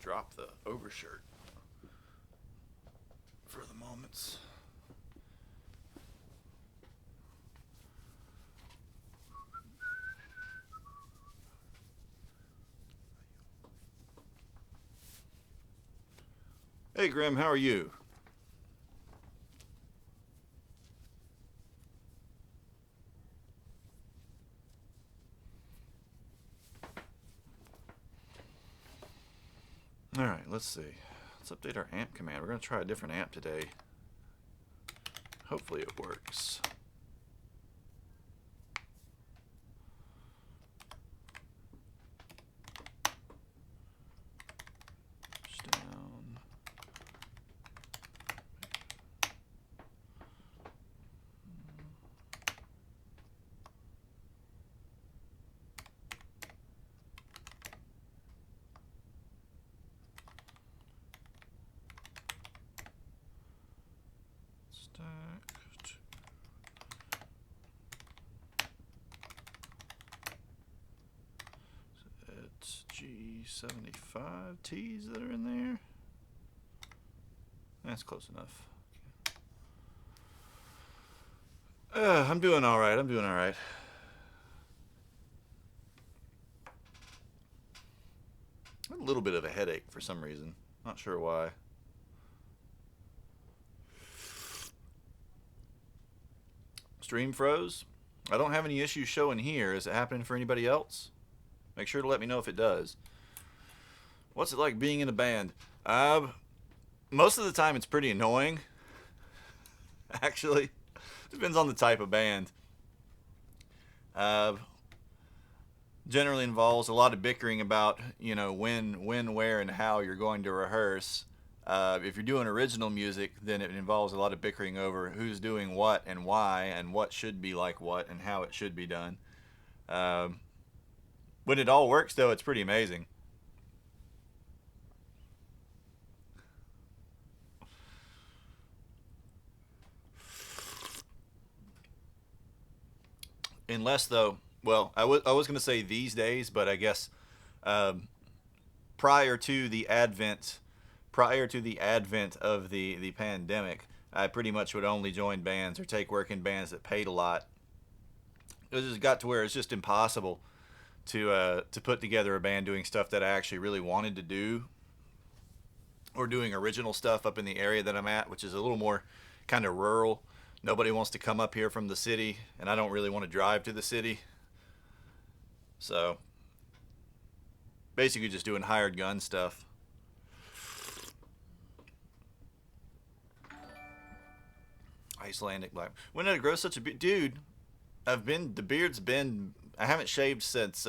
drop the overshirt for the moments. Hey Grim, how are you? Alright, let's see. Let's update our amp command. We're going to try a different amp today. Hopefully it works. Ashdown. Stacked. It's G75 T's that are in there. That's close enough. I'm doing all right. I'm doing all right. A little bit of a headache for some reason. Not sure why. Stream froze. I don't have any issues showing here. Is it happening for anybody else? Make sure to let me know if it does. What's it like being in a band? Most of the time it's pretty annoying. Actually, depends on the type of band. Generally involves a lot of bickering about, you know, when, where, and how you're going to rehearse. If you're doing original music, then it involves a lot of bickering over who's doing what and why and what should be like what and how it should be done. When it all works, though, it's pretty amazing. Unless, though, well, I was going to say these days, but I guess prior to the advent of the pandemic, I pretty much would only join bands or take work in bands that paid a lot. It just got to where it's just impossible to put together a band doing stuff that I actually really wanted to do, or doing original stuff up in the area that I'm at, which is a little more kind of rural. Nobody wants to come up here from the city, and I don't really want to drive to the city. So basically just doing hired gun stuff. Icelandic black. When did it grow such a beard? Dude, the beard's been, I haven't shaved since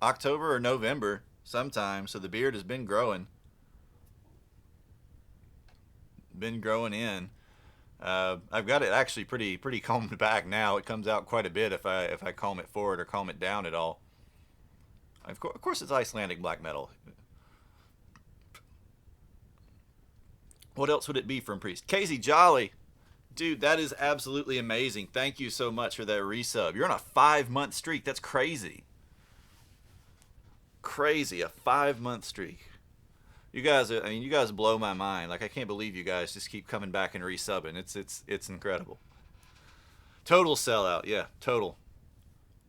October or November sometime, so the beard has been growing. Been growing in. I've got it actually pretty combed back now. It comes out quite a bit if I comb it forward or comb it down at all. Of course it's Icelandic black metal. What else would it be from Priest? Casey Jolly. Dude, that is absolutely amazing. Thank you so much for that resub. You're on a 5-month streak. That's crazy. Crazy, a 5-month streak. You guys blow my mind. Like, I can't believe you guys just keep coming back and resubbing. It's incredible. Total sellout, yeah, total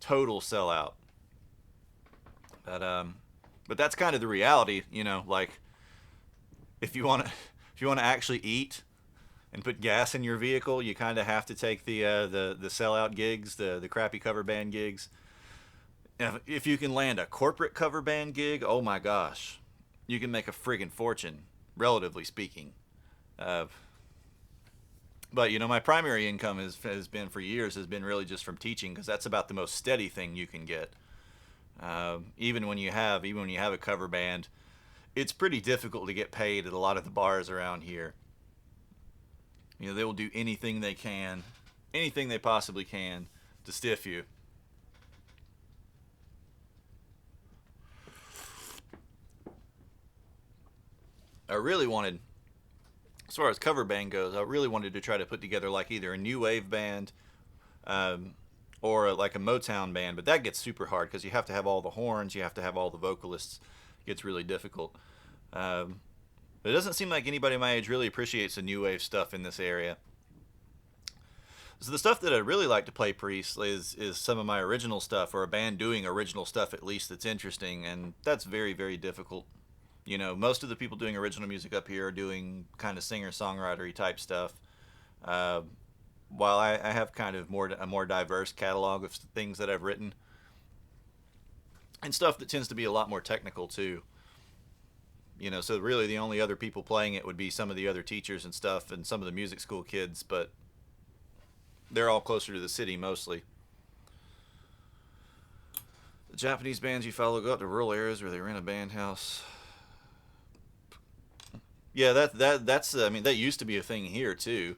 sellout. But that's kind of the reality, you know. Like, if you want to actually eat and put gas in your vehicle, you kind of have to take the sellout gigs, the crappy cover band gigs. If you can land a corporate cover band gig, oh my gosh, you can make a friggin' fortune, relatively speaking. But you know, my primary income has been for years has been really just from teaching, because that's about the most steady thing you can get. Even when you have a cover band, it's pretty difficult to get paid at a lot of the bars around here. You know, they will do anything they can, anything they possibly can to stiff you. I really wanted, as far as cover band goes, I really wanted to try to put together like either a new wave band or like a Motown band, but that gets super hard because you have to have all the horns, you have to have all the vocalists, gets really difficult. Um, but it doesn't seem like anybody my age really appreciates the new wave stuff in this area. So the stuff that I really like to play Priest is some of my original stuff, or a band doing original stuff at least that's interesting, and that's very, very difficult. You know, most of the people doing original music up here are doing kind of singer-songwritery type stuff. Uh, while I have kind of a more diverse catalog of things that I've written, and stuff that tends to be a lot more technical too. You know, so really the only other people playing it would be some of the other teachers and stuff, and some of the music school kids, but they're all closer to the city mostly. The Japanese bands you follow go out to rural areas where they rent a band house. Yeah, that's I mean that used to be a thing here too.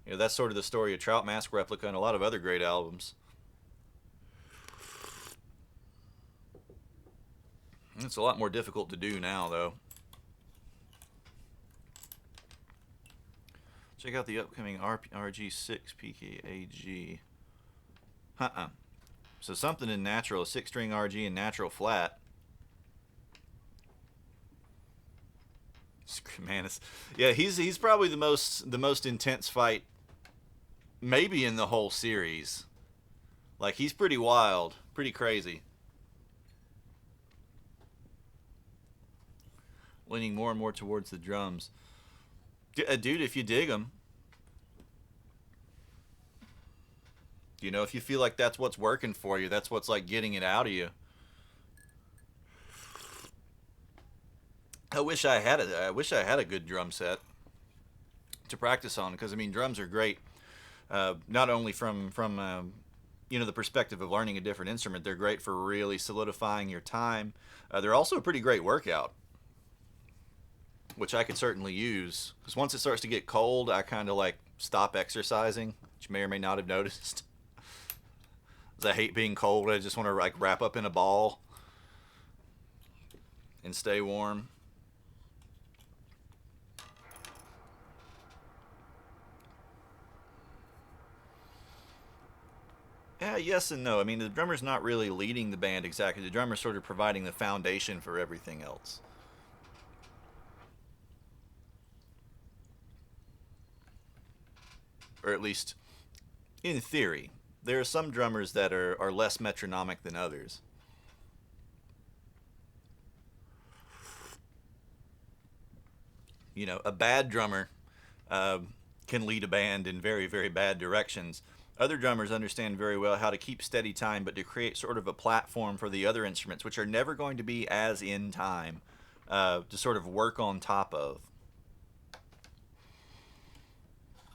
You know, that's sort of the story of Trout Mask Replica and a lot of other great albums. It's a lot more difficult to do now though. Check out the upcoming RG6 PKAG. Uh-uh. So something in natural, a 6-string RG and natural flat. Man, yeah, he's probably the most intense fight maybe in the whole series. Like, he's pretty wild, pretty crazy. Leaning more and more towards the drums. Dude, if you dig them, you know, if you feel like that's what's working for you, that's what's like getting it out of you. I wish I had a good drum set to practice on, because I mean drums are great. Not only from you know, the perspective of learning a different instrument, they're great for really solidifying your time. They're also a pretty great workout, which I could certainly use, because once it starts to get cold, I kind of like stop exercising, which you may or may not have noticed. I hate being cold. I just want to like wrap up in a ball and stay warm. Yeah, yes and no. I mean, the drummer's not really leading the band exactly. The drummer's sort of providing the foundation for everything else. Or at least in theory. There are some drummers that are less metronomic than others. You know, a bad drummer uh, can lead a band in very, very bad directions. Other drummers understand very well how to keep steady time, but to create sort of a platform for the other instruments, which are never going to be as in time, to sort of work on top of.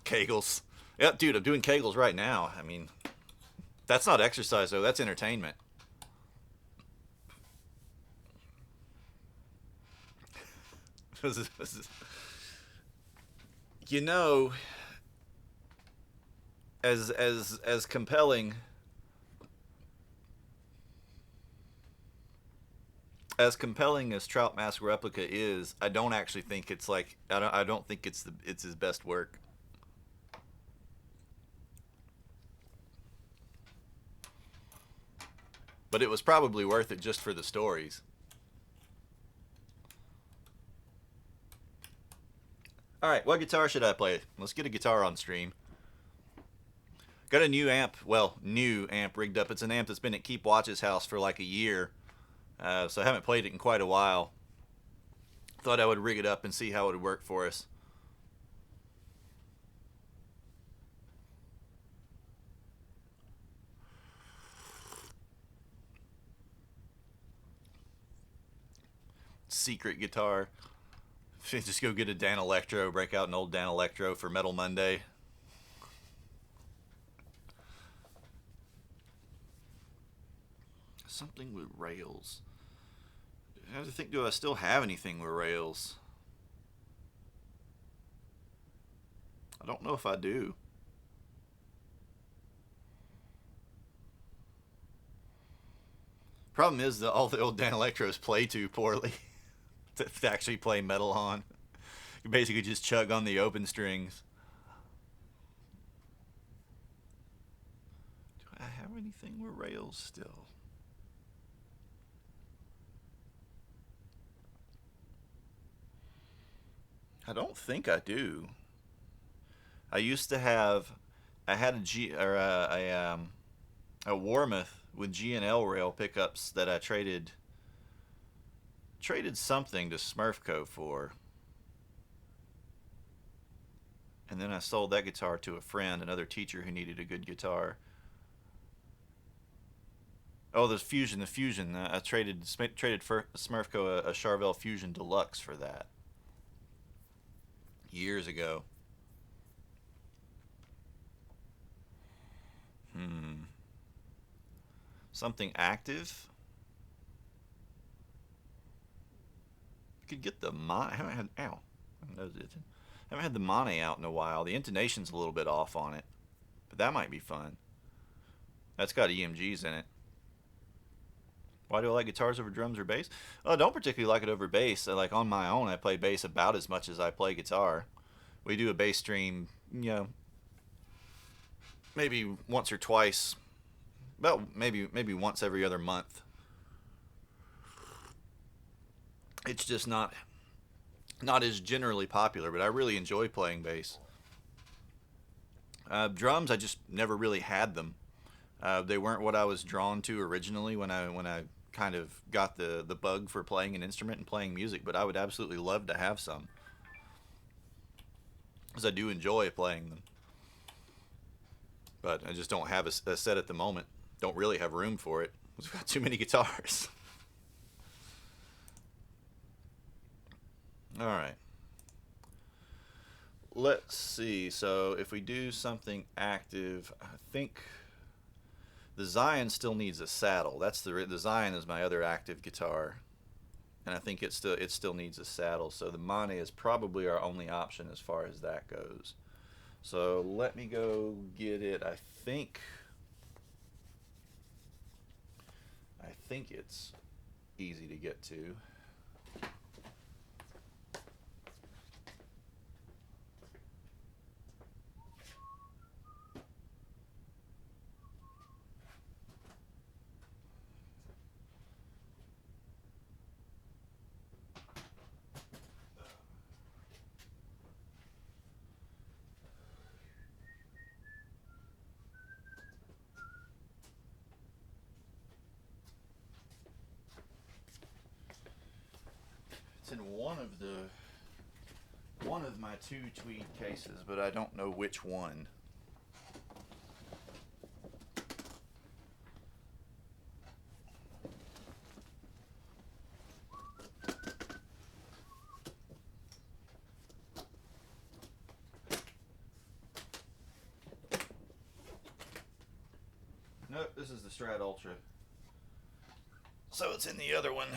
Kegels. Yep, dude, I'm doing Kegels right now. I mean, that's not exercise, though. That's entertainment. You know, as compelling as Trout Mask Replica is, I don't actually think it's like I don't think it's his best work. But it was probably worth it just for the stories. All right, what guitar should I play? Let's get a guitar on stream. Got a new amp rigged up. It's an amp that's been at Keep Watch's house for like a year, so I haven't played it in quite a while. Thought I would rig it up and see how it would work for us. Secret guitar. Just go get a Dan Electro, break out an old Dan Electro for Metal Monday. Something with rails. I have to think, do I still have anything with rails? I don't know if I do. Problem is that all the old Dan Electros play too poorly to actually play metal on. You basically just chug on the open strings. Do I have anything with rails still? I don't think I do. I used to have, I had a G or a Warmoth with G and L rail pickups that I traded something to Smurfco for, and then I sold that guitar to a friend, another teacher who needed a good guitar. Oh, the Fusion. I traded for Smurfco a Charvel Fusion Deluxe for that years ago. Hmm. Something active. You could get the Mon. I haven't had. Ow. I haven't had the Monte out in a while. The intonation's a little bit off on it, but that might be fun. That's got EMGs in it. Why do I like guitars over drums or bass? Oh, I don't particularly like it over bass. Like on my own, I play bass about as much as I play guitar. We do a bass stream, maybe once or twice. Well, maybe once every other month. It's just not as generally popular, but I really enjoy playing bass. Drums, I just never really had them. They weren't what I was drawn to originally when I kind of got the bug for playing an instrument and playing music. But I would absolutely love to have some, because I do enjoy playing them. But I just don't have a set at the moment. Don't really have room for it. We've got too many guitars. All right. Let's see. So if we do something active, I think the Zion still needs a saddle. The Zion is my other active guitar, and I think it still needs a saddle. So the Monte is probably our only option as far as that goes. So let me go get it. I think it's easy to get to. It's in one of my two tweed cases, but I don't know which one. Nope, this is the Strat Ultra. So it's in the other one.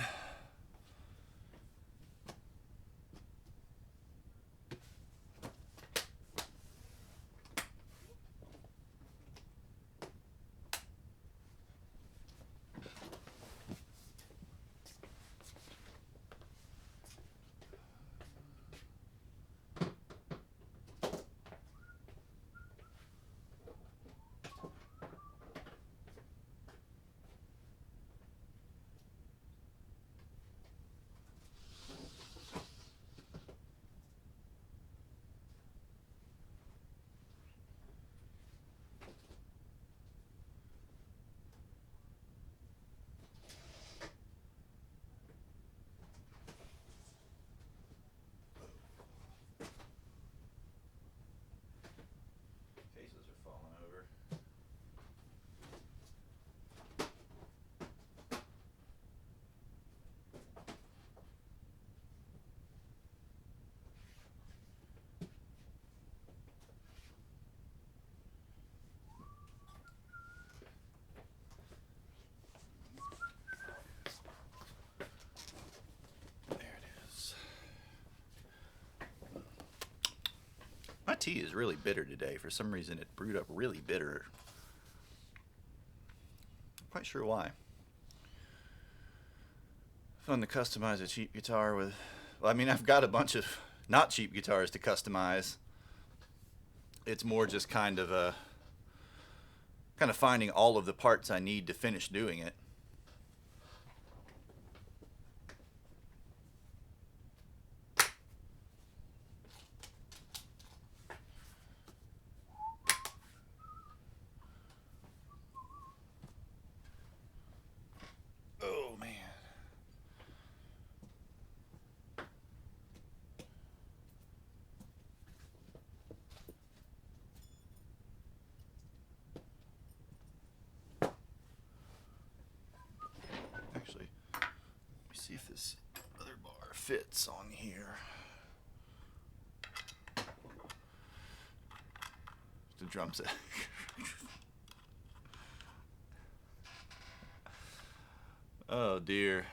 Cases are falling over. There it is. My tea is really bitter today. For some reason, it brewed up really bitter. Not quite sure why. Fun to customize a cheap guitar with. Well, I mean, I've got a bunch of not cheap guitars to customize. It's more just kind of finding all of the parts I need to finish doing it. see if this other bar fits on here. The drum set. Oh dear.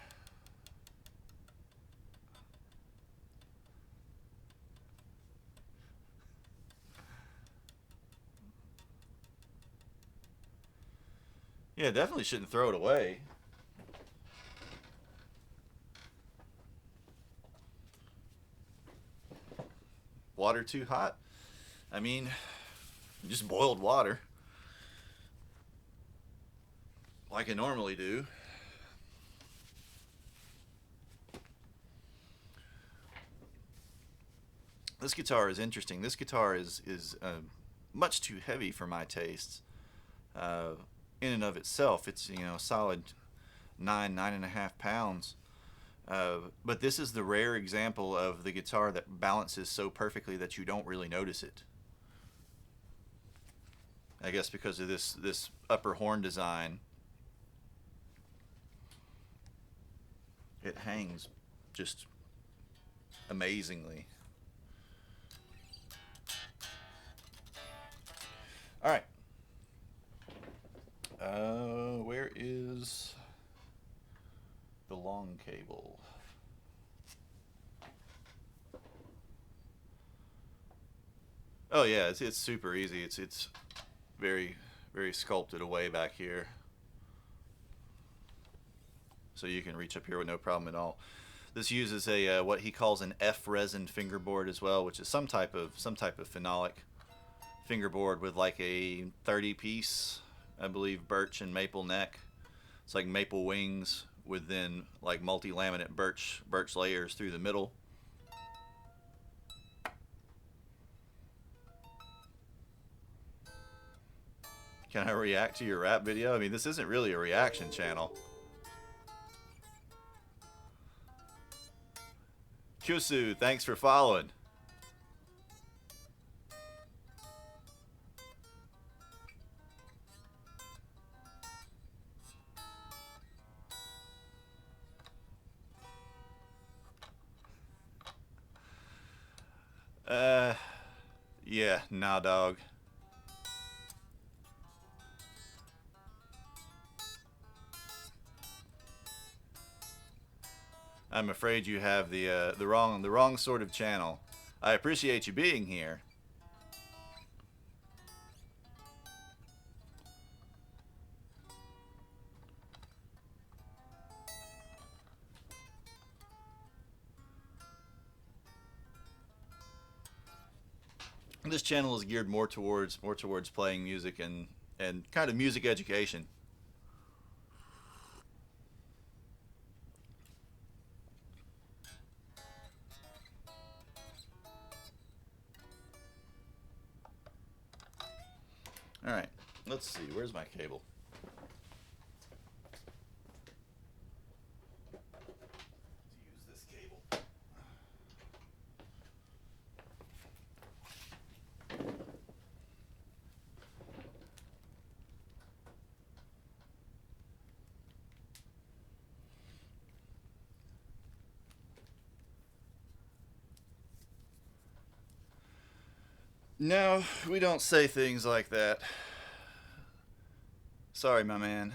Yeah, definitely shouldn't throw it away. Water too hot? I mean, just boiled water. Like I normally do. This guitar is interesting. This guitar is much too heavy for my tastes. In and of itself, it's, you know, a solid 9.5 pounds. But this is the rare example of the guitar that balances so perfectly that you don't really notice it. I guess because of this upper horn design, it hangs just amazingly. All right. Where is the long cable? Oh yeah, it's super easy. It's very sculpted away back here, so you can reach up here with no problem at all. This uses a what he calls an F resin fingerboard as well, which is some type of phenolic fingerboard with like a 30-piece, I believe, birch and maple neck. It's like maple wings with then like multi-laminate birch layers through the middle. Can I react to your rap video? I mean, this isn't really a reaction channel. Kyusu, thanks for following. Yeah, nah, dog. I'm afraid you have the wrong sort of channel. I appreciate you being here. This channel is geared more towards playing music and kind of music education. All right, let's see. Where's my cable? Let's use this cable. No, we don't say things like that. Sorry, my man.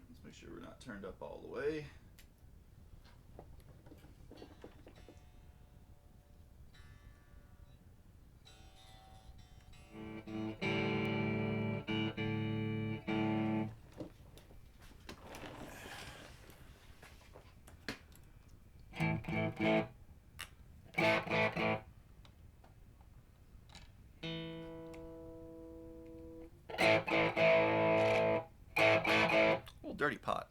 Let's make sure we're not turned up all the way. Oh, dirty pot.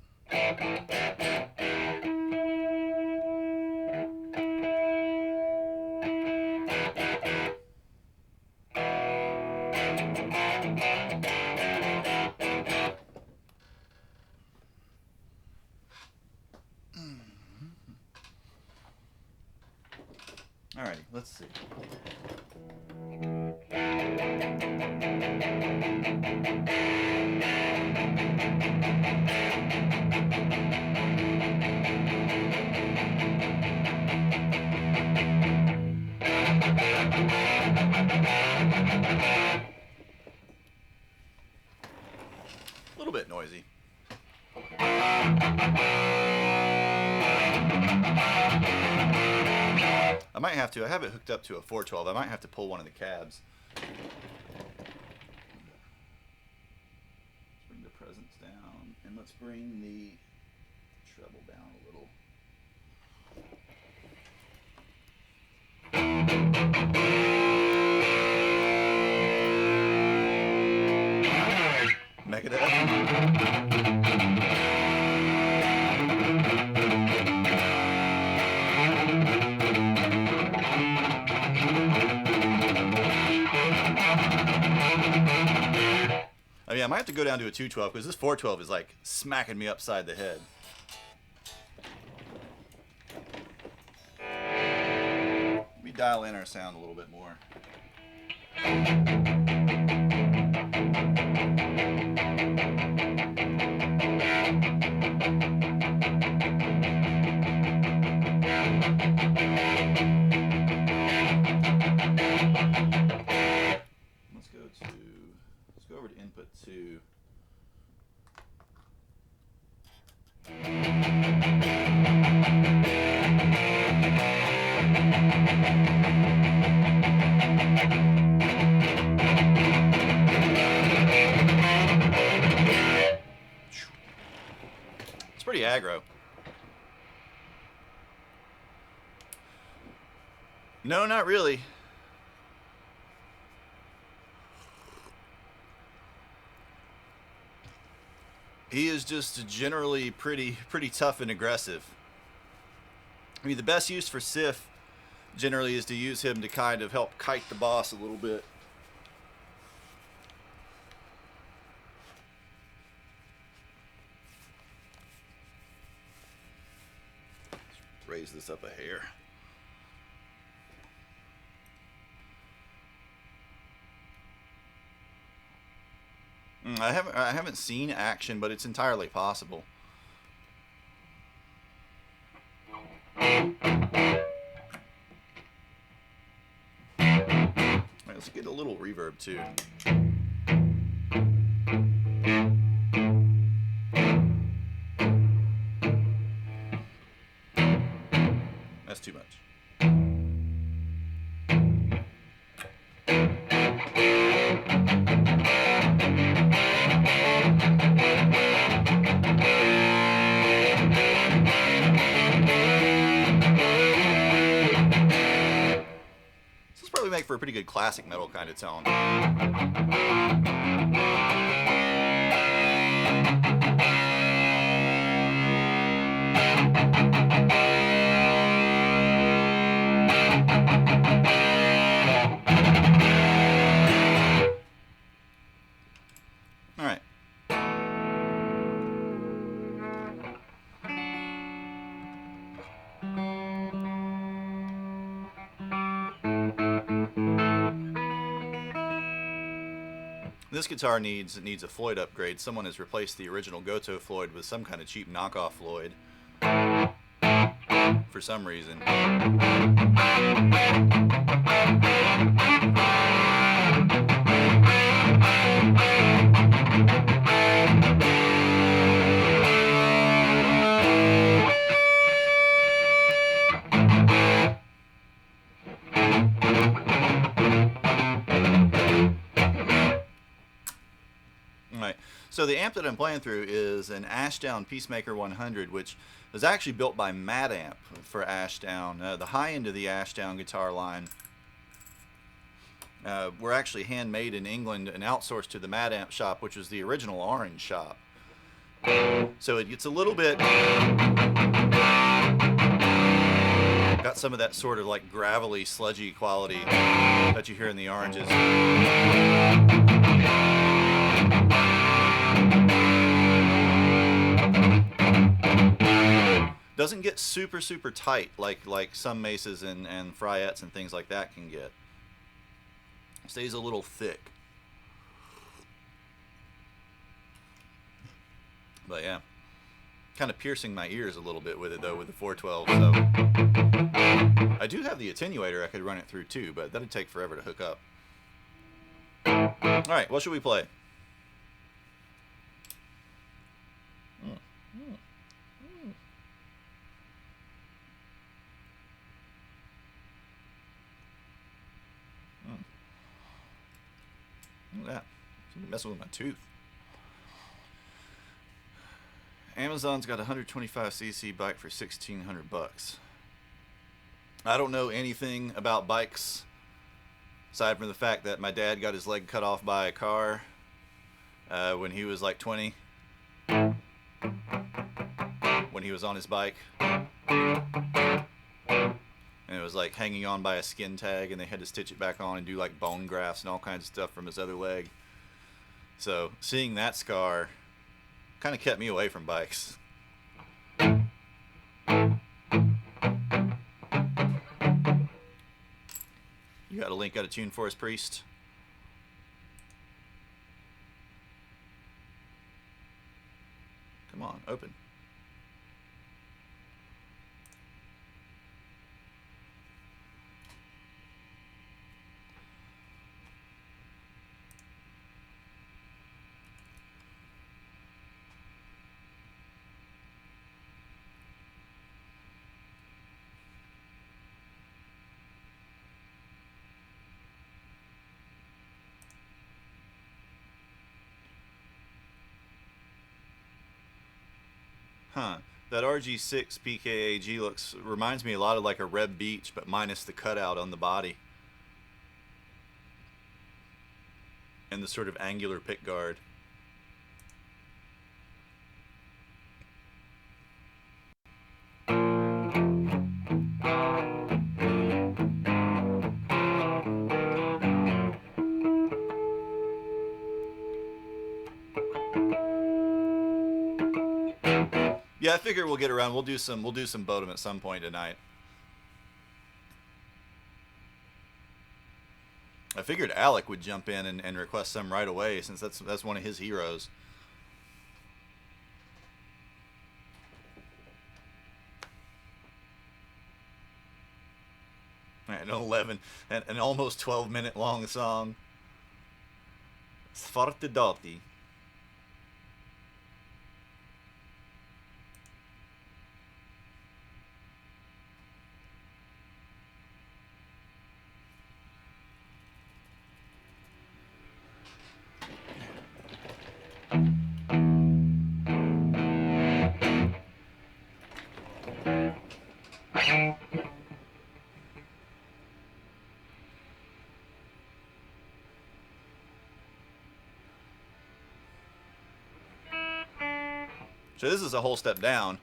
Alrighty, let's see. A little bit noisy. I might have to. I have it hooked up to a 412. I might have to pull one of the cabs. Let's bring the presence down, and let's bring the treble down a little. I mean, I might have to go down to a 212 because this 412 is like smacking me upside the head. Let me dial in our sound a little bit more. Let's go over to input 2. It's pretty aggro. No, not really. He is just generally pretty tough and aggressive. I mean, the best use for Sif generally is to use him to kind of help kite the boss a little bit. Let's raise this up a hair. I haven't seen action, but it's entirely possible. All right, let's get a little reverb too. That's too much. Make for a pretty good classic metal kind of tone. All right. This guitar needs a Floyd upgrade. Someone has replaced the original Goto Floyd with some kind of cheap knockoff Floyd for some reason. So the amp that I'm playing through is an Ashdown Peacemaker 100, which was actually built by Mad Amp for Ashdown. The high end of the Ashdown guitar line were actually handmade in England and outsourced to the Mad Amp shop, which was the original Orange shop. So it gets a little bit... got some of that sort of like gravelly, sludgy quality that you hear in the Oranges. Doesn't get super super tight like some maces and fryettes and things like that can get. Stays a little thick. But yeah, kind of piercing my ears a little bit with it though with the 412. So I do have the attenuator I could run it through too, but that'd take forever to hook up. All right, what should we play? Look at that. Something messing with my tooth. Amazon's got a 125cc bike for $1,600. I don't know anything about bikes aside from the fact that my dad got his leg cut off by a car when he was like 20, when he was on his bike, and it was like hanging on by a skin tag, and they had to stitch it back on and do like bone grafts and all kinds of stuff from his other leg. So seeing that scar kind of kept me away from bikes. You got a link, got a tune for us, Priest? Come on, open. Huh. That RG6 PKAG reminds me a lot of like a Reb Beach, but minus the cutout on the body. And the sort of angular pick guard. Yeah, I figure we'll get around. We'll do some Bodum at some point tonight. I figured Alec would jump in and request some right away, since that's one of his heroes. An 11, an almost 12-minute long song. Sforte doti. So this is a whole step down.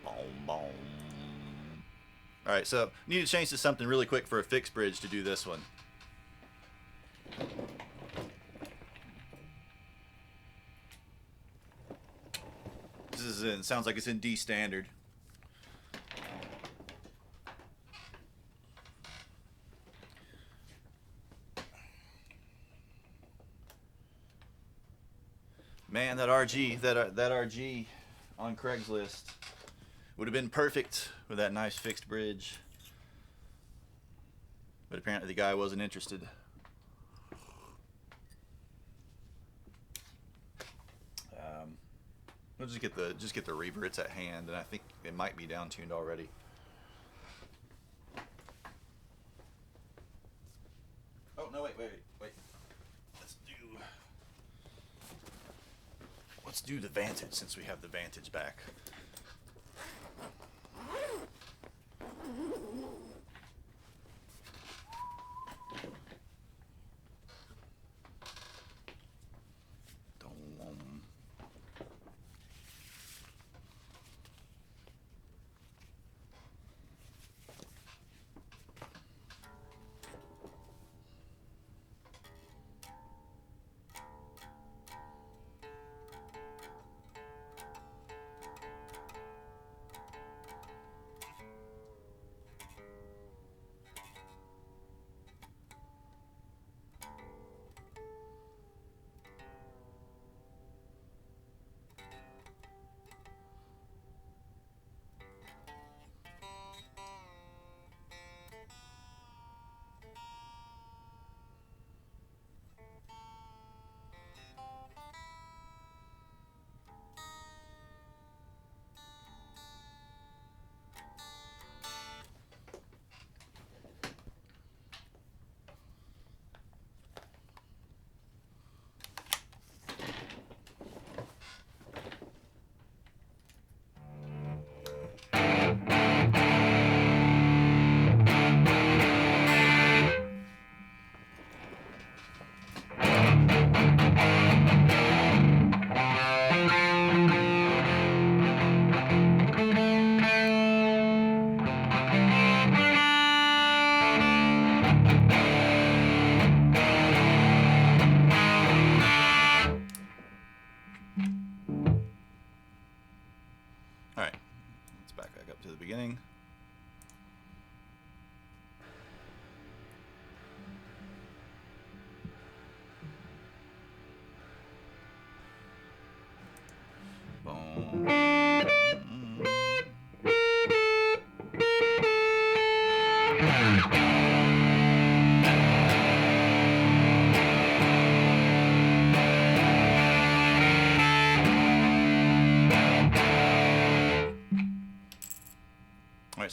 Boom, boom. All right, so need to change to something really quick for a fixed bridge to do this one. This is in, sounds like it's in D standard. Man, that RG on Craigslist would have been perfect with that nice fixed bridge. But apparently the guy wasn't interested. We'll just get the reverbs at hand, and I think it might be down tuned already. Oh no! Wait. Let's do the Vantage, since we have the Vantage back.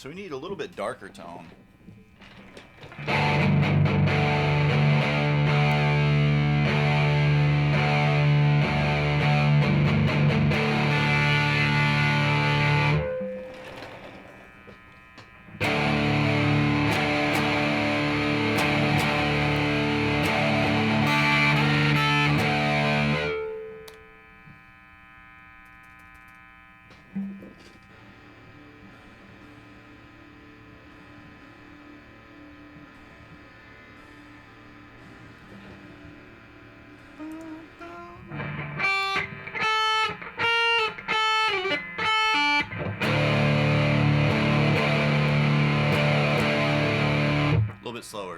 so we need a little bit darker tone. A little bit slower.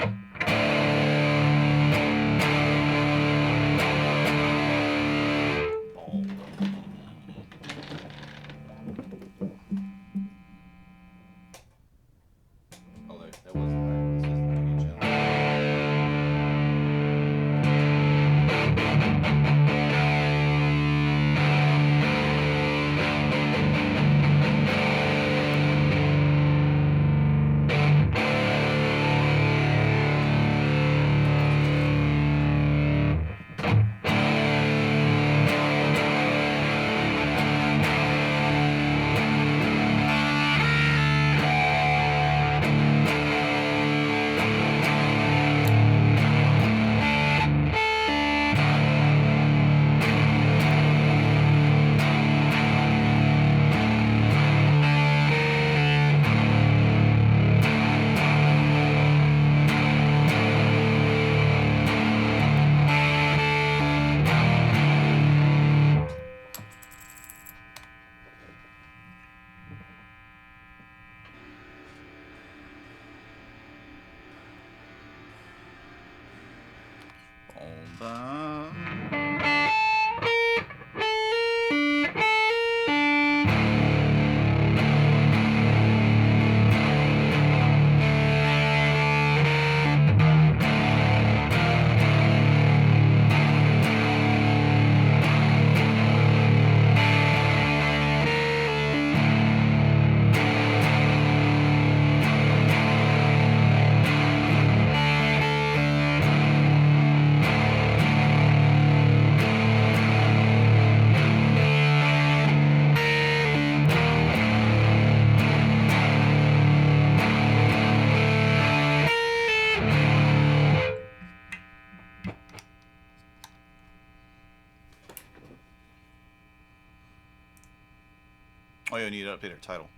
Oh, you need to update our title.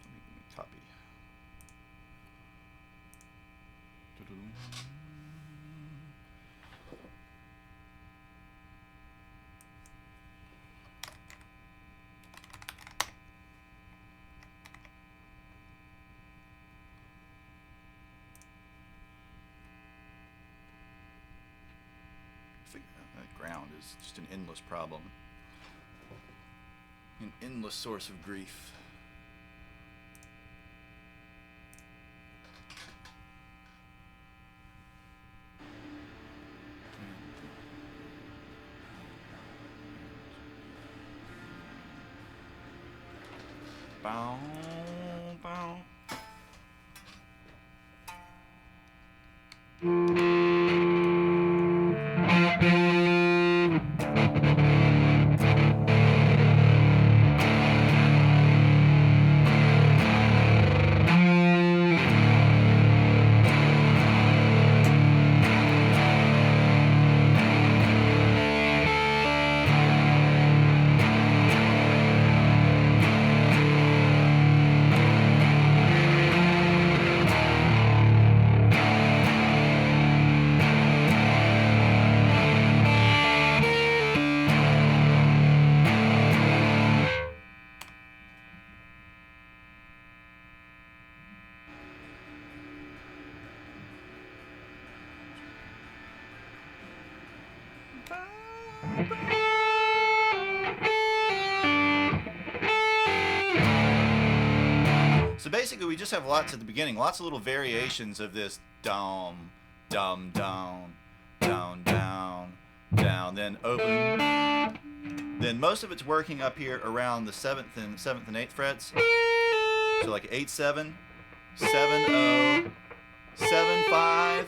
Let me copy. That ground is just an endless problem. An endless source of grief. Bow, bow. So basically we just have lots at the beginning, lots of little variations of this dum, dum, down, down, down, down, then open, then most of it's working up here around the 7th and 8th frets. So like 8-7, 7-0, 7-5,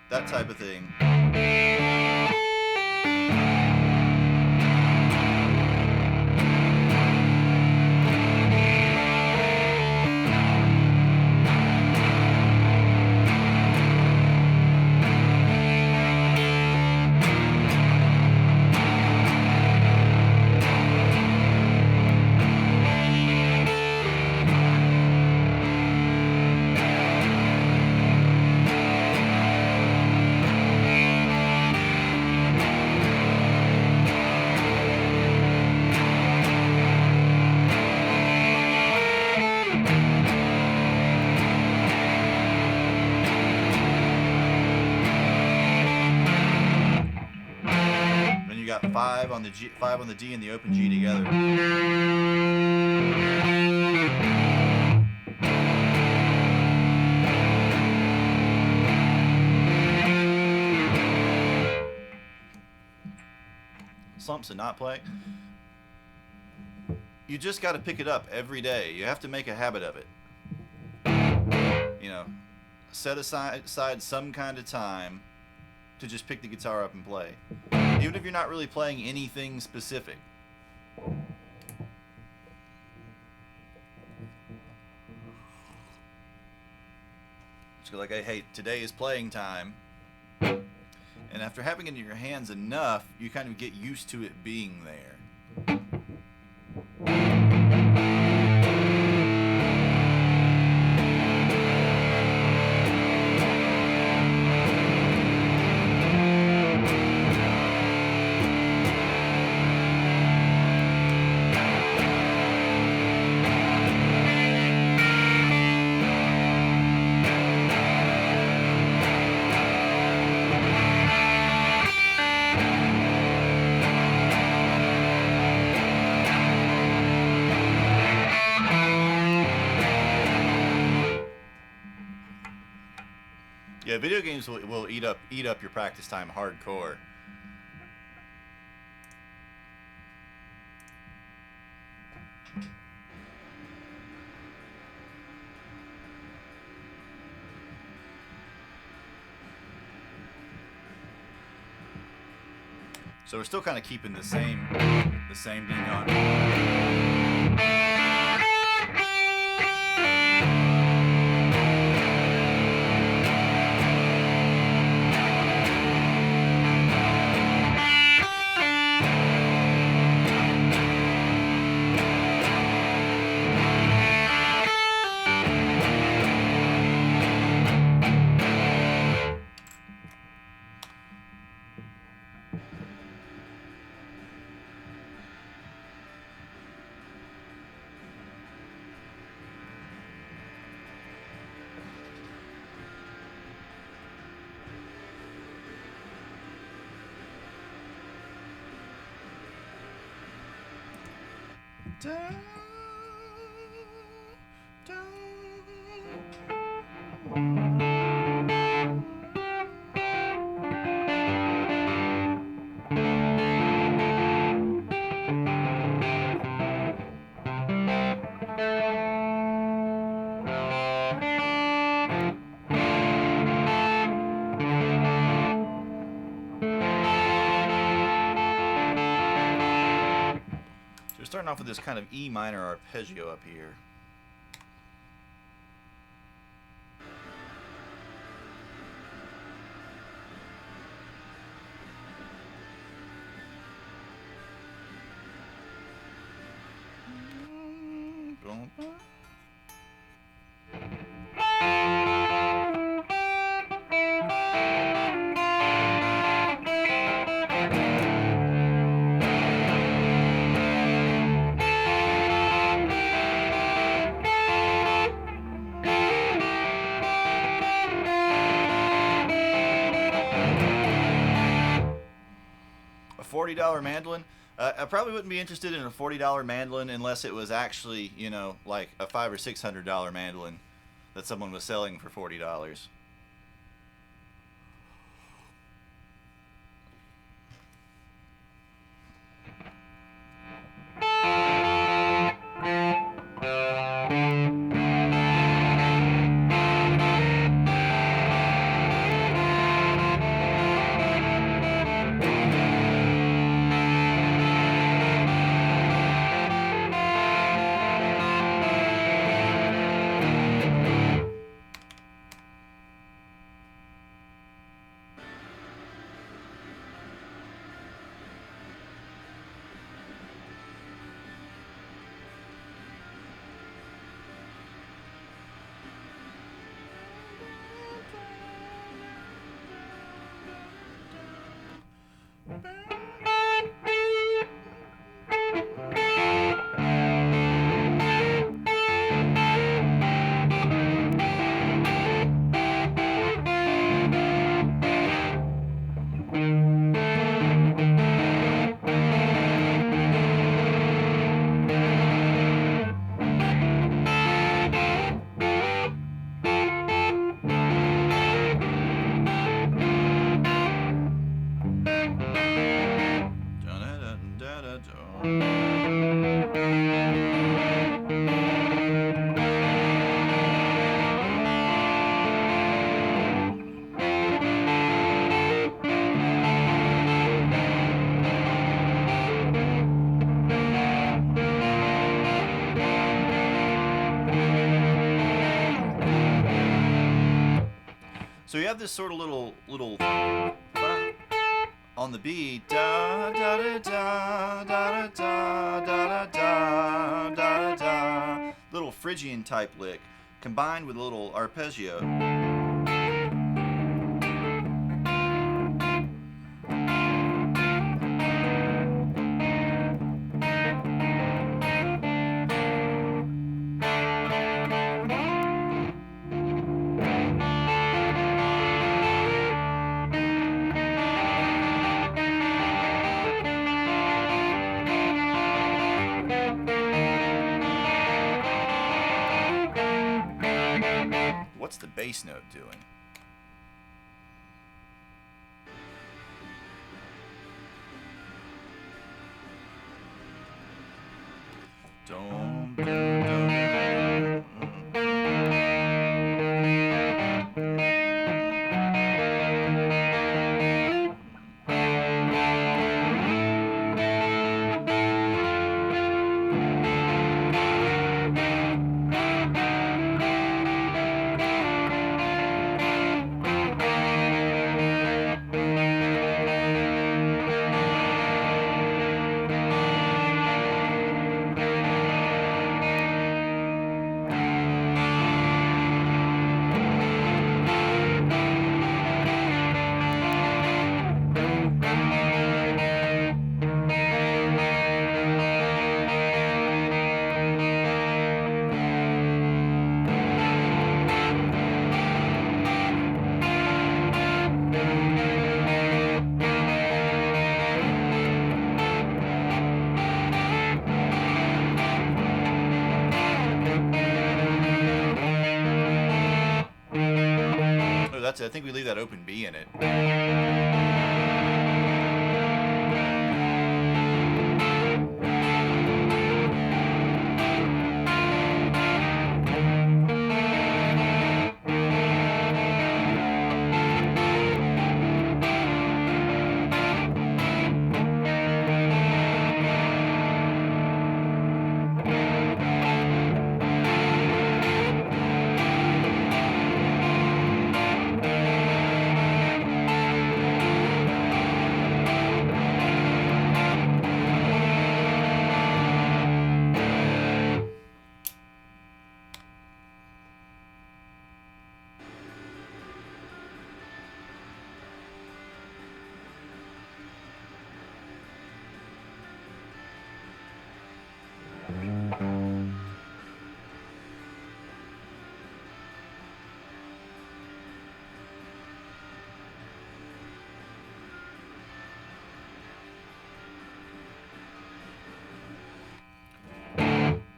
that type of thing. Got 5 on the G, 5 on the D, and the open G together. Slumps and not play. You just got to pick it up every day. You have to make a habit of it. You know, set aside some kind of time to just pick the guitar up and play. Even if you're not really playing anything specific. Just go like, hey, today is playing time. And after having it in your hands enough, you kind of get used to it being there. Yeah, video games will eat up your practice time hardcore. So we're still kind of keeping the same thing on. Down, down. So we're starting off with this kind of E minor arpeggio up here. $40 mandolin. I probably wouldn't be interested in a $40 mandolin unless it was actually, you know, like a $500 or $600 mandolin that someone was selling for $40. So you have this sort of little on the beat, da da da da da da da da da da, little Phrygian type lick combined with a little arpeggio. What's the bass note doing? That's it. I think we leave that open B in it.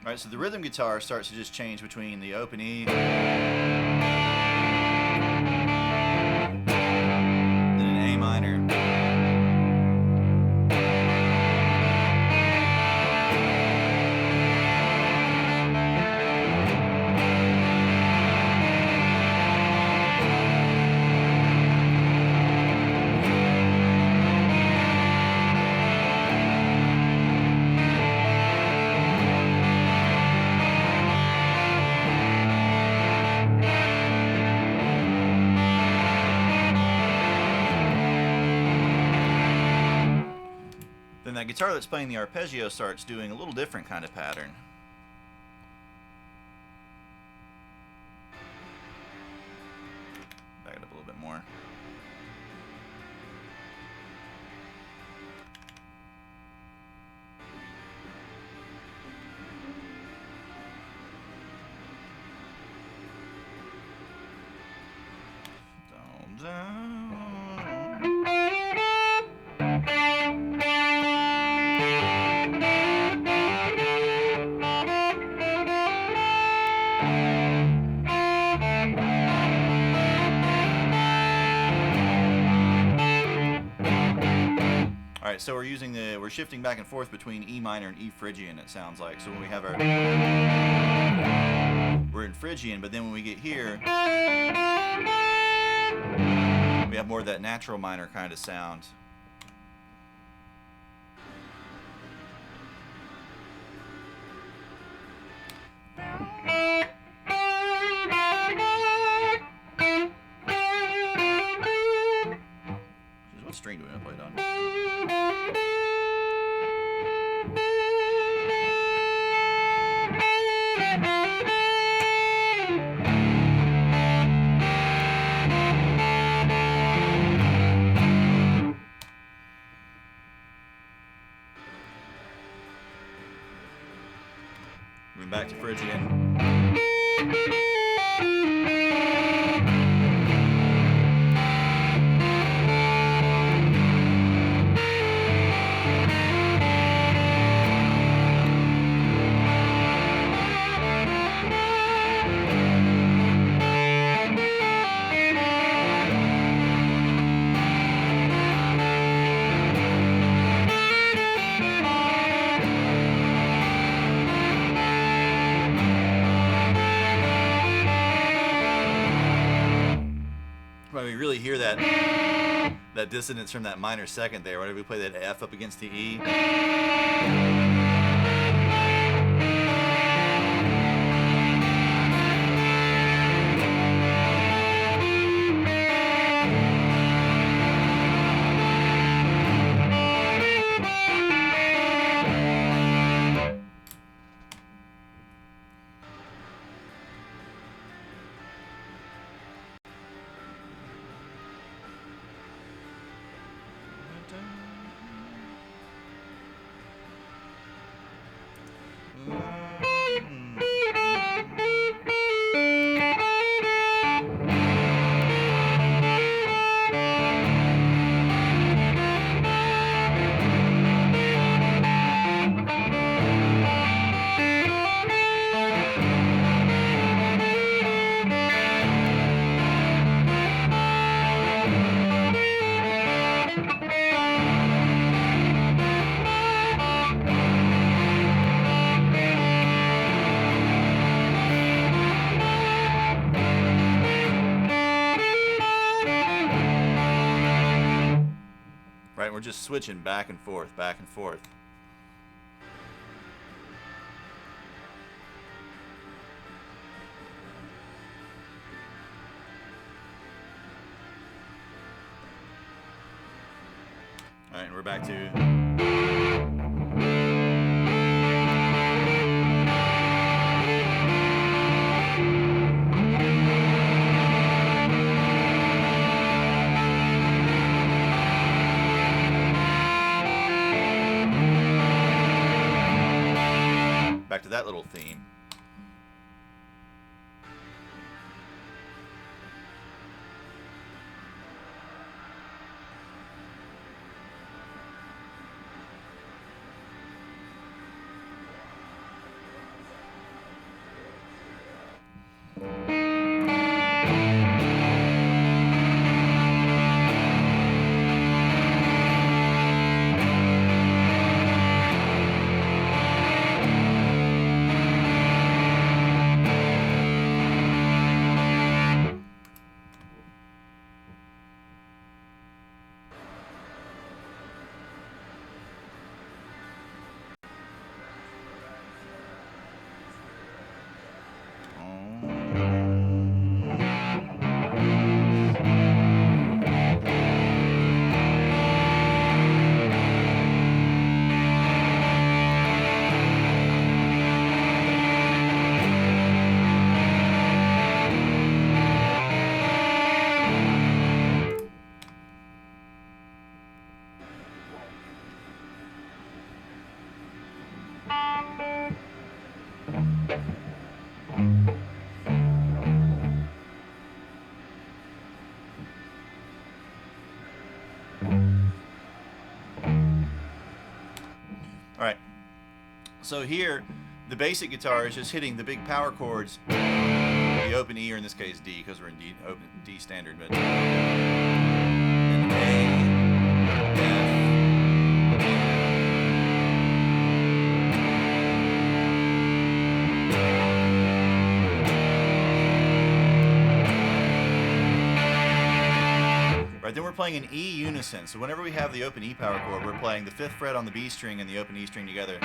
Alright, so the rhythm guitar starts to just change between the open E, then an A minor, then that guitar that's playing the arpeggio starts doing a little different kind of pattern. Back it up a little bit more. Down. Alright, so we're shifting back and forth between E minor and E Phrygian, it sounds like. So when we have our, we're in Phrygian, but then when we get here, we have more of that natural minor kind of sound. string do we want to play it on? Moving back to Phrygian. Right, we really hear that dissonance from that minor second there. Whenever we play that F up against the E. Right, we're just switching back and forth, back and forth. All right, and we're back to... back to that little theme. All right, so here, the basic guitar is just hitting the big power chords, the open E, or in this case D, because we're in D standard, but and A, F, right, then we're playing an E unison. So whenever we have the open E power chord, we're playing the 5th fret on the B string and the open E string together.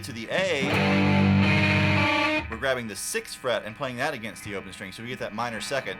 to the A, we're grabbing the 6th fret and playing that against the open string, so we get that minor second.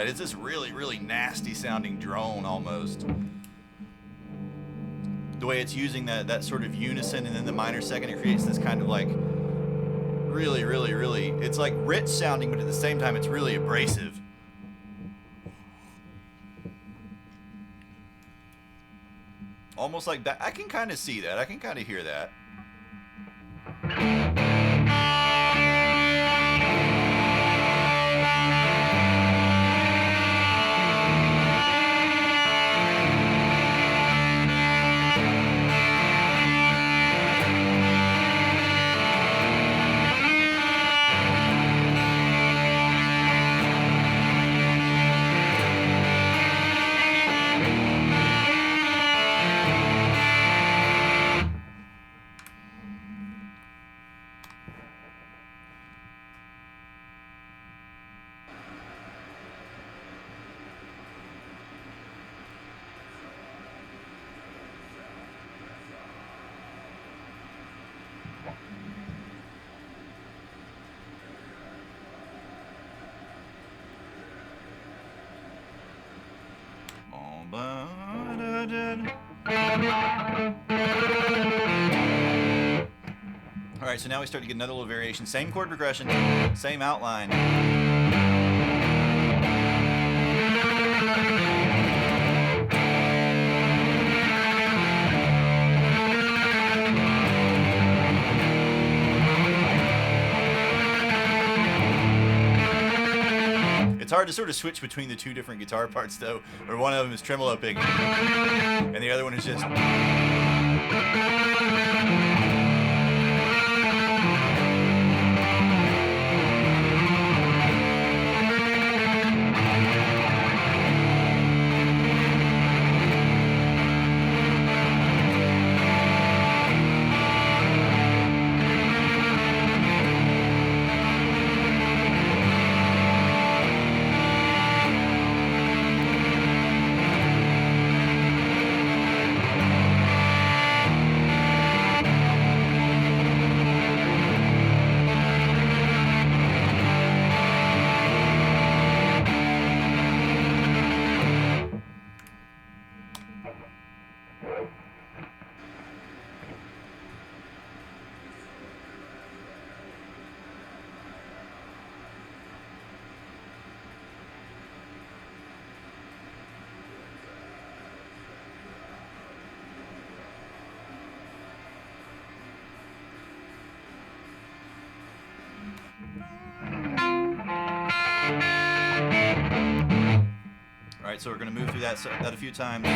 It's this really, really nasty sounding drone almost. The way it's using that sort of unison and then the minor second, it creates this kind of like really, really, really, it's like rich sounding, but at the same time it's really abrasive. Almost like that. I can kind of see that. I can kind of hear that. Alright, so now we start to get another little variation. Same chord progression, same outline. It's hard to sort of switch between the two different guitar parts, though, where one of them is tremolo picking, and the other one is just... Alright, so we're going to move through that a few times.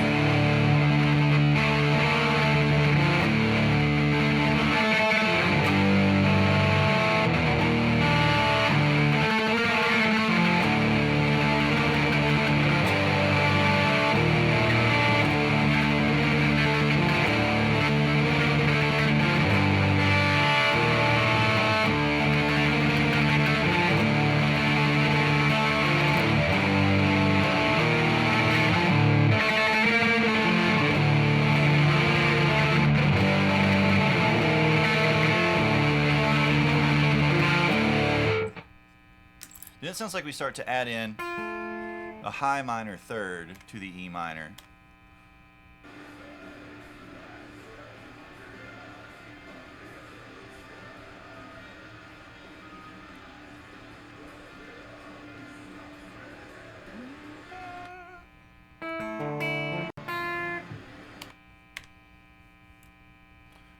Then it sounds like we start to add in a high minor third to the E minor.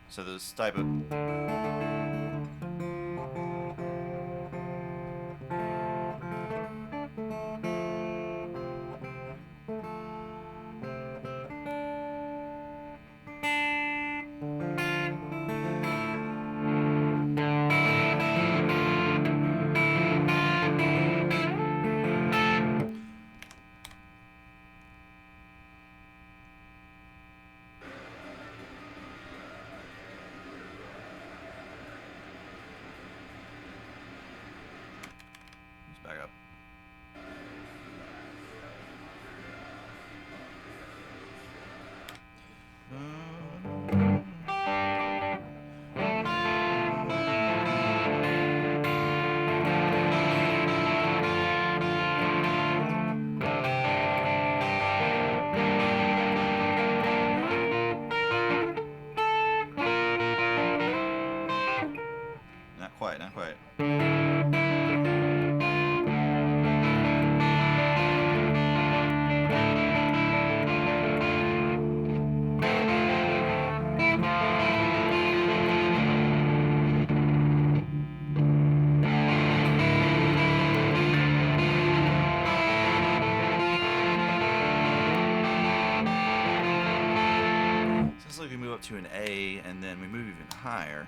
So this type of... move up to an A, and then we move even higher.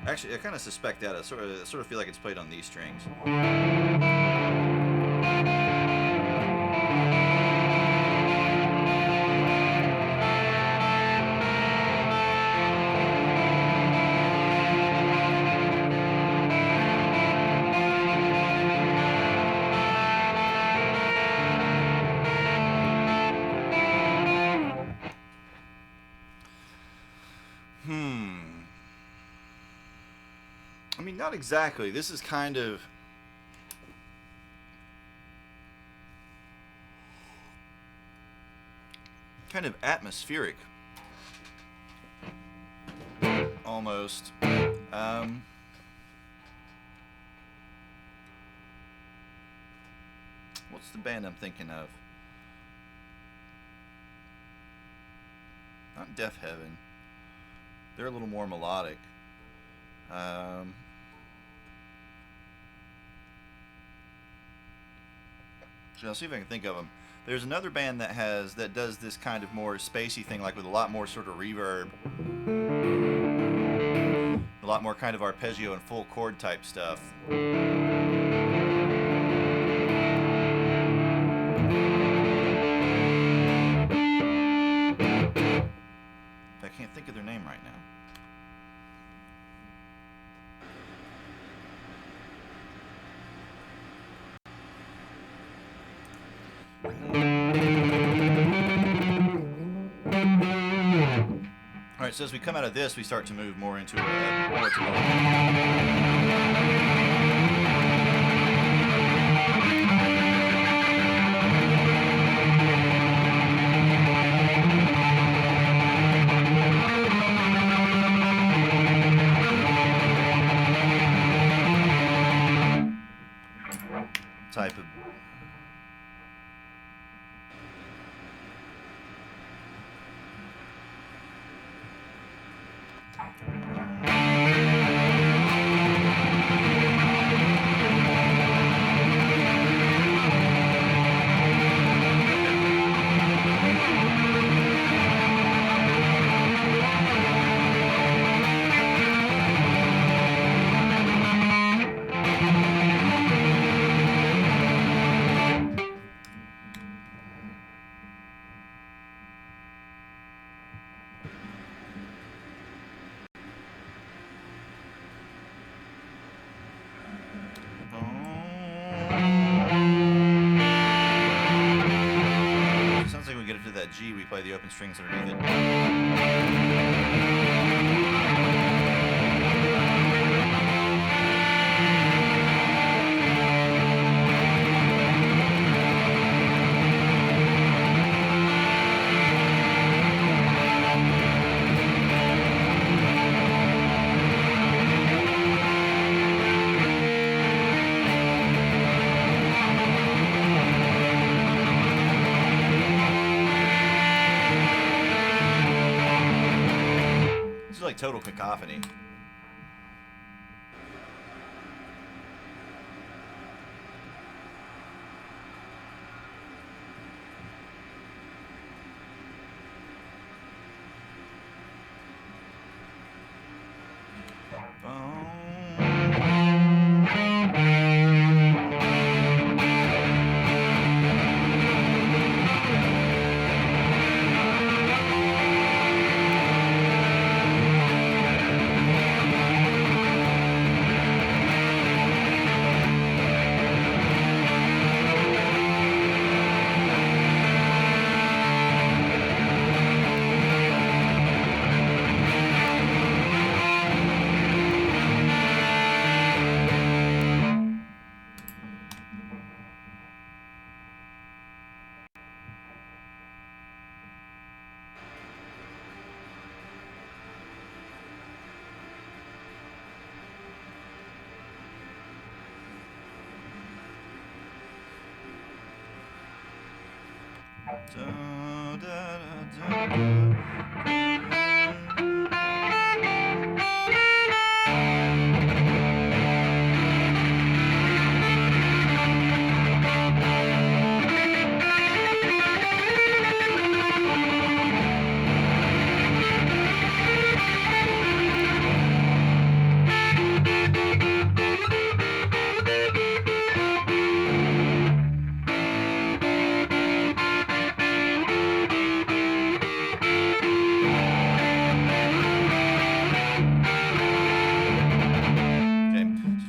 Actually, I kind of suspect that. I sort of feel like it's played on these strings. I mean, not exactly. This is kind of atmospheric, almost. What's the band I'm thinking of? Not Deaf Heaven. They're a little more melodic. So I'll see if I can think of them. There's another band that does this kind of more spacey thing, like with a lot more sort of reverb, a lot more kind of arpeggio and full chord type stuff. I can't think of their name right now. Alright, so as we come out of this, we start to move more into type of. G, we play the open strings underneath it. Total cacophony. Da, da, da, da.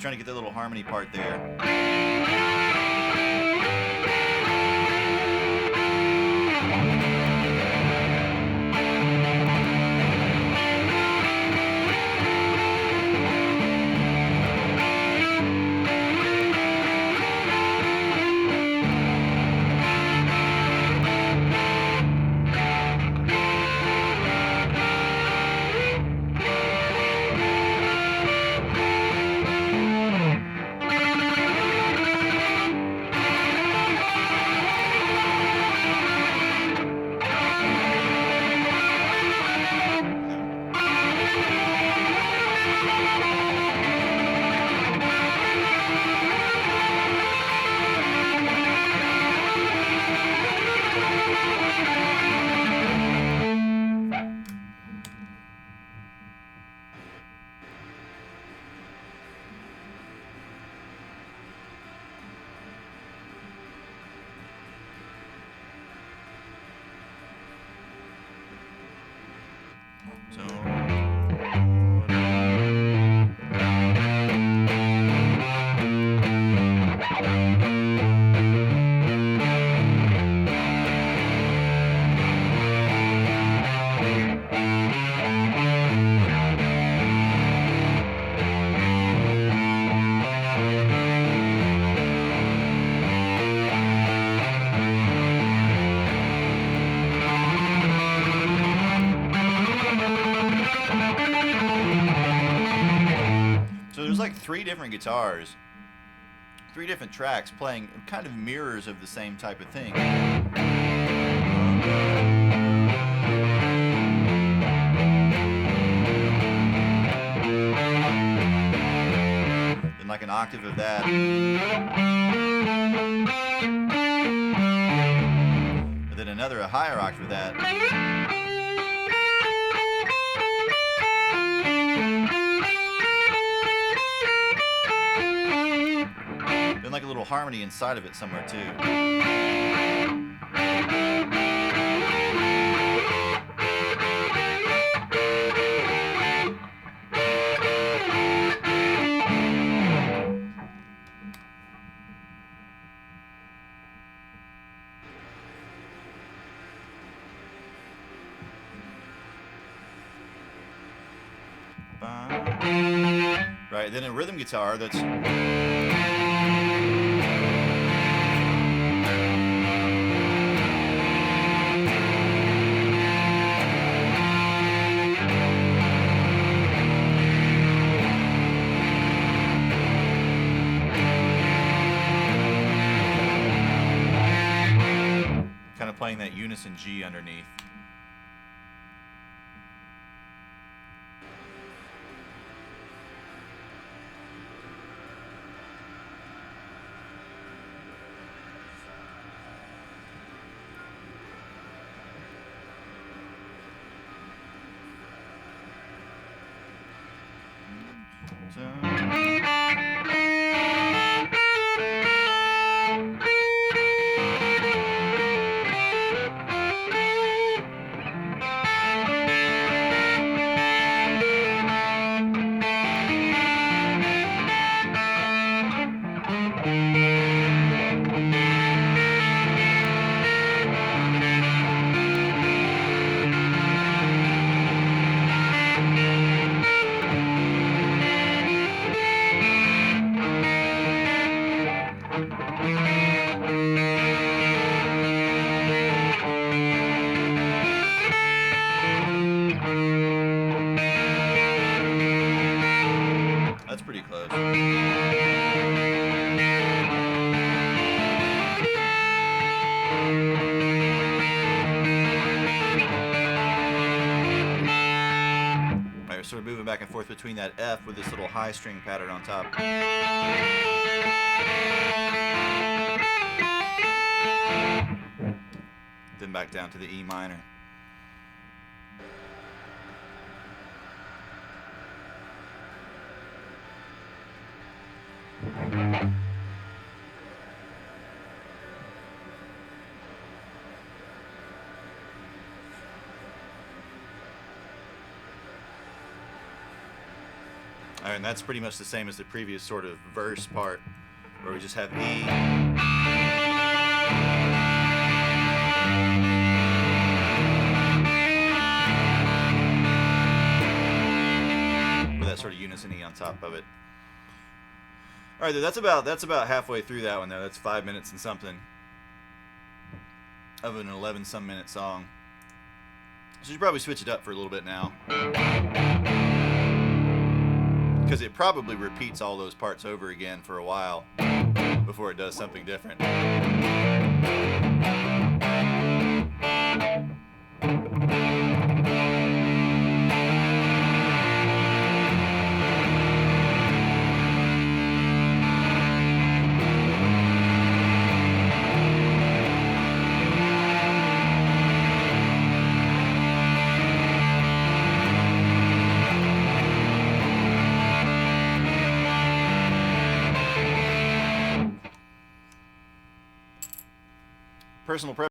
Trying to get that little harmony part there. There's like 3 different guitars, 3 different tracks playing kind of mirrors of the same type of thing. Then like an octave of that. And then another, a higher octave of that. Like a little harmony inside of it somewhere too. Right, then a rhythm guitar that's kind of playing that unison G underneath. back and forth between that F with this little high string pattern on top. Then back down to the E minor. All right, and that's pretty much the same as the previous sort of verse part, where we just have E. With that sort of unison E on top of it. All right, that's about halfway through that one, though. That's 5 minutes and something of an 11-some minute song. So you should probably switch it up for a little bit now, because it probably repeats all those parts over again for a while before it does something different. Personal preference.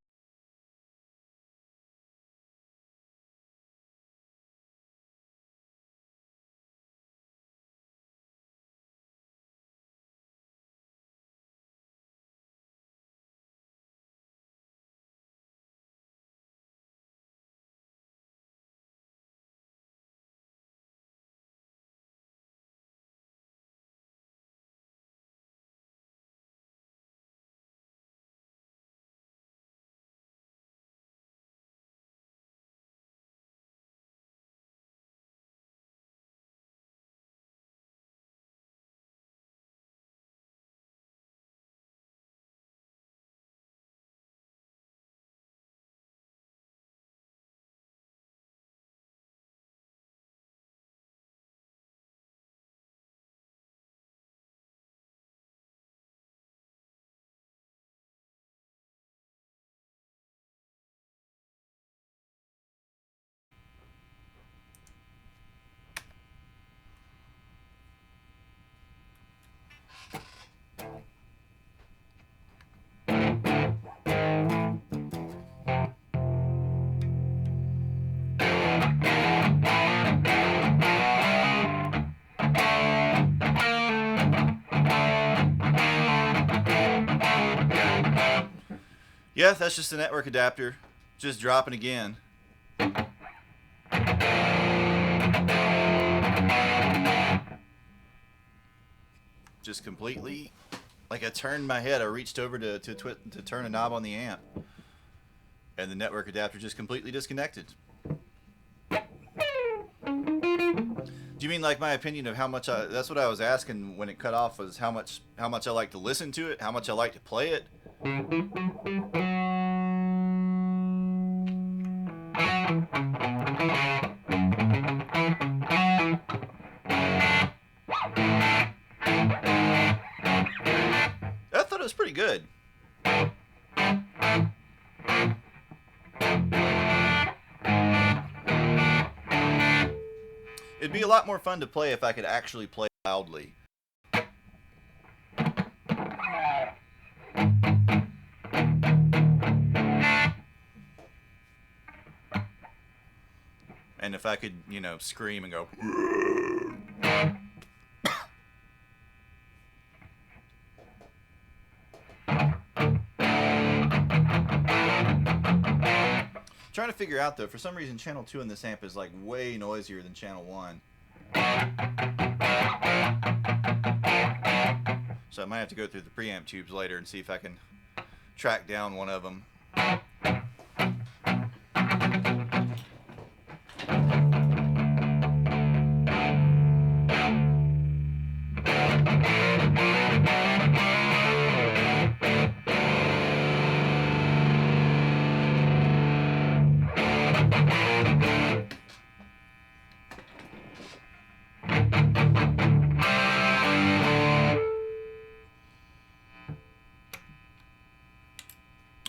Yeah, that's just the network adapter, just dropping again. Just completely, like I turned my head, I reached over to turn a knob on the amp, and the network adapter just completely disconnected. Do you mean like my opinion of how much that's what I was asking when it cut off, was how much I like to listen to it, how much I like to play it? I thought it was pretty good. It'd be a lot more fun to play if I could actually play loudly. And if I could, you know, scream and go. Trying to figure out though, for some reason channel 2 in this amp is like way noisier than channel 1. So I might have to go through the preamp tubes later and see if I can track down one of them.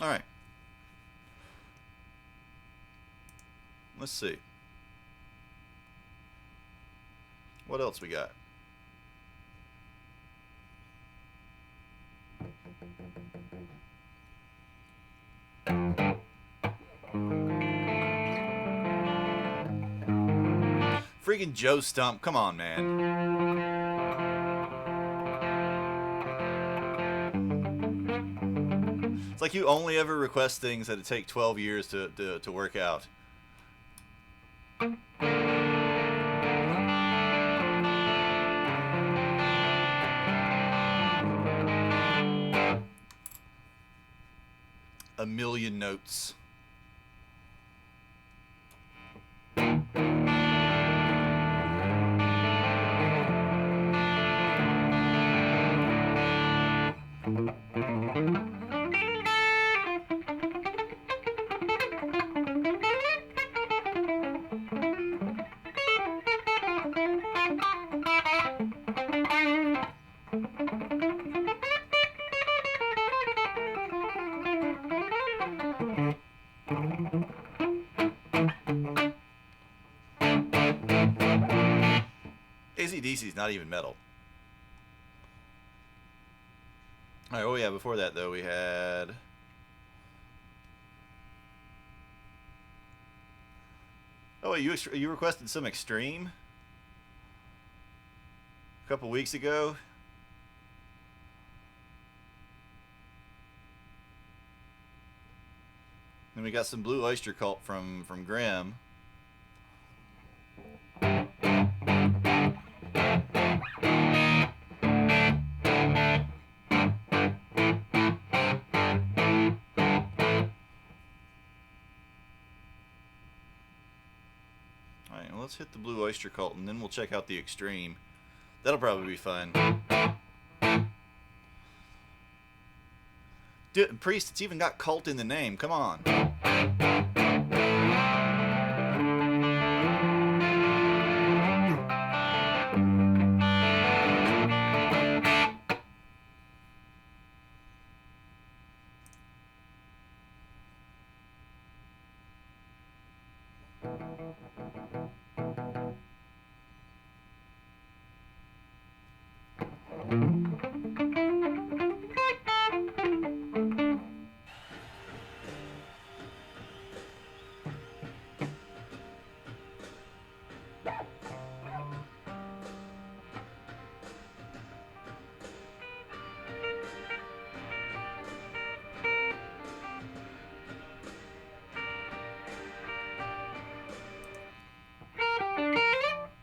All right. Let's see. What else we got? Freaking Joe Stump. Come on, man. It's like you only ever request things that take 12 years to work out. A million notes. AC/DC's not even metal. All right, oh yeah, before that though we had oh wait, you requested some Extreme a couple weeks ago. Then we got some Blue Oyster Cult from Grimm. Alright, well, let's hit the Blue Oyster Cult and then we'll check out the Extreme. That'll probably be fun. Dude, Priest, it's even got cult in the name. Come on.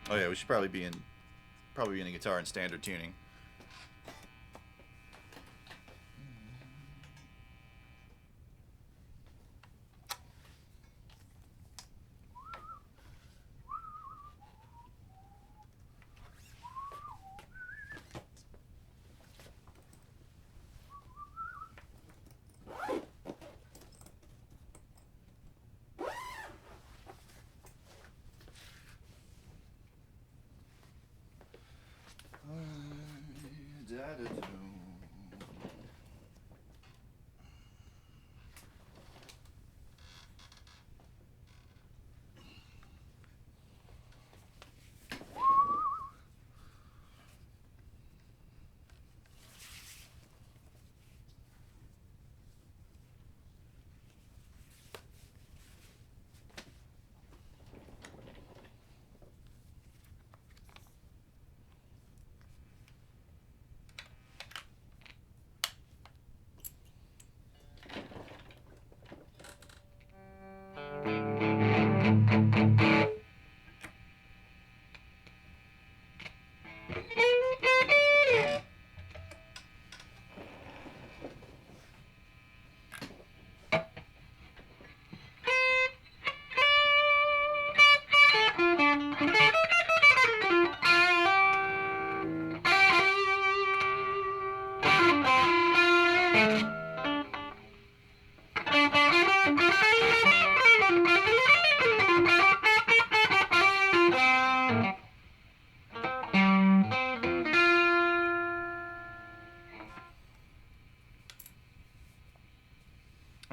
Oh yeah, we should probably be in a guitar in standard tuning.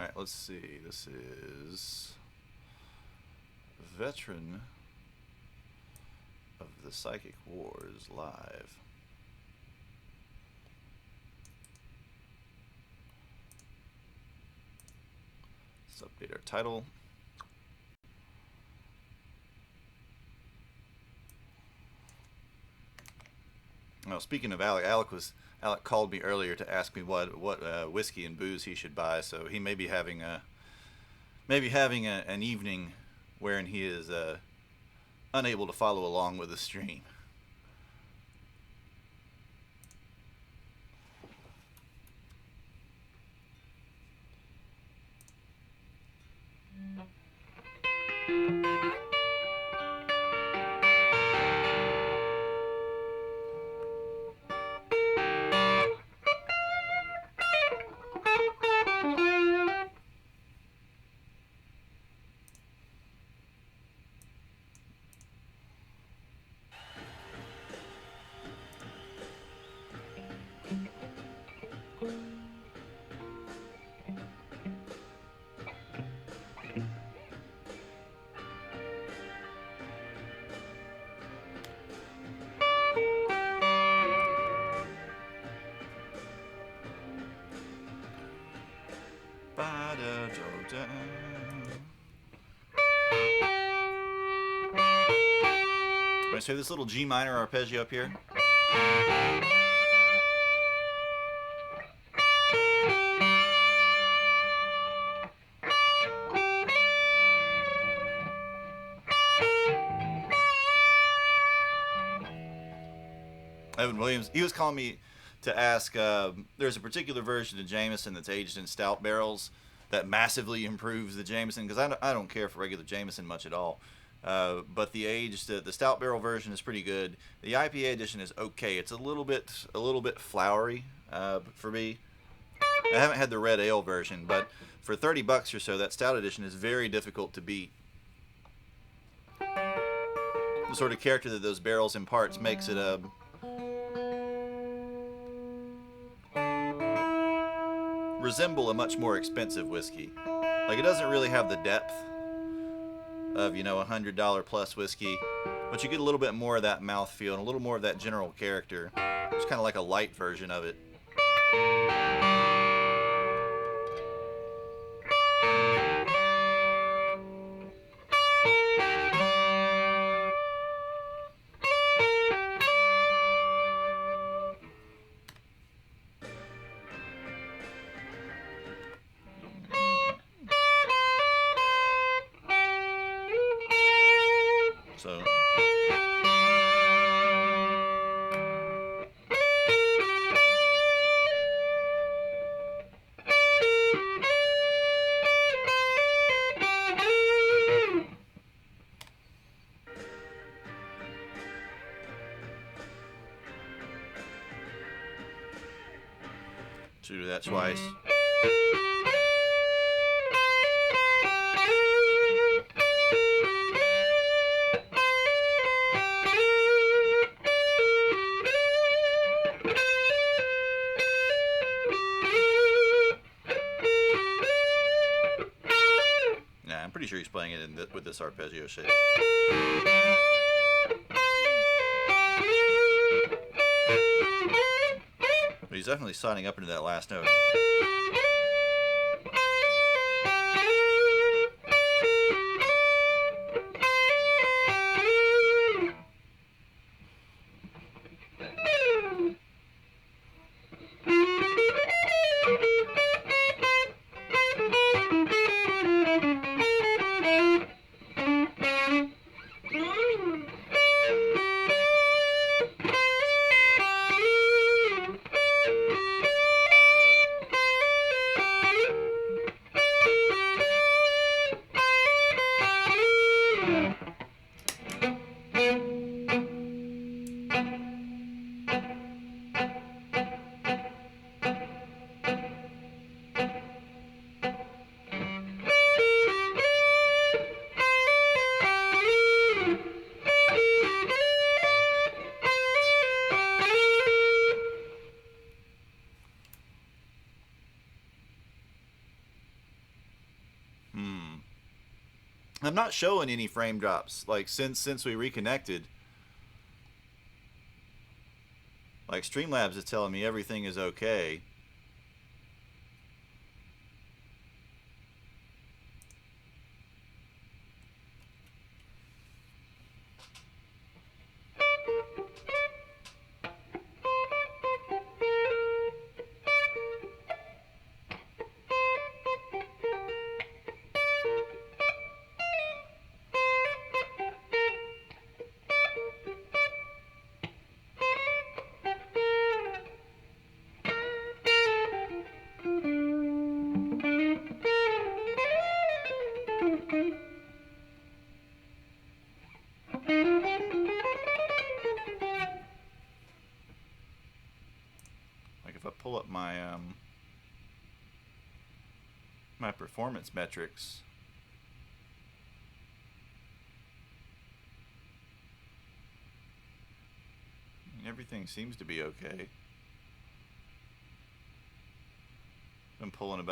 All right, let's see. This is Veteran of the Psychic Wars Live. Let's update our title. Well, speaking of Alec, Alec called me earlier to ask me what whiskey and booze he should buy. So he may be having an evening wherein he is unable to follow along with the stream. So this little G minor arpeggio up here. Evan Williams, he was calling me to ask, there's a particular version of Jameson that's aged in stout barrels that massively improves the Jameson, because I don't care for regular Jameson much at all. But the stout barrel version is pretty good. The IPA edition is okay. It's a little bit flowery for me. I haven't had the red ale version, but for $30 or so, that stout edition is very difficult to beat. The sort of character that those barrels imparts makes it resemble a much more expensive whiskey. Like, it doesn't really have the depth of, $100 plus whiskey, but you get a little bit more of that mouthfeel and a little more of that general character. It's kind of like a light version of it. So do that twice. Yeah, I'm pretty sure he's playing it with this arpeggio shape. But he's definitely signing up into that last note. I'm not showing any frame drops like since we reconnected. Like Streamlabs is telling me everything is okay. Like if I pull up my my performance metrics, everything seems to be okay. I'm pulling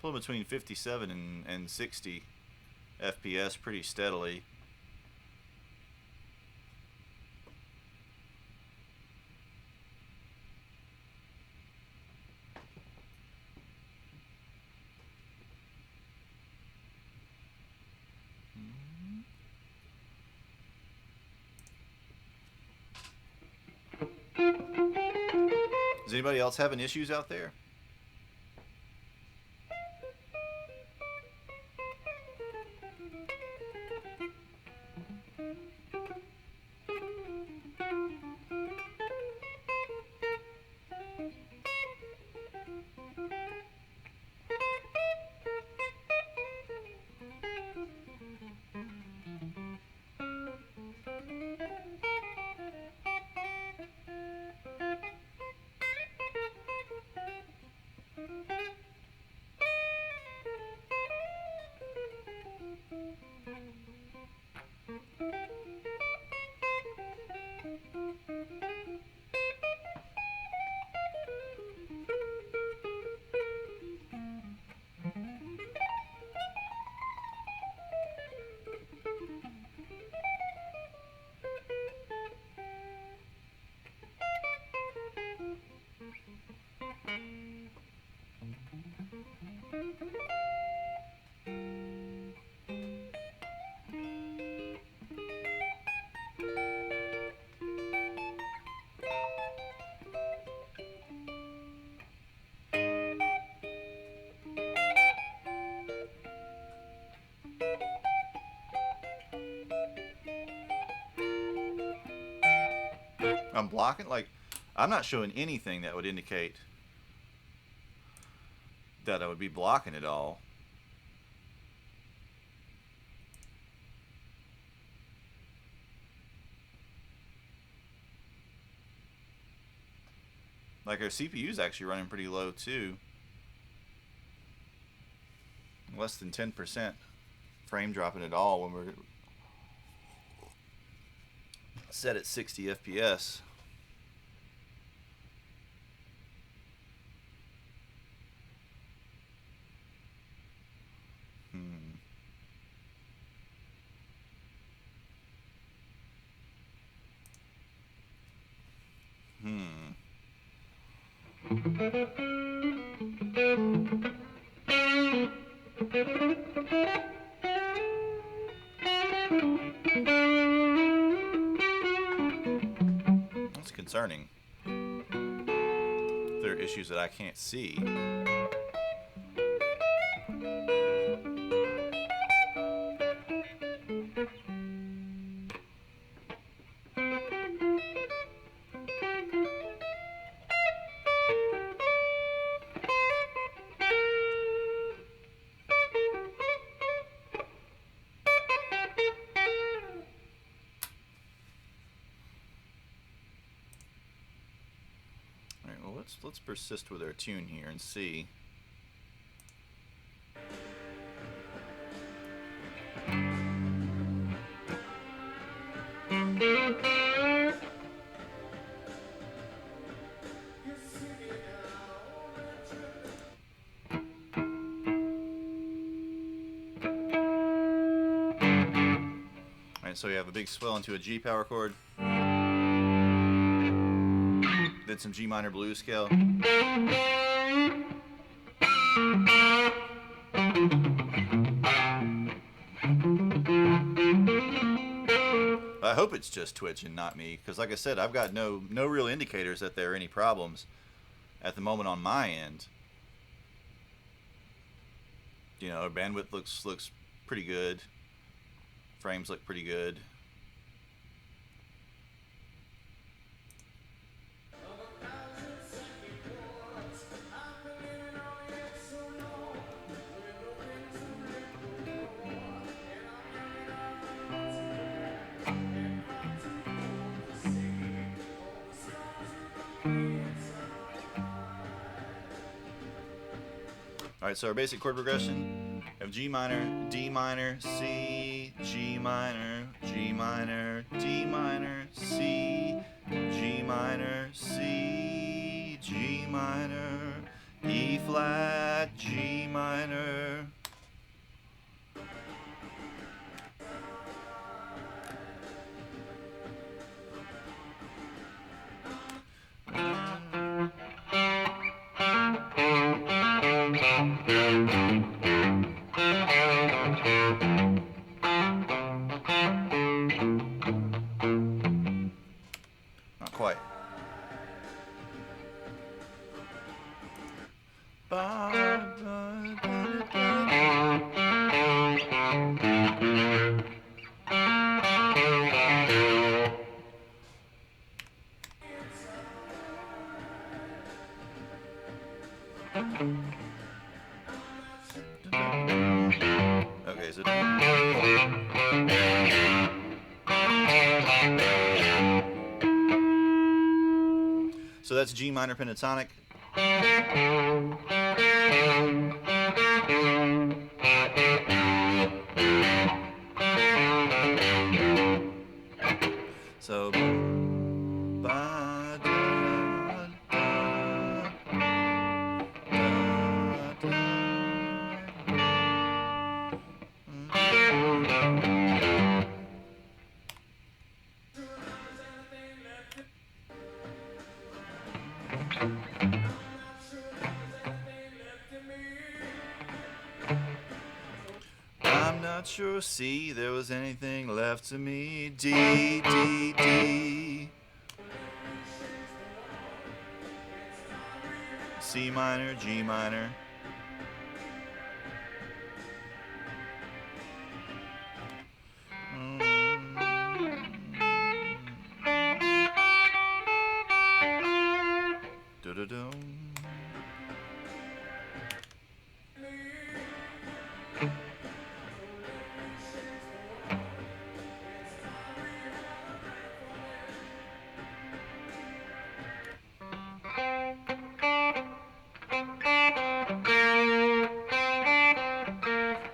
between 57 and 60 FPS pretty steadily. Is anybody else having issues out there? I'm blocking, like, I'm not showing anything that would indicate that I would be blocking it all. Like our CPU is actually running pretty low too. Less than 10% frame dropping at all when we're set at 60 FPS. That's concerning. There are issues that I can't see. Let's persist with our tune here and see. So we have a big swell into a G power chord, then some G minor blues scale. I hope it's just Twitch and not me, because like I said, I've got no real indicators that there are any problems at the moment on my end. You know, bandwidth looks pretty good. Frames look pretty good. Alright, so our basic chord progression of G minor, D minor, C, G minor, G minor, D minor, C, G minor, C, G minor, E flat, G minor. Not quite. Okay, so that's G minor pentatonic. So ba, da, da, da, da. I'm not sure, C, there was anything left to me. D, D, D. C minor, G minor. Do-do-do.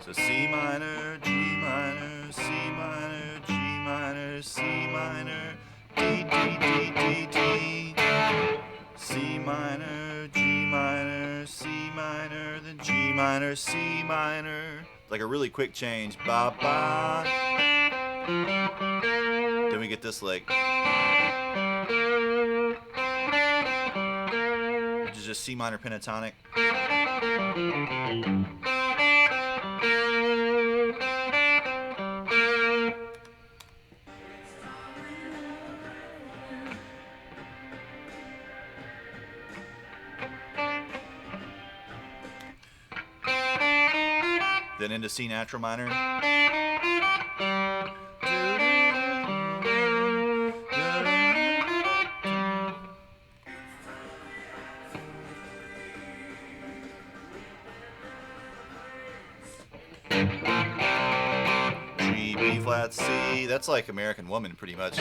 So C minor, G minor, C minor, G minor, C minor, D, D, D, D, D. C minor, G minor, C minor, then G minor, C minor. Like a really quick change. Ba, ba. Then we get this like, which is just C minor pentatonic. Then into C natural minor. G, B flat, C. That's like American Woman pretty much.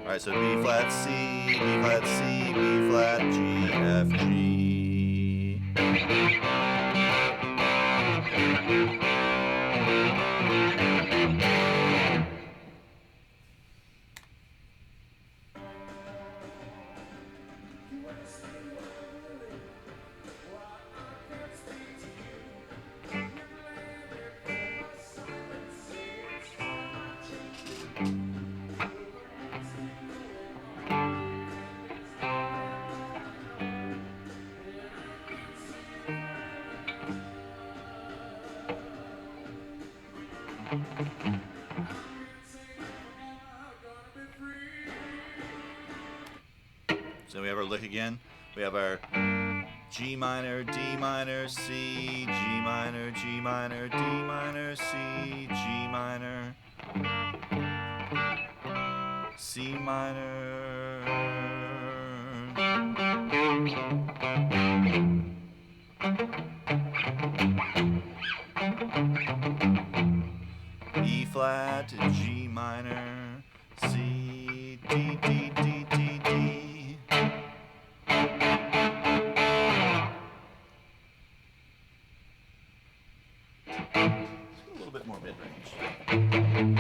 Alright, so B flat, C, B flat, C, B flat, G, F, G. So we have our lick again. We have our G minor, D minor, C, G minor, G minor, D minor, C, G minor, C minor, E flat, G minor, C, D, D, D, D, D. A little bit more mid-range.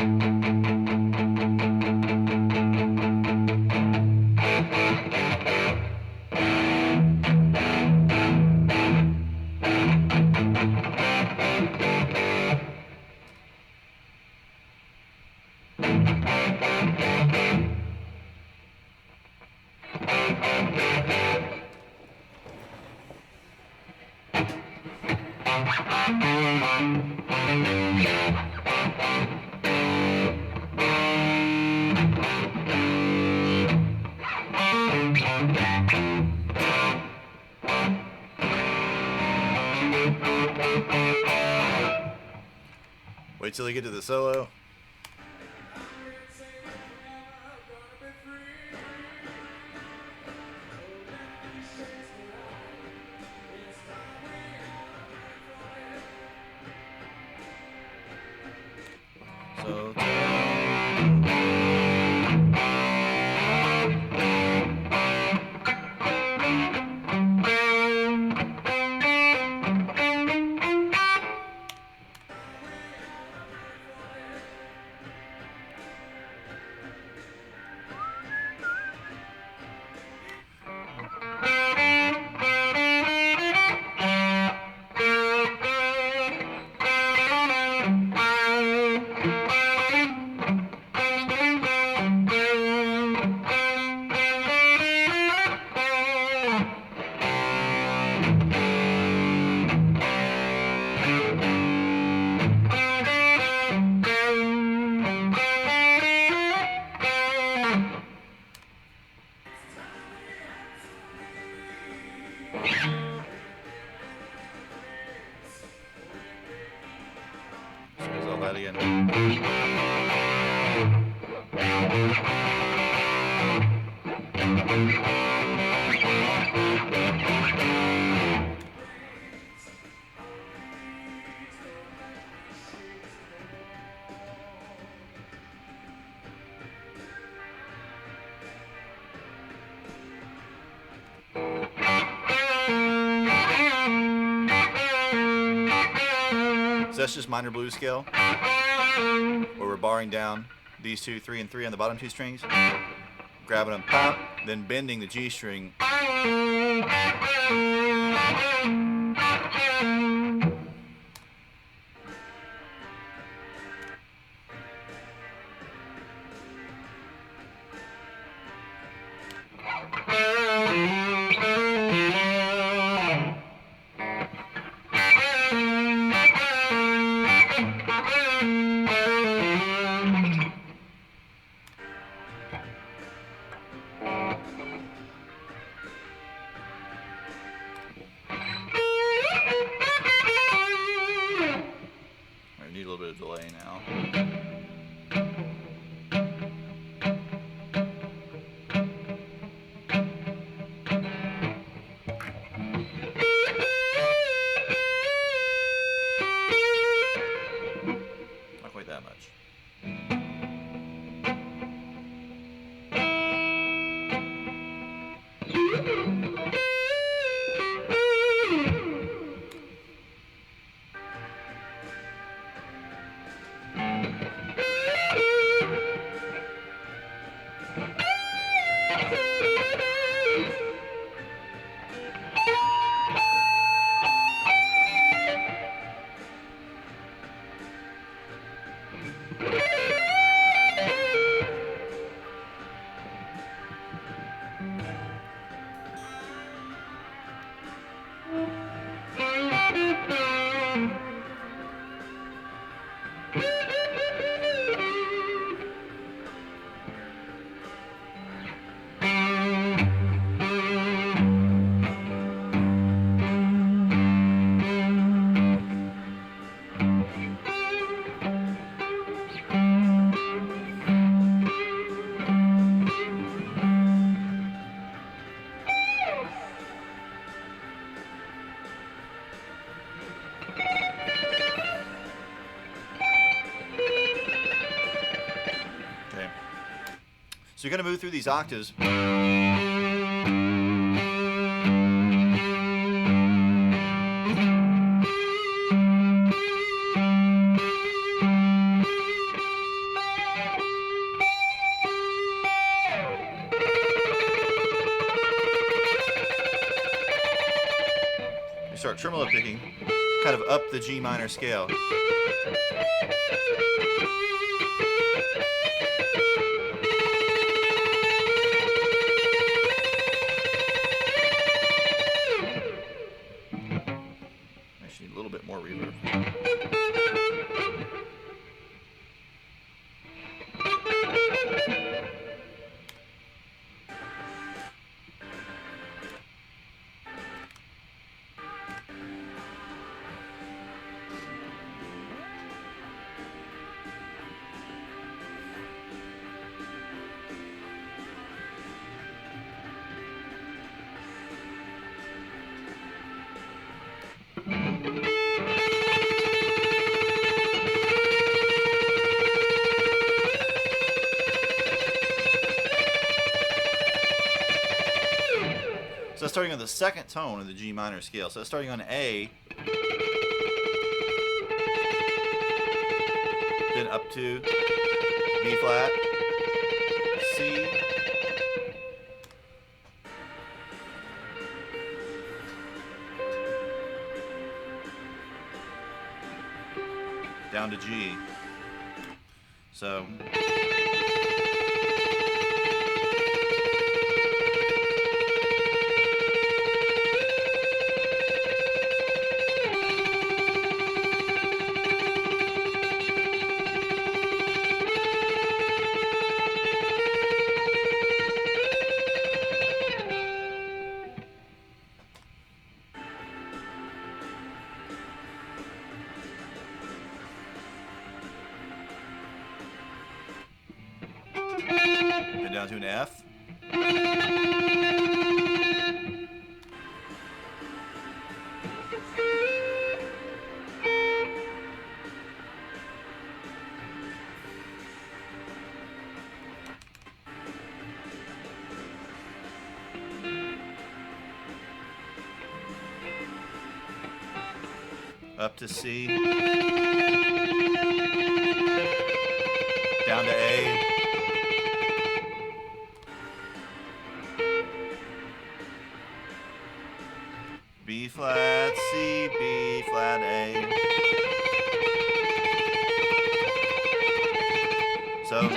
Wait till you get to the solo. So here's all that again. So that's just minor blues scale, where we're barring down these 2, 3, and 3 on the bottom 2 strings, grabbing them, pop, then bending the G string. you're going to move through these octaves. You start tremolo picking, kind of up the G minor scale. Actually, a little bit more reverb. So that's starting on the second tone of the G minor scale. So that's starting on A, then up to B flat, C, down to G. So then down to an F. Up to C. Down to A. B flat, C, B flat, A. So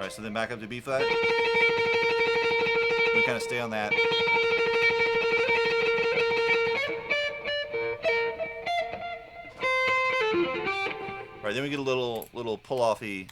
Alright, so then back up to B flat. We kind of stay on that. Alright, then we get a little pull-offy.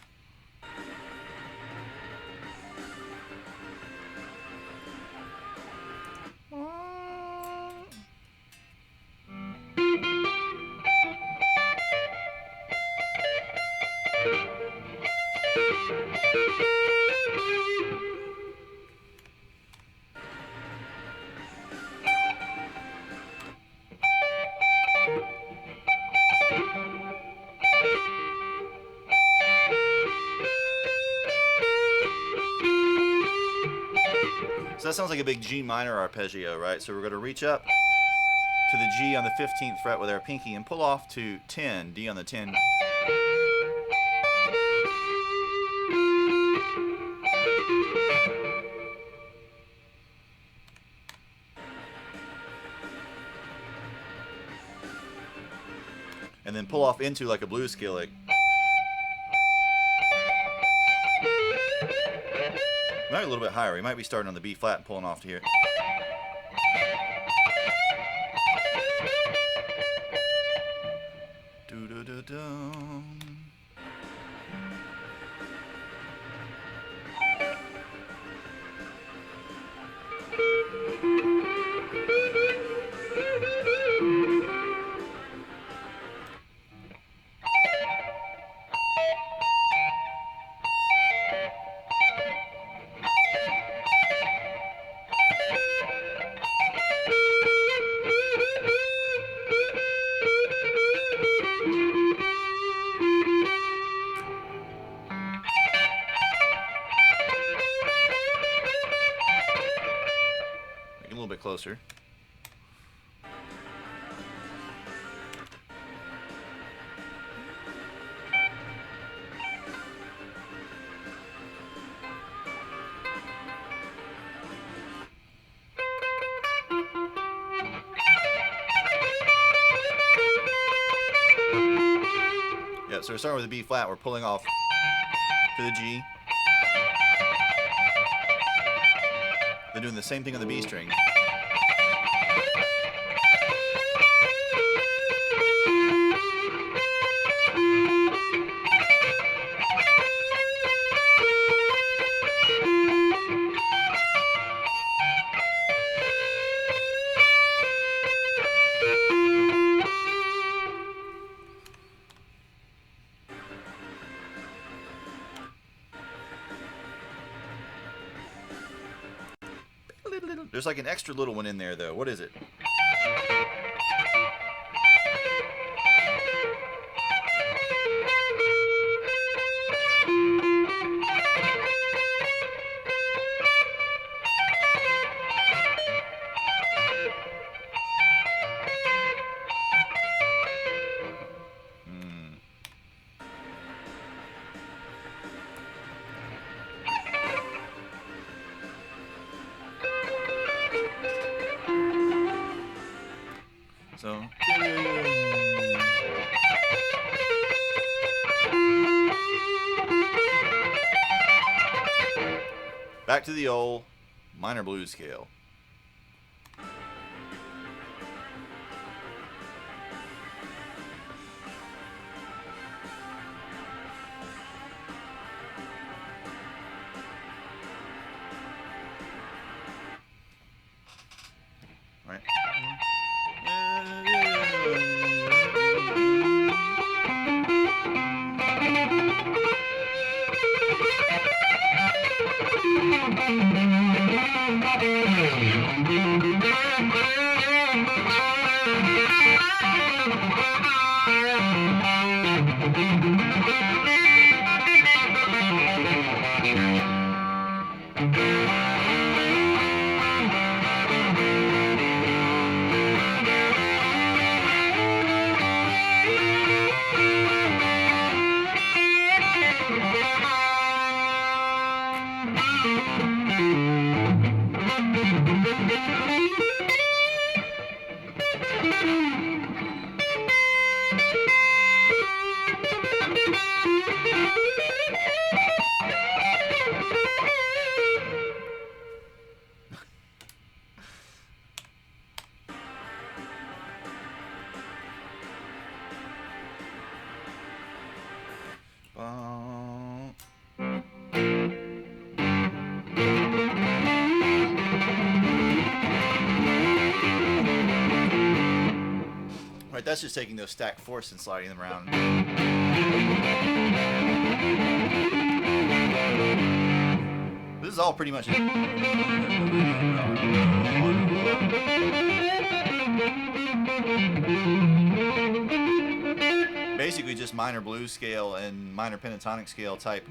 So that sounds like a big G minor arpeggio, right? So we're going to reach up to the G on the 15th fret with our pinky and pull off to 10, D on the 10. And then pull off into like a blues scale, like. Might be a little bit higher. We might be starting on the B flat and pulling off to here. closer. Yeah, so we're starting with a B flat. We're pulling off to the G. Then doing the same thing on the B string. There's like an extra little one in there, though. What is it? So back to the old minor blues scale. All right. Right, that's just taking those stacked fourths and sliding them around. This is all pretty much basically just minor blues scale and minor pentatonic scale type,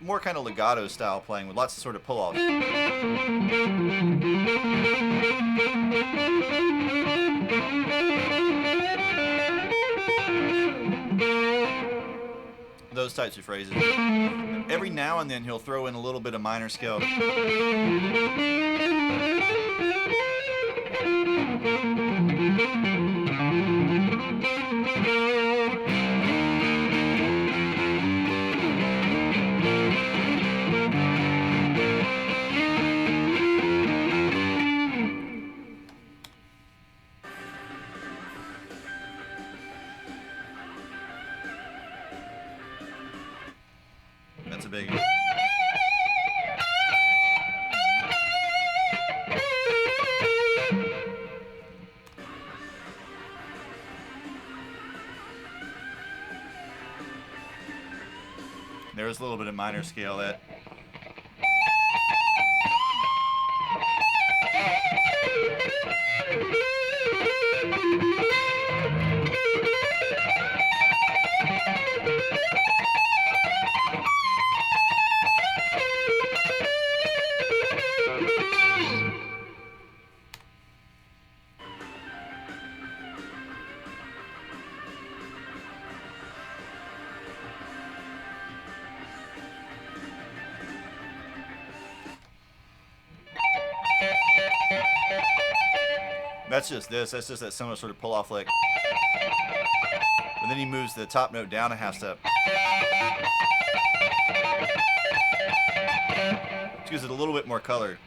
more kind of legato style playing with lots of sort of pull-offs. Those types of phrases. Every now and then he'll throw in a little bit of minor scale. That's a big one. There's a little bit of minor scale that. That's just this. That's just that similar sort of pull-off lick. But then he moves the top note down a half step. Which gives it a little bit more color.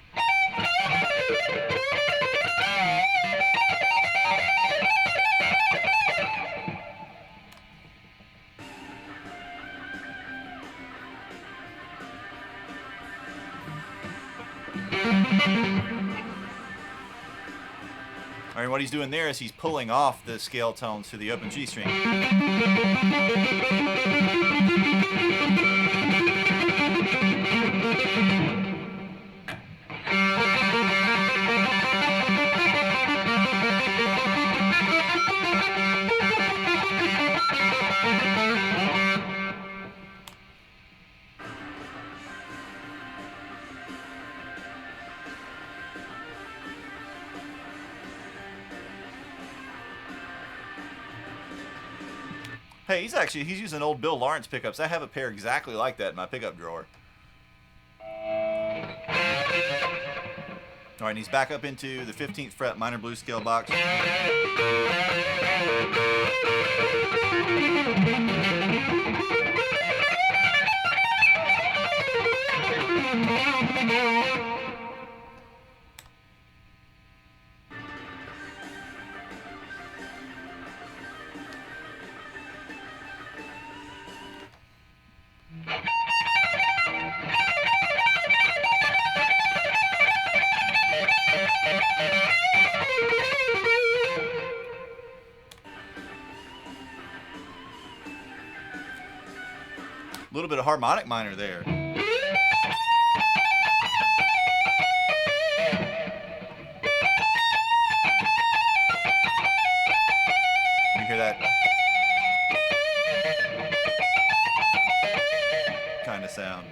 All right, what he's doing there is he's pulling off the scale tones to the open G string. Hey, he's using old Bill Lawrence pickups. I have a pair exactly like that in my pickup drawer. All right, and he's back up into the 15th fret minor blues scale box. A little bit of harmonic minor there. You hear that kind of sound.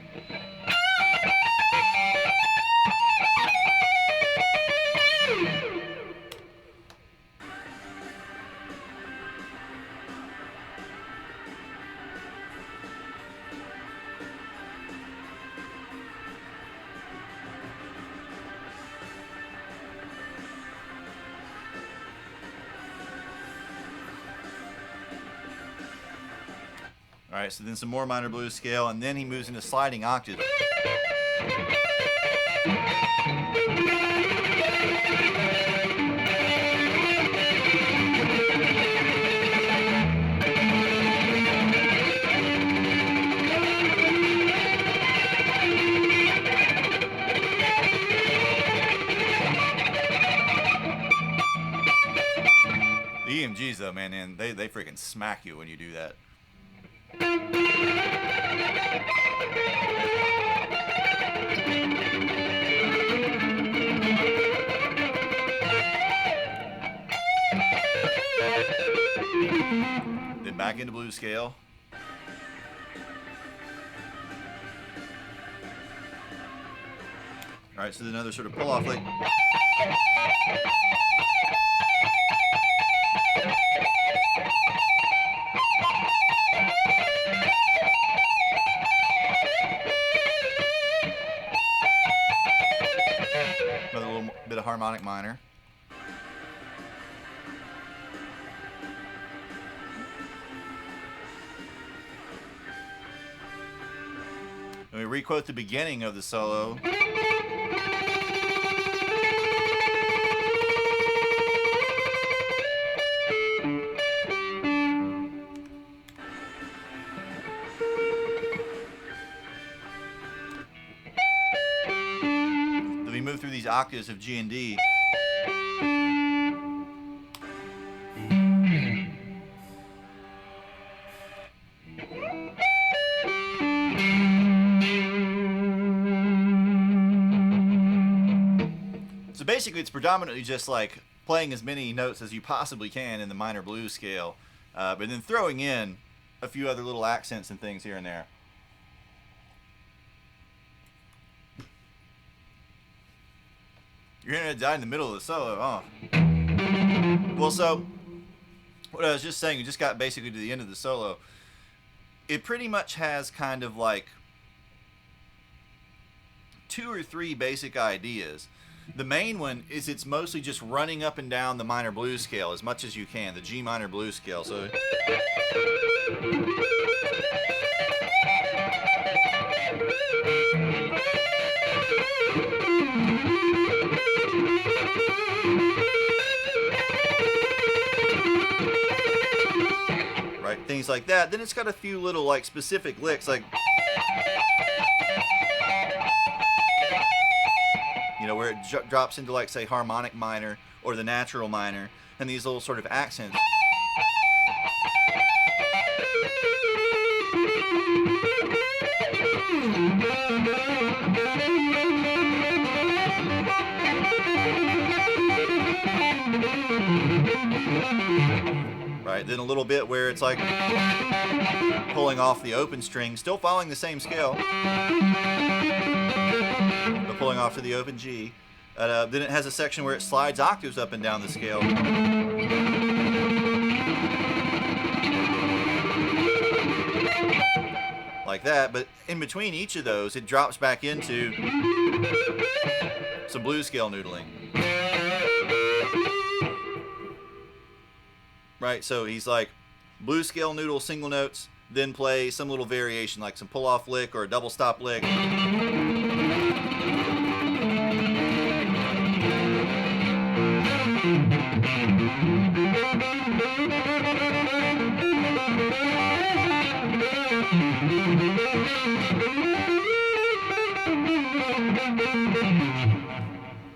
All right, so then some more minor blues scale, and then he moves into sliding octave. The EMGs though, man, they freaking smack you when you do that. Then back into blues scale. All right, so then another sort of pull-off lick. Another little bit of harmonic minor. And we re-quote the beginning of the solo. Then we move through these octaves of G and D. So basically it's predominantly just like playing as many notes as you possibly can in the minor blues scale, but then throwing in a few other little accents and things here and there. You're gonna die in the middle of the solo, huh? Well, so what I was just saying, we just got basically to the end of the solo. It pretty much has kind of like 2 or 3 basic ideas. The main one is it's mostly just running up and down the minor blues scale as much as you can, the G minor blues scale. So right, things like that. Then it's got a few little like specific licks, like where it drops into like say harmonic minor or the natural minor, and these little sort of accents. Right, then a little bit where it's like pulling off the open string, still following the same scale, but pulling off to the open G. Then it has a section where it slides octaves up and down the scale. Like that, but in between each of those, it drops back into some blues scale noodling. Right, so he's like blues scale noodle single notes, then play some little variation like some pull off lick or a double stop lick.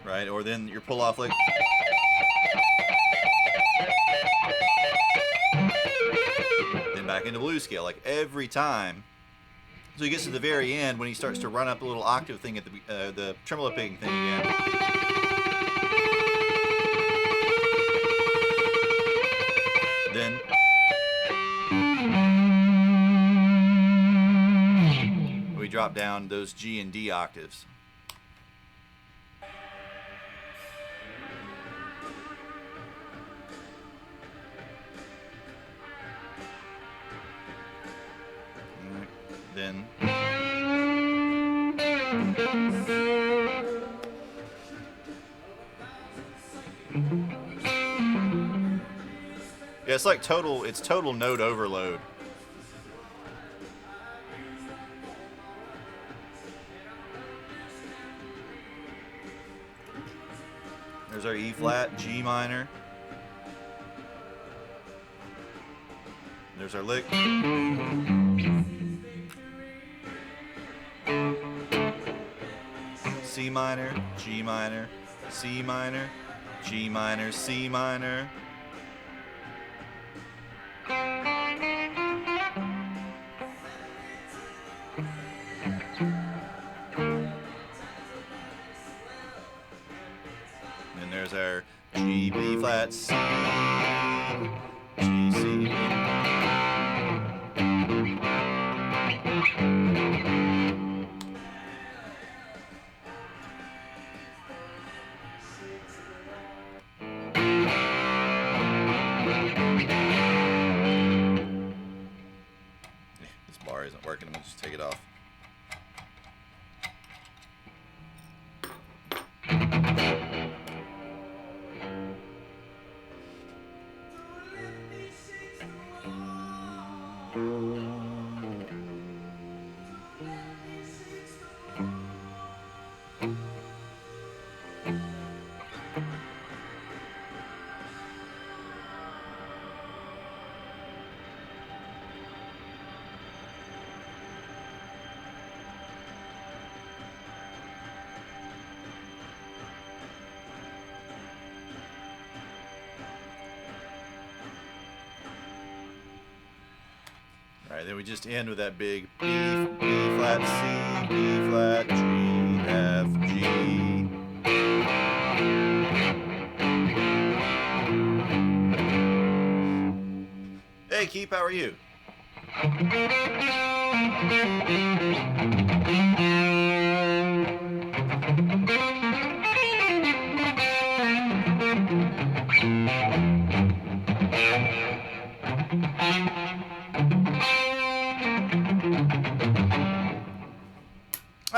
Right, or then your pull off lick. Then back into blues scale, like every time. So he gets to the very end when he starts to run up a little octave thing at the tremolo picking thing again. Then we drop down those G and D octaves. Then yeah, it's like total note overload. There's our E flat, G minor. There's our lick. C minor, G minor, C minor, G minor, C minor. And there's our G, B flat, C, G, C. This bar isn't working. I'm gonna just take it off. All right, then we just end with that big B flat, C, B flat, G, F, G. Hey, Keith, how are you?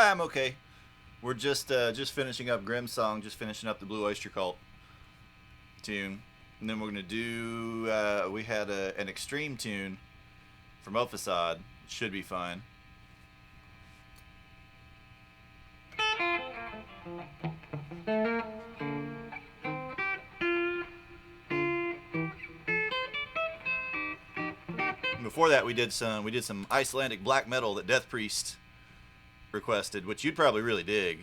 I'm okay. We're just finishing up Grimm's song, just finishing up the Blue Oyster Cult tune, and then we're gonna do. We had an extreme tune from Ophisad. Should be fun. And before that, we did some Icelandic black metal that Death Priest requested, which you'd probably really dig.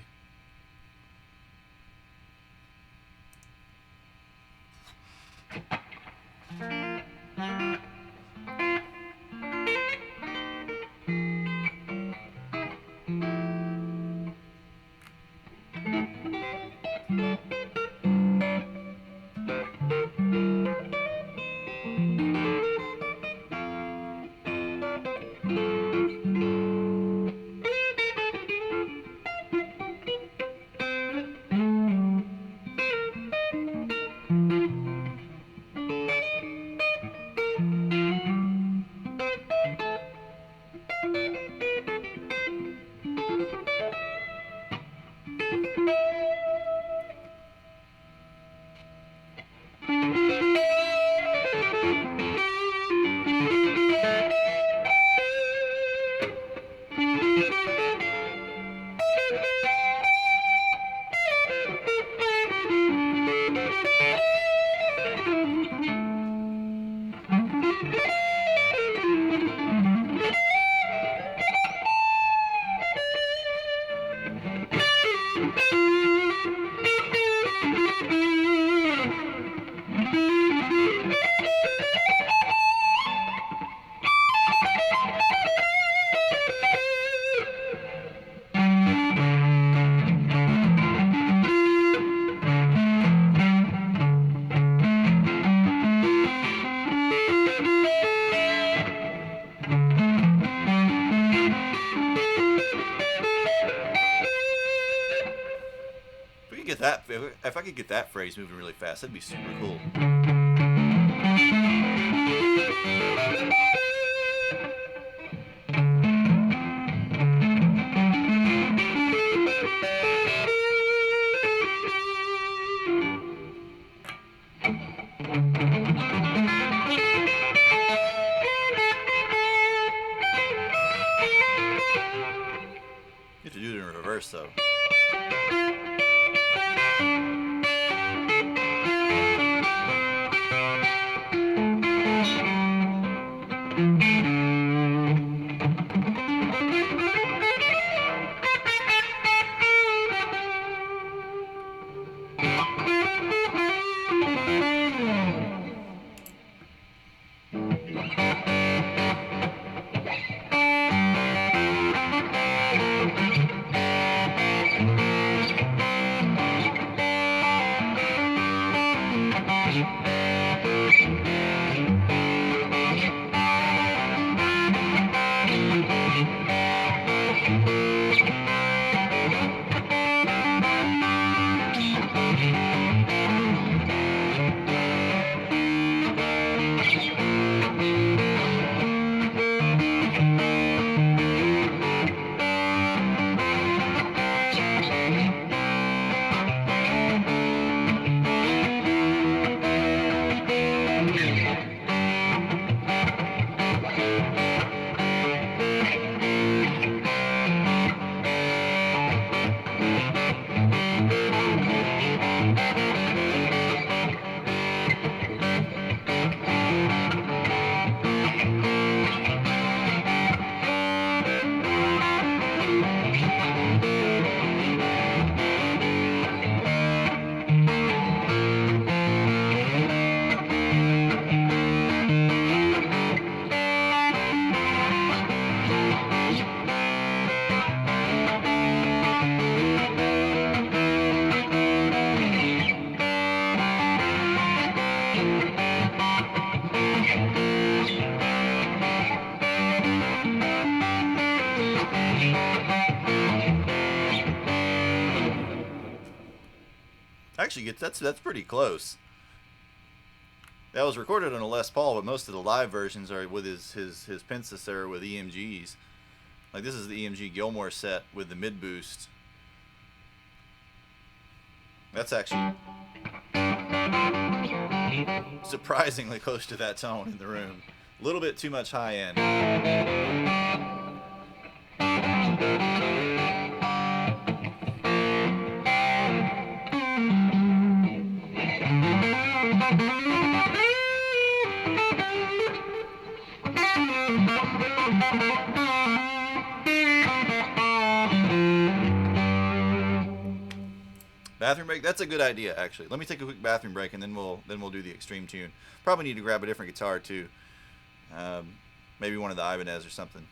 If I could get that phrase moving really fast, that'd be super cool. You have to do it in reverse though. Actually, that's pretty close. That was recorded on a Les Paul, but most of the live versions are with his Pensacer with EMGs. Like this is the EMG Gilmore set with the mid boost That's actually surprisingly close to that tone in the room. A little bit too much high end. Bathroom break. That's a good idea, actually. Let me take a quick bathroom break, and then we'll do the extreme tune. Probably need to grab a different guitar too. Maybe one of the Ibanez or something.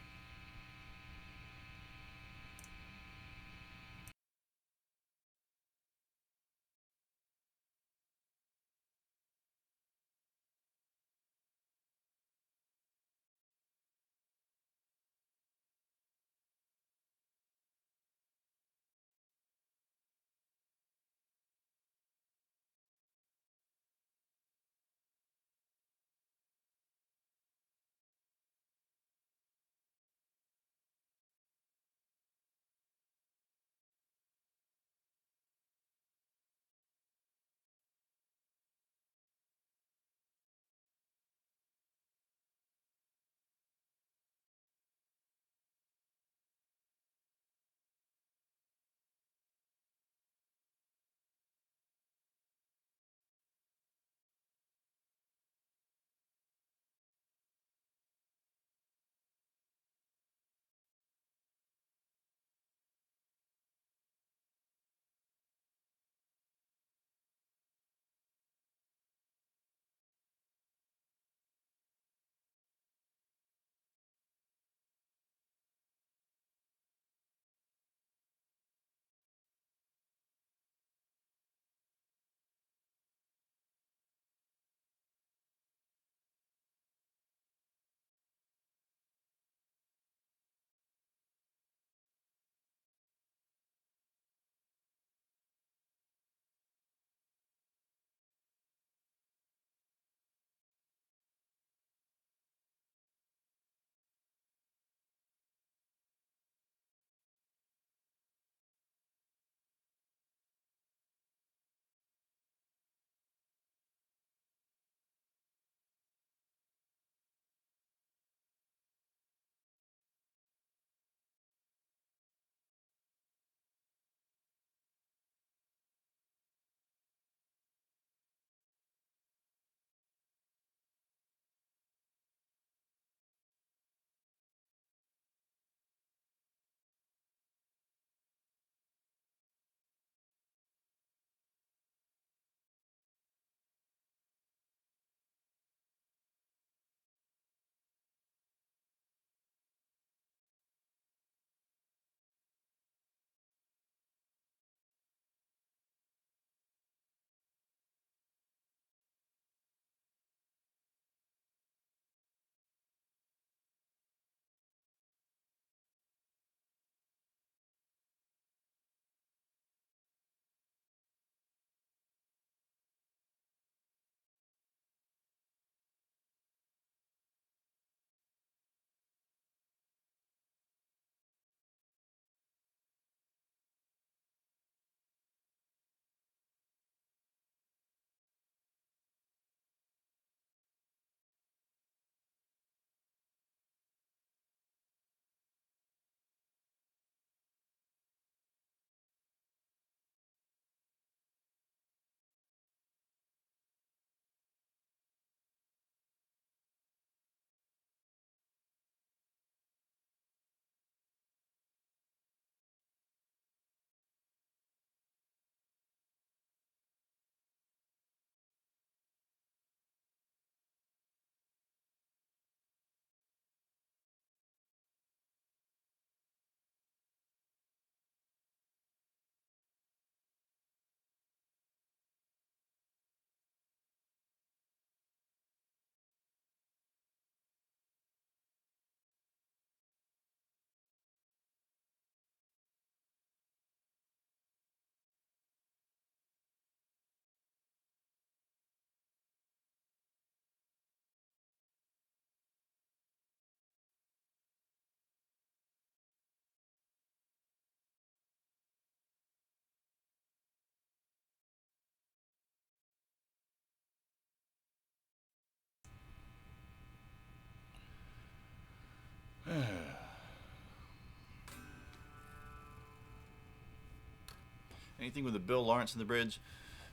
Anything with the Bill Lawrence in the bridge?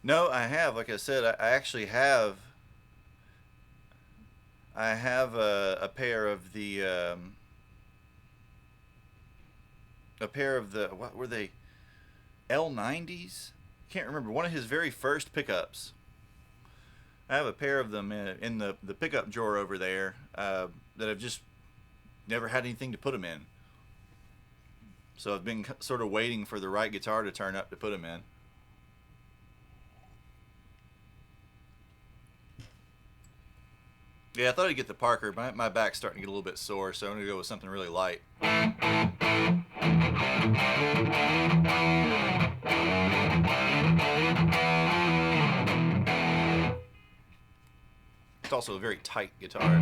No, I have. Like I said, I actually have. I have a pair of the what were they? L90s? Can't remember. One of his very first pickups. I have a pair of them in the pickup drawer over there that I've just never had anything to put them in. So I've been sort of waiting for the right guitar to turn up to put them in. Yeah, I thought I'd get the Parker. My back's starting to get a little bit sore, so I'm going to go with something really light. It's also a very tight guitar.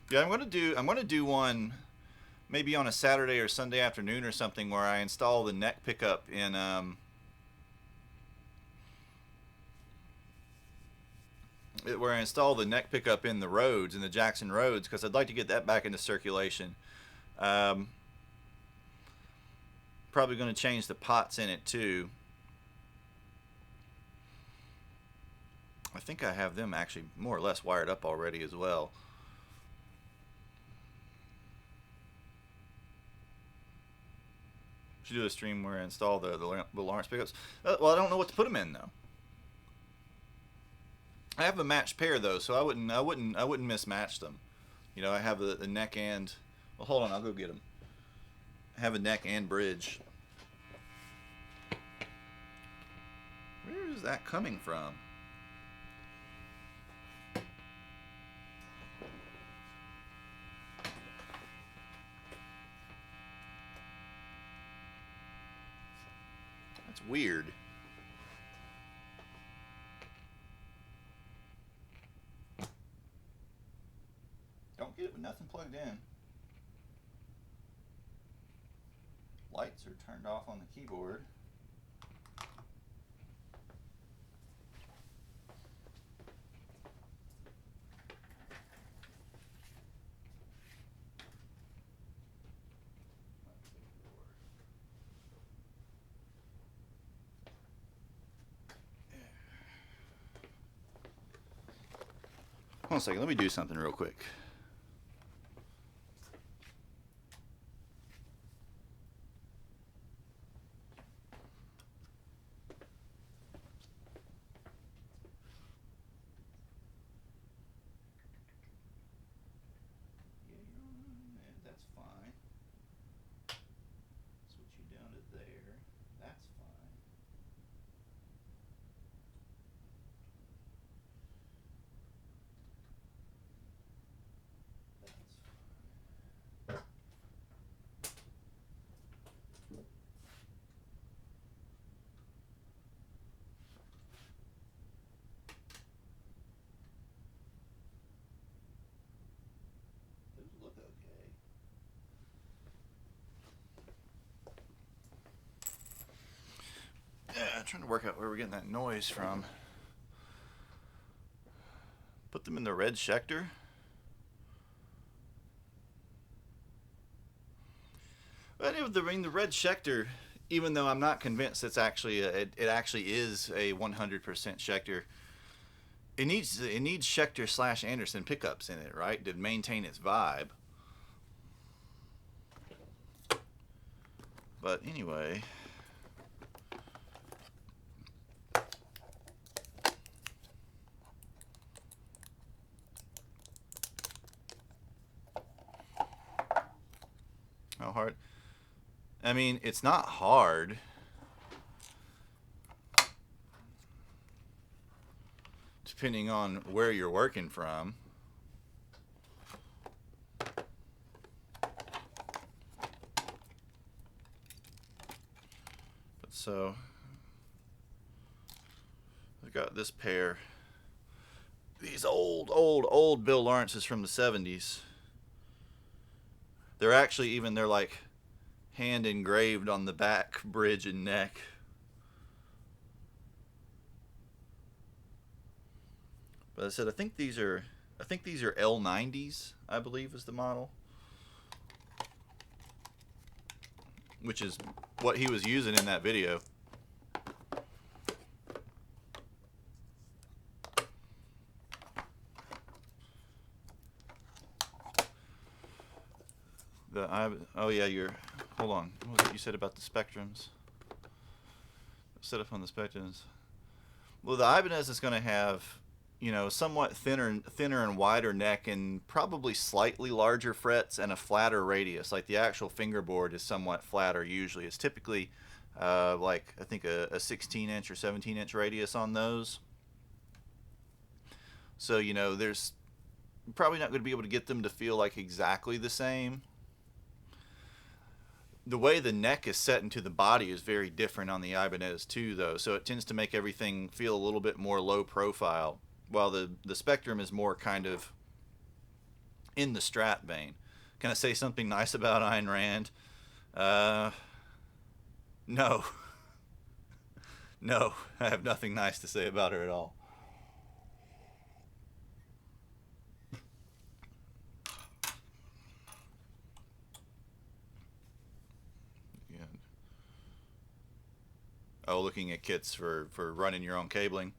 Yeah, I'm gonna do one maybe on a Saturday or Sunday afternoon or something where I install the neck pickup in where I install the neck pickup in the Rhodes, in the Jackson Rhodes, because I'd like to get that back into circulation. Probably going to change the pots in it too. I think I have them actually more or less wired up already as well. Should do a stream where I install the Lawrence pickups. Well, I don't know what to put them in though. I have a matched pair though, so I wouldn't mismatch them. You know, I have the neck and. Well, hold on, I'll go get them. I have a neck and bridge. Where is that coming from? That's weird. Don't get it with nothing plugged in. Lights are turned off on the keyboard. Hold on a second, let me do something real quick. That's fine. Switch you down to there. That's fine. Those look okay. Yeah, I'm trying to work out where we're getting that noise from. Put them in the red Schecter. But the red Schecter, even though I'm not convinced it's actually it actually is a 100% Schecter, it needs Schecter / Anderson pickups in it, right, to maintain its vibe. But anyway, how hard? I mean, it's not hard. Depending on where you're working from. But so, I've got this pair. These old Bill Lawrences from the 70s. They're actually they're like hand engraved on the back, bridge, and neck. But I said, I think these are I think these are L90s, I believe is the model, which is what he was using in that video. Oh yeah, hold on. What was it you said about the spectrums? Set up on the spectrums. Well, the Ibanez is going to have, you know, somewhat thinner and wider neck and probably slightly larger frets and a flatter radius. Like the actual fingerboard is somewhat flatter usually. It's typically like I think a 16-inch or 17-inch radius on those. So, you know, there's probably not going to be able to get them to feel like exactly the same. The way the neck is set into the body is very different on the Ibanez too, though, so it tends to make everything feel a little bit more low profile, while the Spectrum is more kind of in the Strat vein. Can I say something nice about Ayn Rand? No. No, I have nothing nice to say about her at all. Oh, looking at kits for running your own cabling.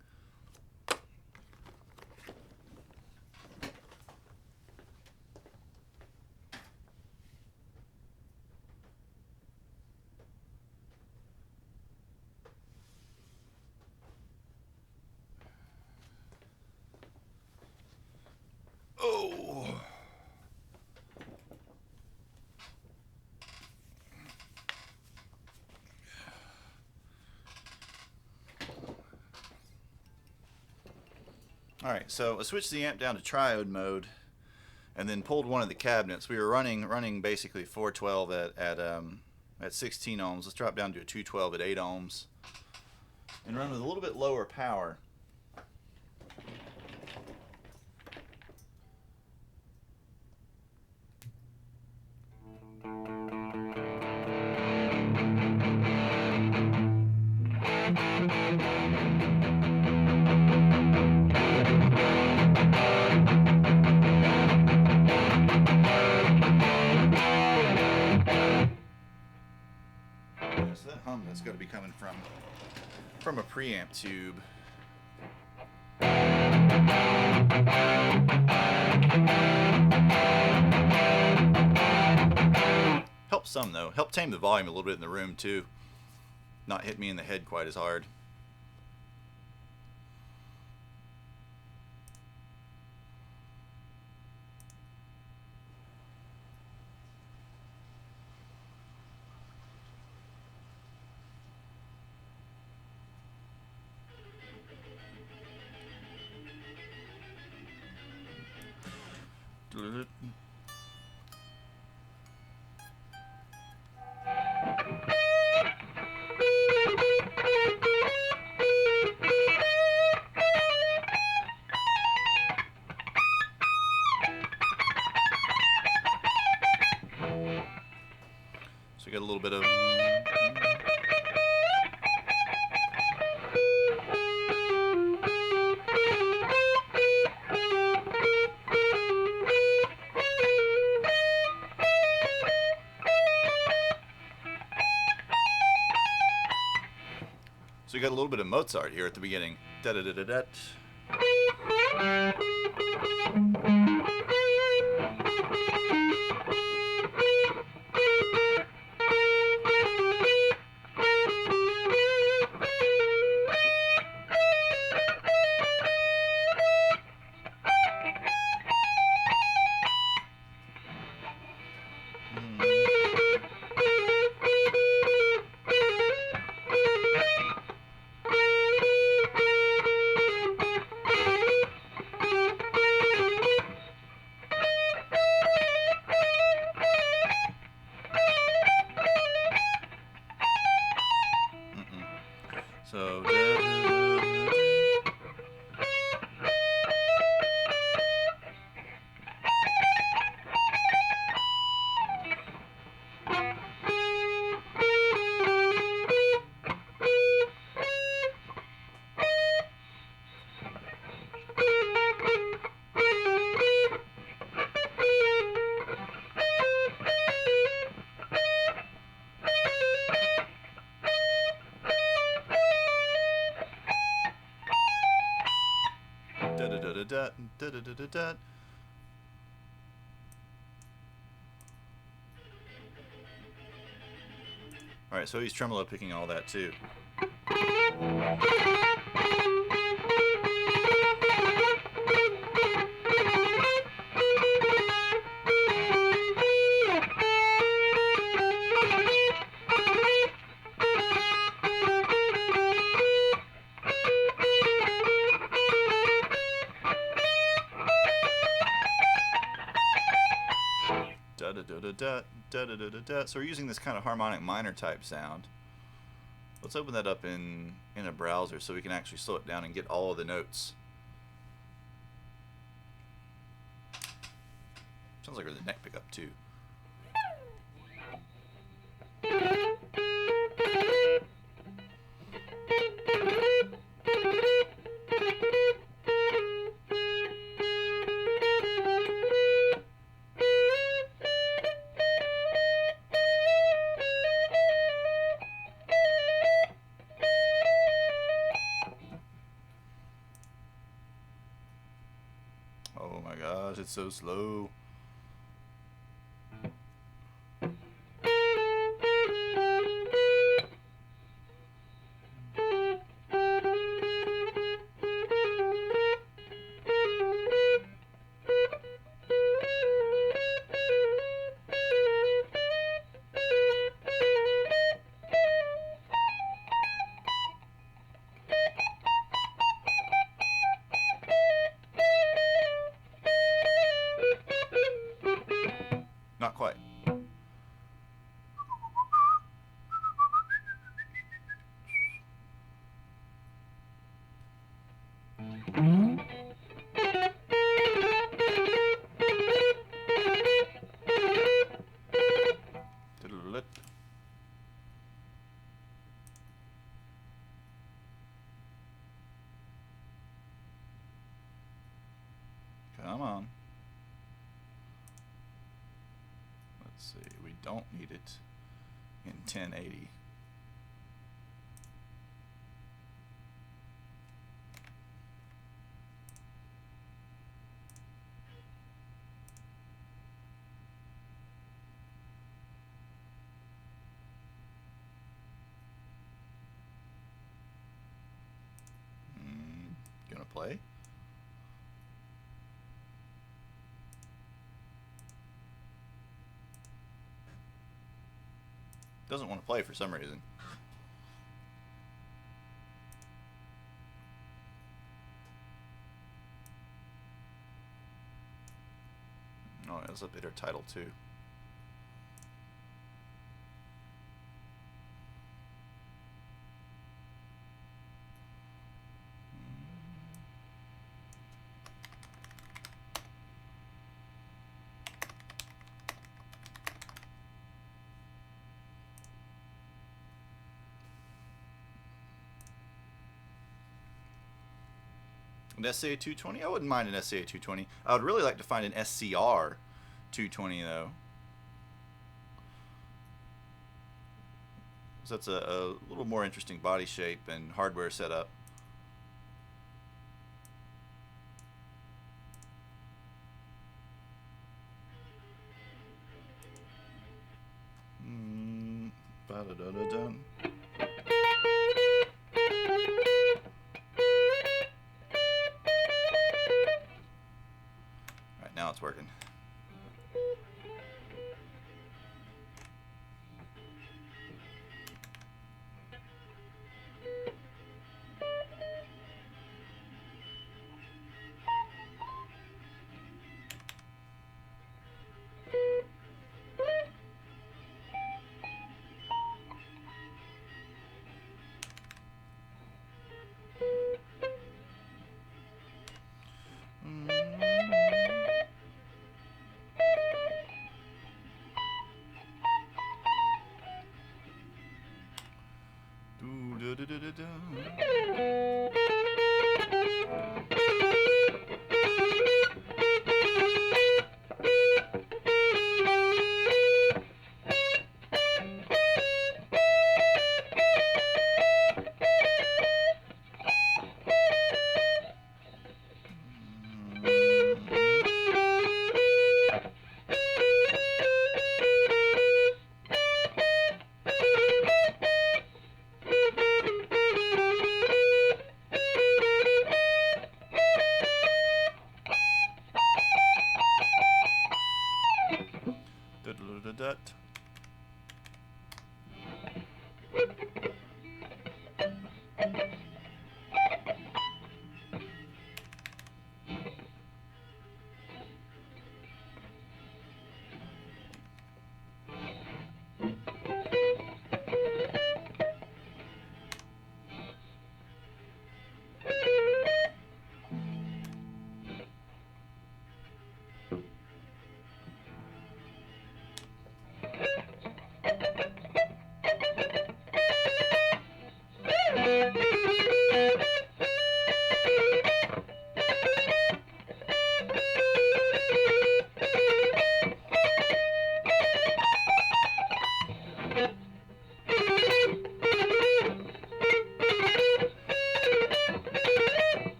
Oh. Alright, so I switched the amp down to triode mode and then pulled one of the cabinets. We were running basically 412 at 16 ohms. Let's drop down to a 212 at 8 ohms and run with a little bit lower power. So that hum that's got to be coming from a preamp tube. Helps some though. Help tame the volume a little bit in the room too. Not hit me in the head quite as hard. So we got a little bit of... So we got a little bit of Mozart here at the beginning. Da-da-da-da-da. Da da da da da da da da da. All right, so he's tremolo picking all that too. Da da da da da da da da da. So we're using this kind of harmonic minor type sound. Let's open that up in a browser so we can actually slow it down and get all of the notes. Sounds like we're the neck pickup too. Oh my gosh, it's so slow. Not quite. Come on. Let's see, we don't need it in 1080. Gonna play? Doesn't want to play for some reason. Oh, let's update our title too. An SCA 220? I wouldn't mind an SCA 220. I would really like to find an SCR 220 though. So that's a little more interesting body shape and hardware setup. Ba-da-da-da-dun. Now it's working.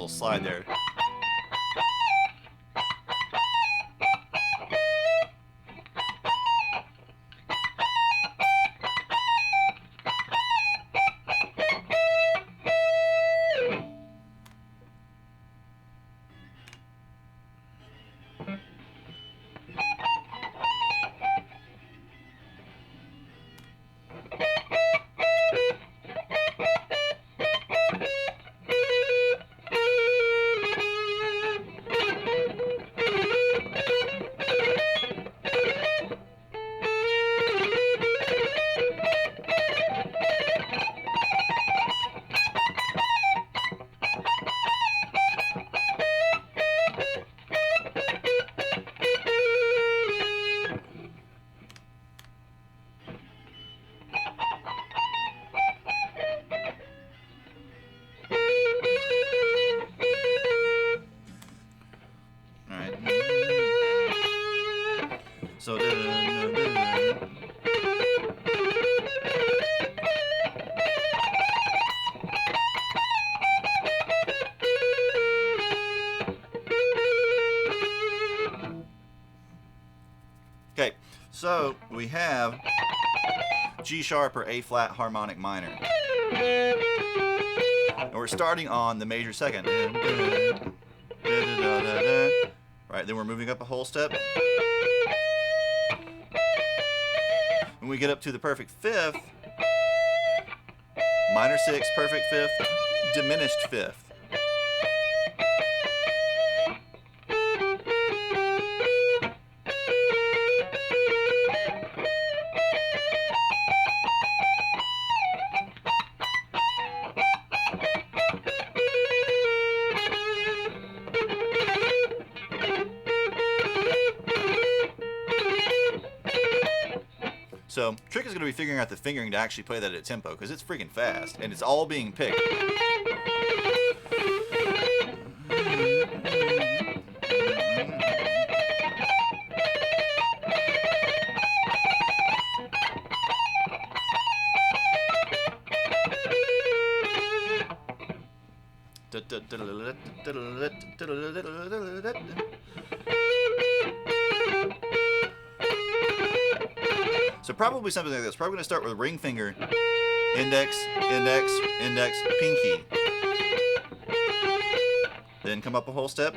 little slide there. So okay, so we have G sharp or A flat harmonic minor. And we're starting on the major second. Right, then we're moving up a whole step. When we get up to the perfect fifth, minor 6, perfect fifth, diminished fifth. So, trick is going to be figuring out the fingering to actually play that at tempo, because it's freaking fast, and it's all being picked. So probably something like this. Probably going to start with ring finger, index, index, index, pinky. Then come up a whole step.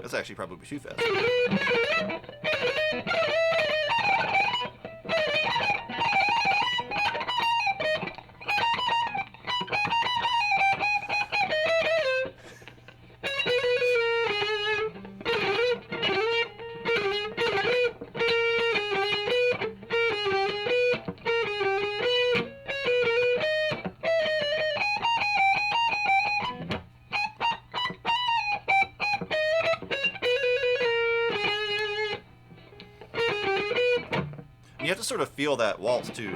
That's actually probably too fast. You have to sort of feel that waltz too.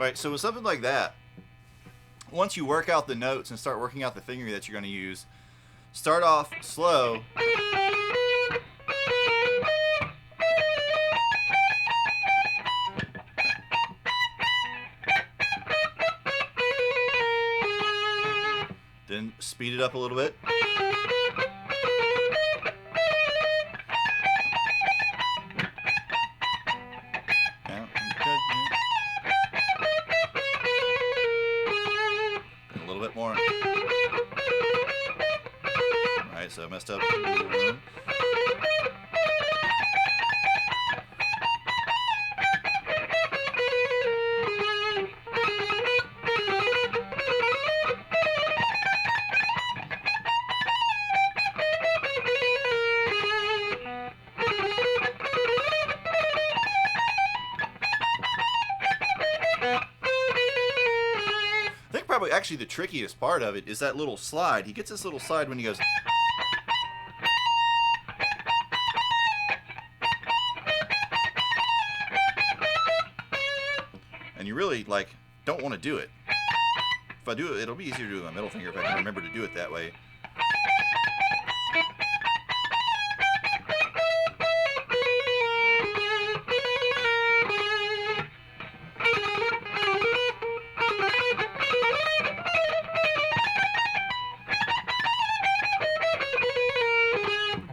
Right, so with something like that, once you work out the notes and start working out the fingering that you're going to use, start off slow. Then speed it up a little bit. A little bit more. Alright, so I messed up. I think probably actually the trickiest part of it is that little slide. He gets this little slide when he goes. And you really, like, don't want to do it. If I do it, it'll be easier to do with my middle finger if I can remember to do it that way.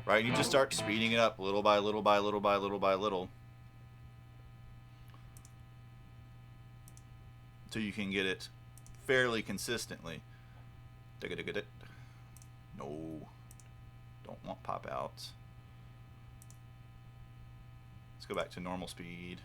Right, and you just start speeding it up little by little by little by little by little. So you can get it fairly consistently. No, don't want pop outs. Let's go back to normal speed.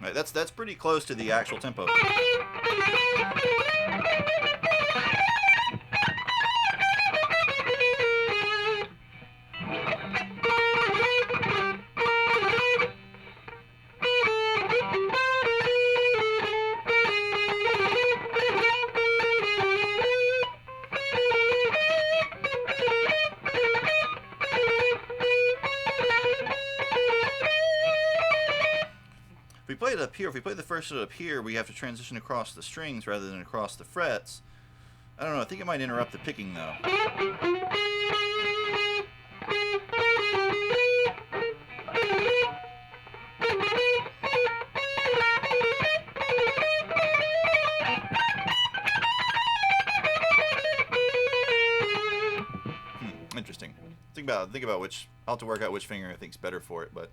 Right, that's pretty close to the actual tempo. If we play it up here, if we play the first note up here, we have to transition across the strings rather than across the frets. I don't know, I think it might interrupt the picking though. Interesting. Think about which, I'll have to work out which finger I think's better for it, but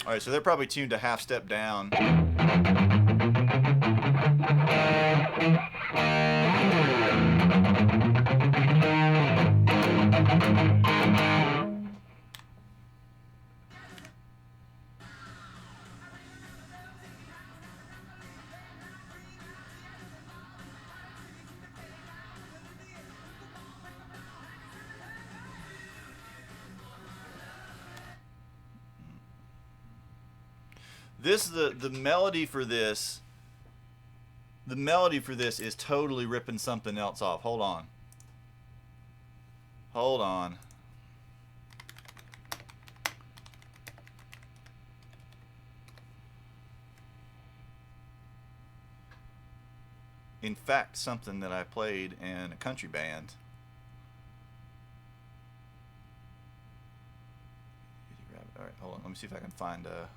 all right, so they're probably tuned a half step down. This the melody for this. The melody for this is totally ripping something else off. Hold on. Hold on. In fact, something that I played in a country band. All right, hold on. Let me see if I can find a.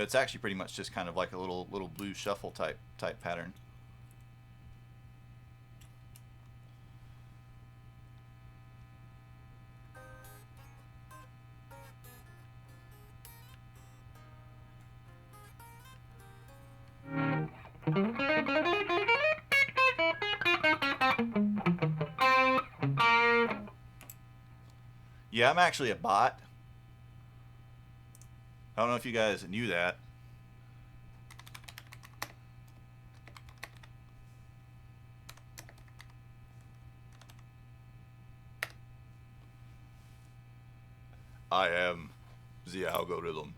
it's actually pretty much just kind of like a little blues shuffle type pattern. Yeah, I'm actually a bot. I don't know if you guys knew that. I am the algorithm.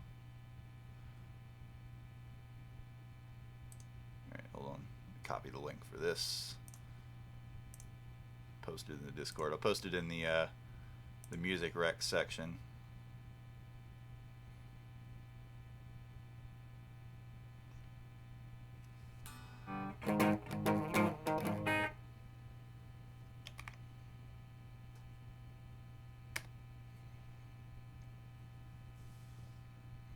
Alright, hold on. Copy the link for this. Post it in the Discord. I'll post it in the music rec section.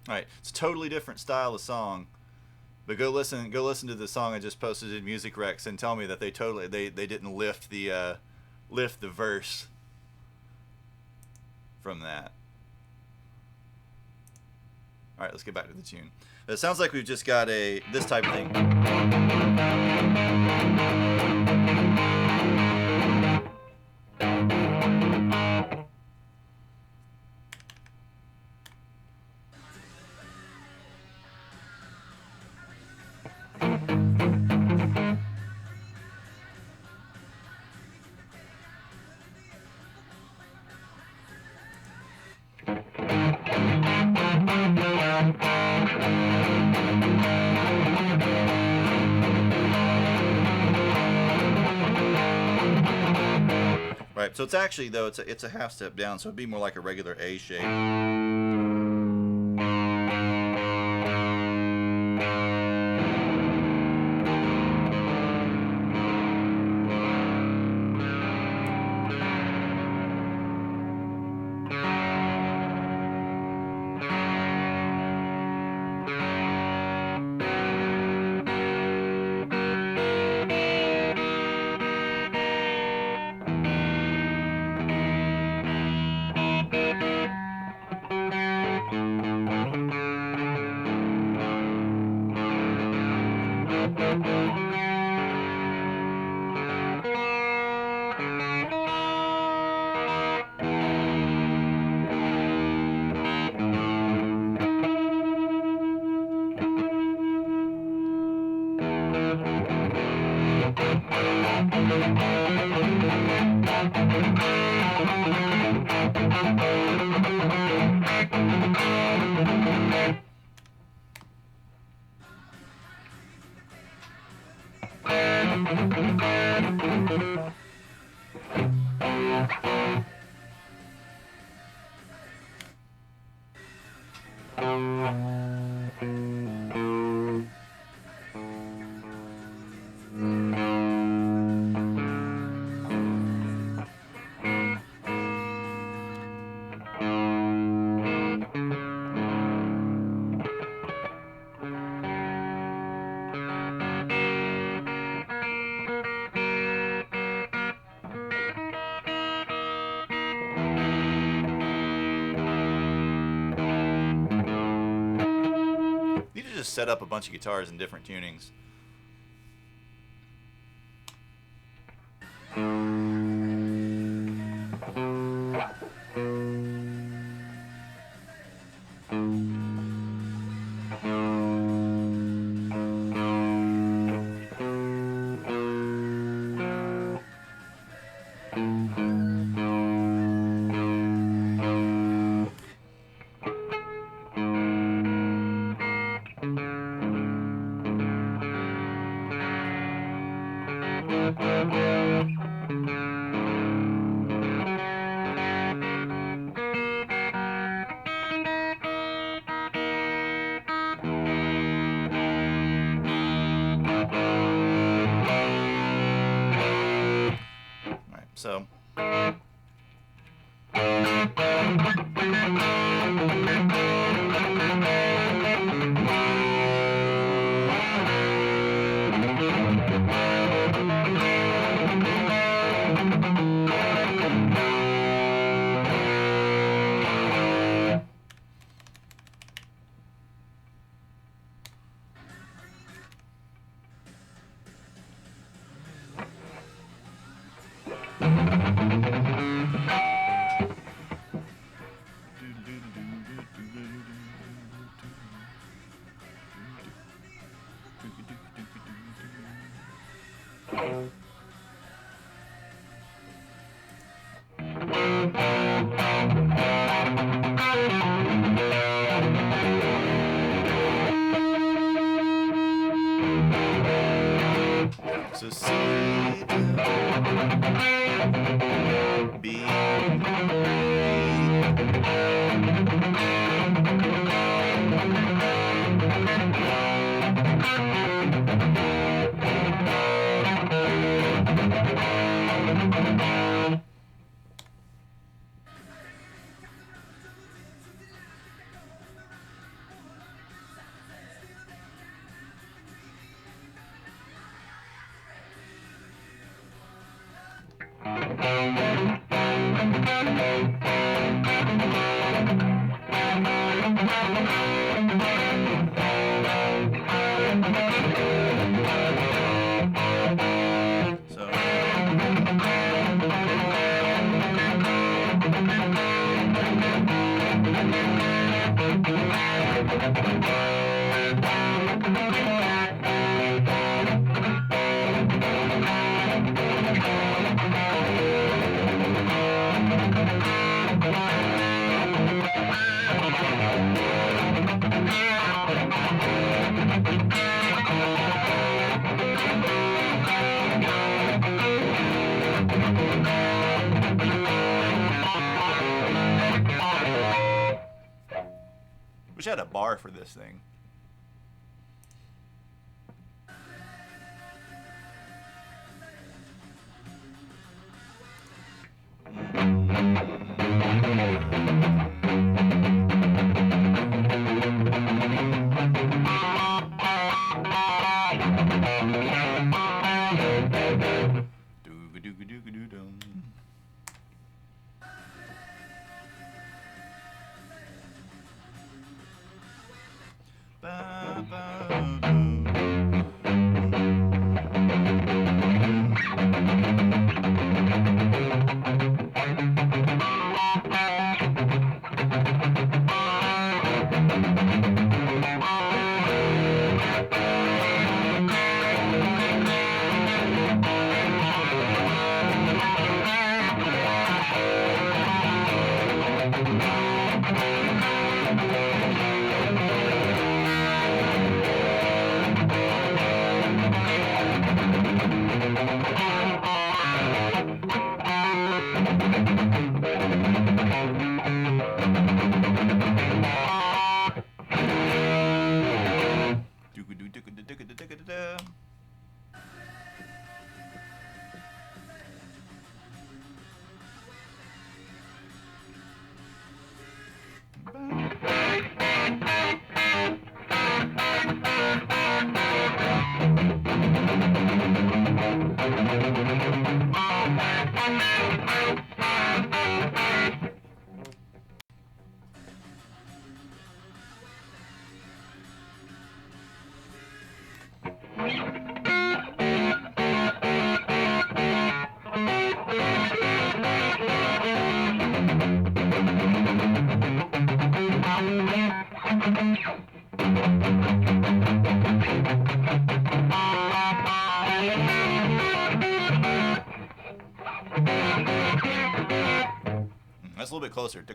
Alright, it's a totally different style of song. But go listen to the song I just posted in Music Rex and tell me that they didn't lift the verse from that. All right, let's get back to the tune. It sounds like we've just got this type of thing. Right, so it's actually, though, it's a half step down, so it'd be more like a regular A shape. Set up a bunch of guitars in different tunings. So So C, B, wish I had a bar for this thing. That's a little bit closer.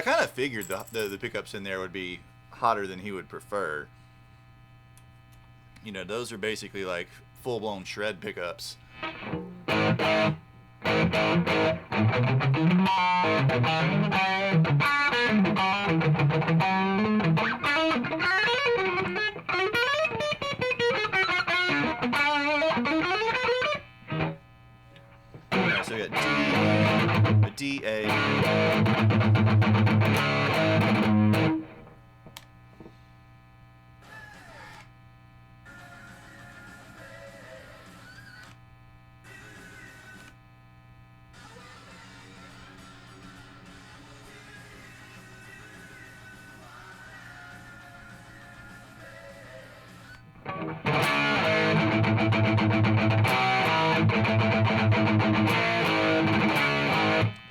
I kind of figured the pickups in there would be hotter than he would prefer. You know, those are basically like full-blown shred pickups. Alright, so we got D, a D, A.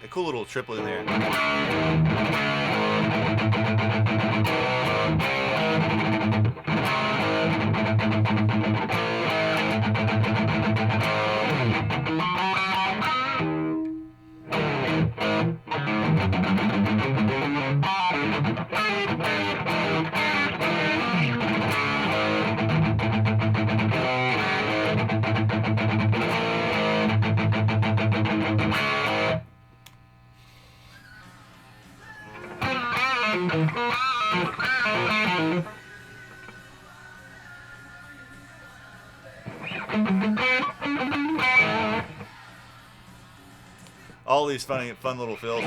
A cool little triplet in there. All these fun little fills.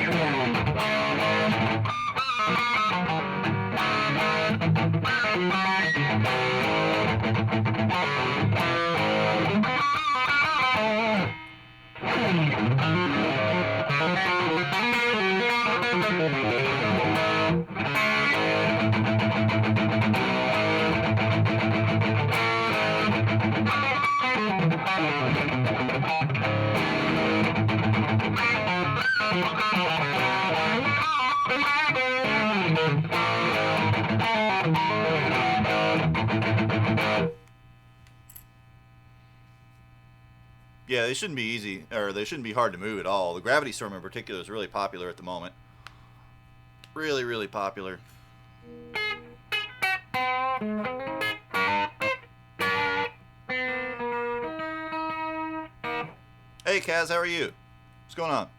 Yeah, they shouldn't be easy, or they shouldn't be hard to move at all. The Gravity Storm in particular is really popular at the moment. Really, really popular. Hey Kaz, how are you? What's going on?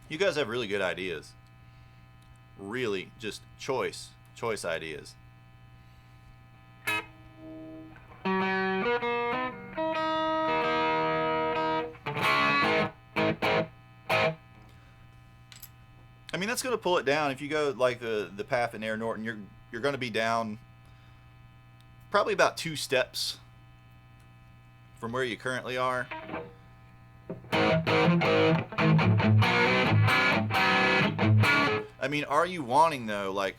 You guys have really good ideas. Really, just choice ideas. I mean, that's going to pull it down. If you go like the path in Air Norton, you're going to be down probably about 2 steps from where you currently are. I mean, are you wanting though, like,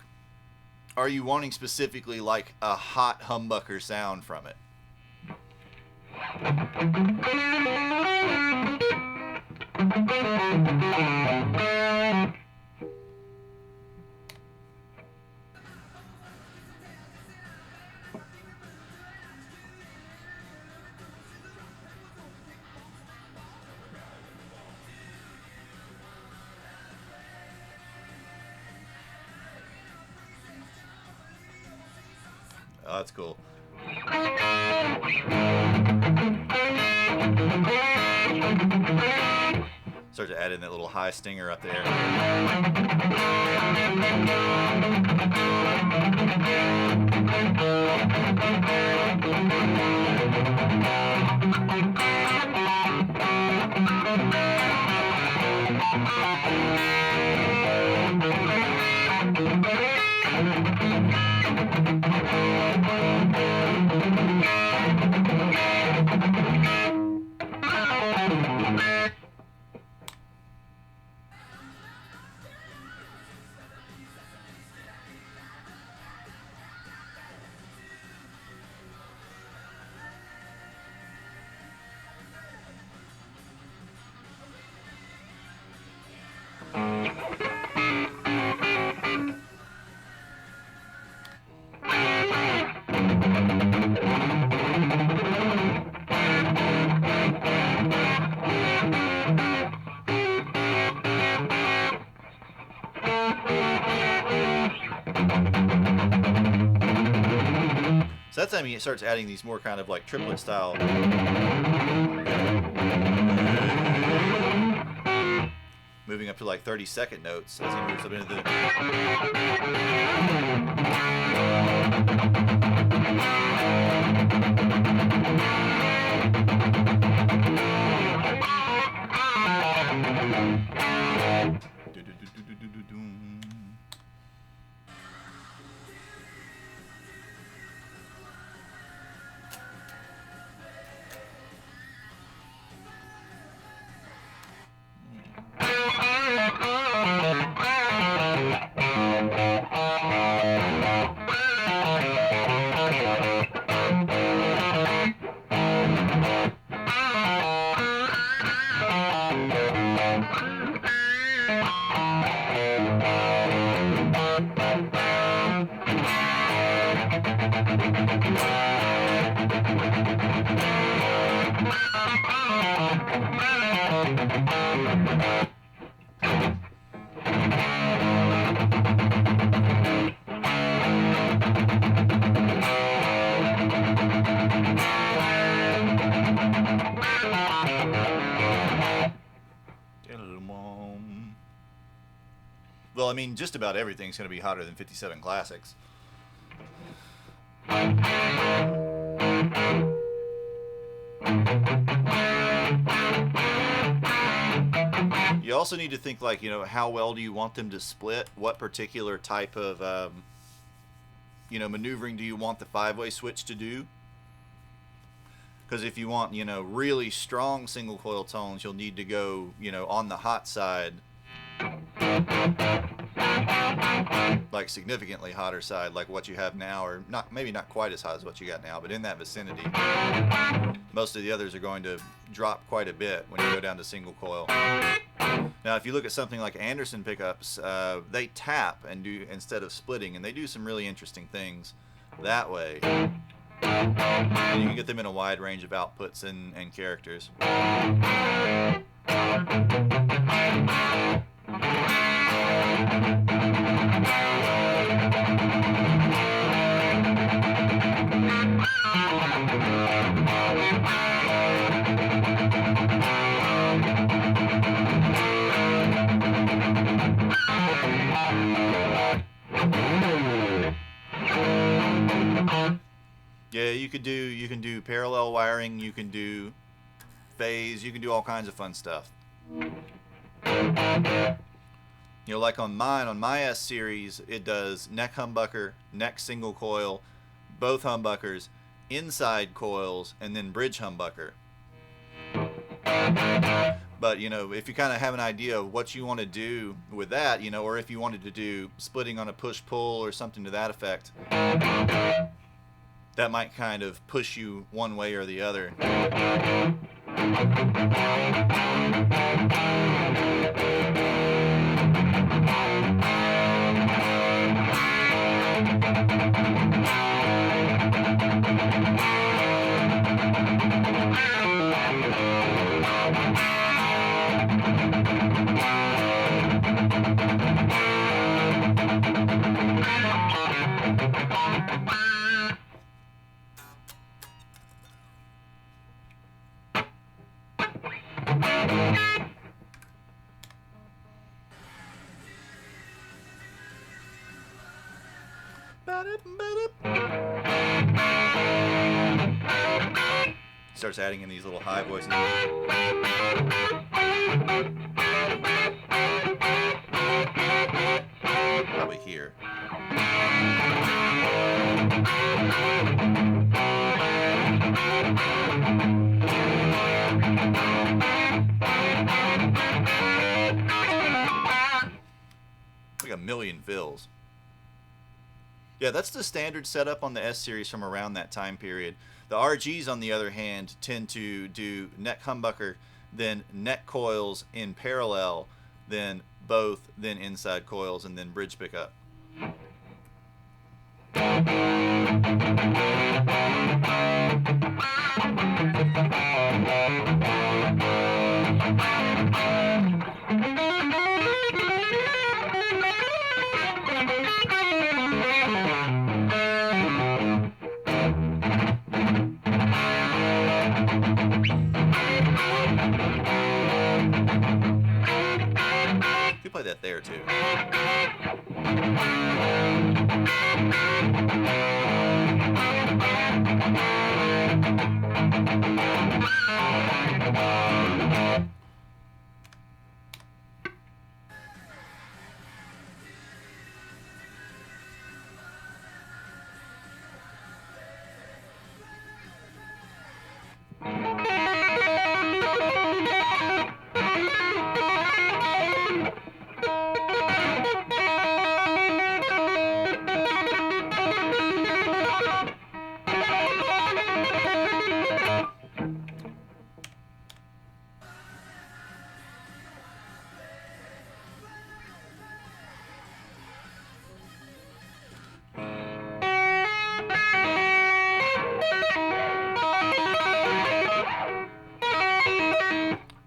are you wanting specifically like a hot humbucker sound from it? Oh, that's cool. Start to add in that little high stinger up there. So that's when he starts adding these more kind of like triplet style. Moving up to like 30-second notes as he moves up into the. Well, I mean, just about everything's going to be hotter than 57 Classics. You also need to think, like, you know, how well do you want them to split? What particular type of, you know, maneuvering do you want the 5-way switch to do? Because if you want, you know, really strong single coil tones, you'll need to go, you know, on the hot side. Like significantly hotter side, like what you have now, or not, maybe not quite as hot as what you got now, but in that vicinity. Most of the others are going to drop quite a bit when you go down to single coil. Now, if you look at something like Anderson pickups, they tap and do instead of splitting, and they do some really interesting things that way. And you can get them in a wide range of outputs and characters. Yeah, you can do parallel wiring, you can do phase, you can do all kinds of fun stuff. You know, like on my S series, it does neck humbucker, neck single coil, both humbuckers, inside coils, and then bridge humbucker. But, you know, if you kind of have an idea of what you want to do with that, you know, or if you wanted to do splitting on a push-pull or something to that effect, that might kind of push you one way or the other. Starts adding in these little high voices. Probably here. Like a million fills. Yeah, that's the standard setup on the S series from around that time period. The RGs, on the other hand, tend to do neck humbucker, then neck coils in parallel, then both, then inside coils, and then bridge pickup. You play that there too.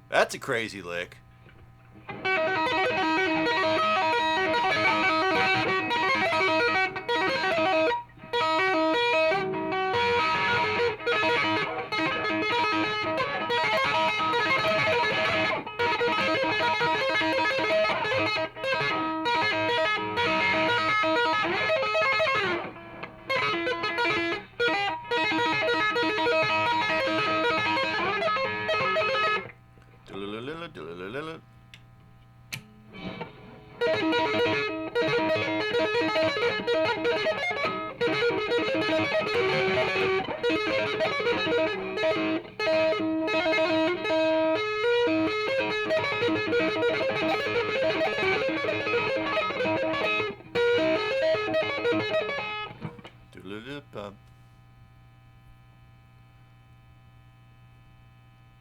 That's a crazy lick.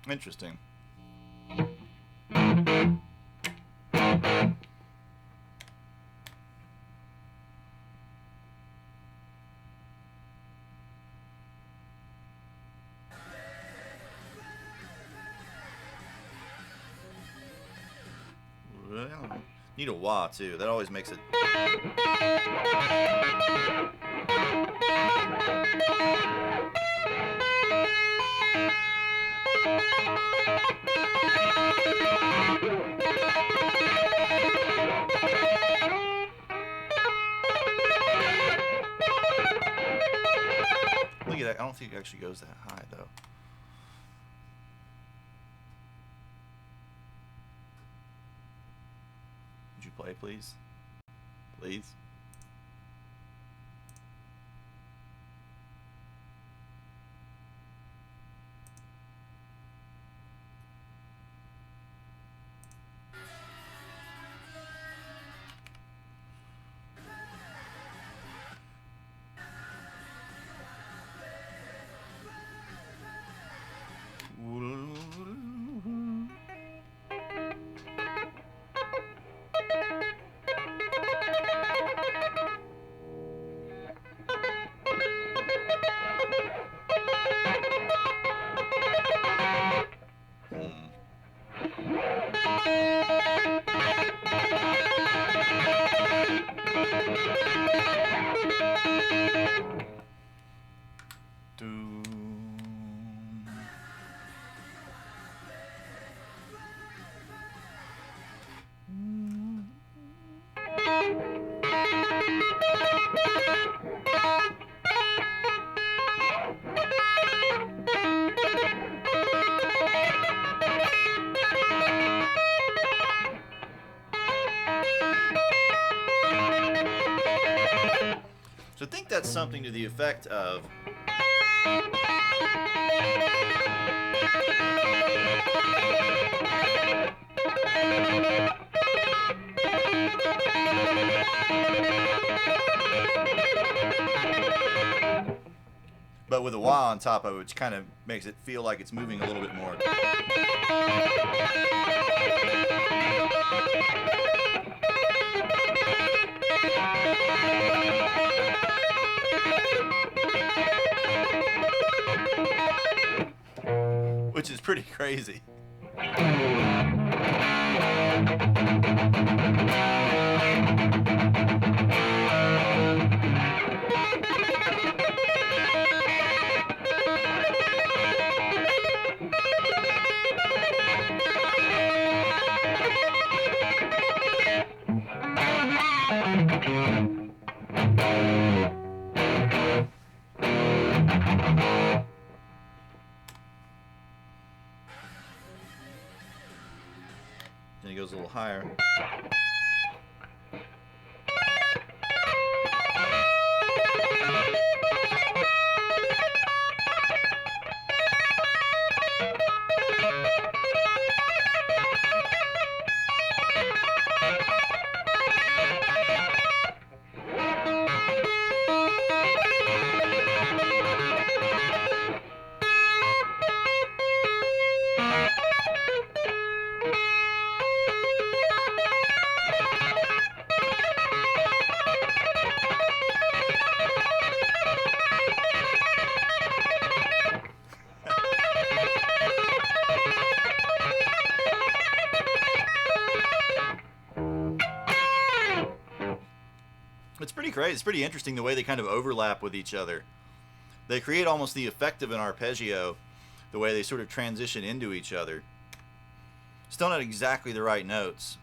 Interesting. Well, need a wah too. That always makes it. Look at that. I don't think it actually goes that high though. Would you play, please? Please? So I think that's something to the effect of... but with a wah on top of it, which kind of makes it feel like it's moving a little bit more. Which is pretty crazy. Then he goes a little higher. It's pretty crazy. It's pretty interesting the way they kind of overlap with each other. They create almost the effect of an arpeggio, the way they sort of transition into each other. Still not exactly the right notes.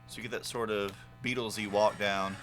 So you get that sort of Beatlesy walk down.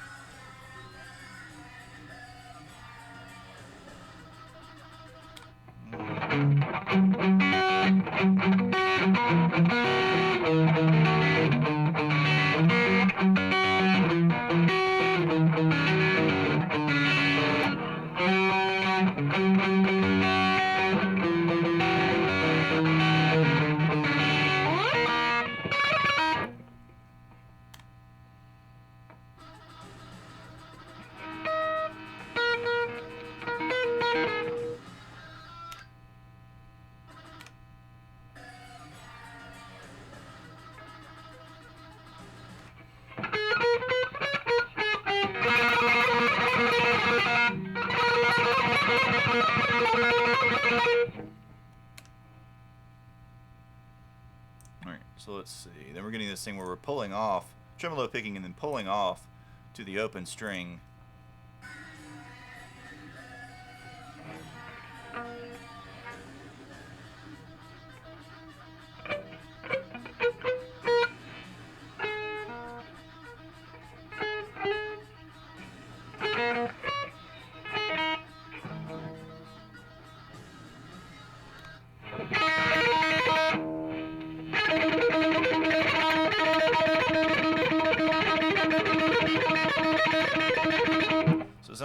Alright, so let's see. Then we're getting this thing where we're pulling off, tremolo picking and then pulling off to the open string.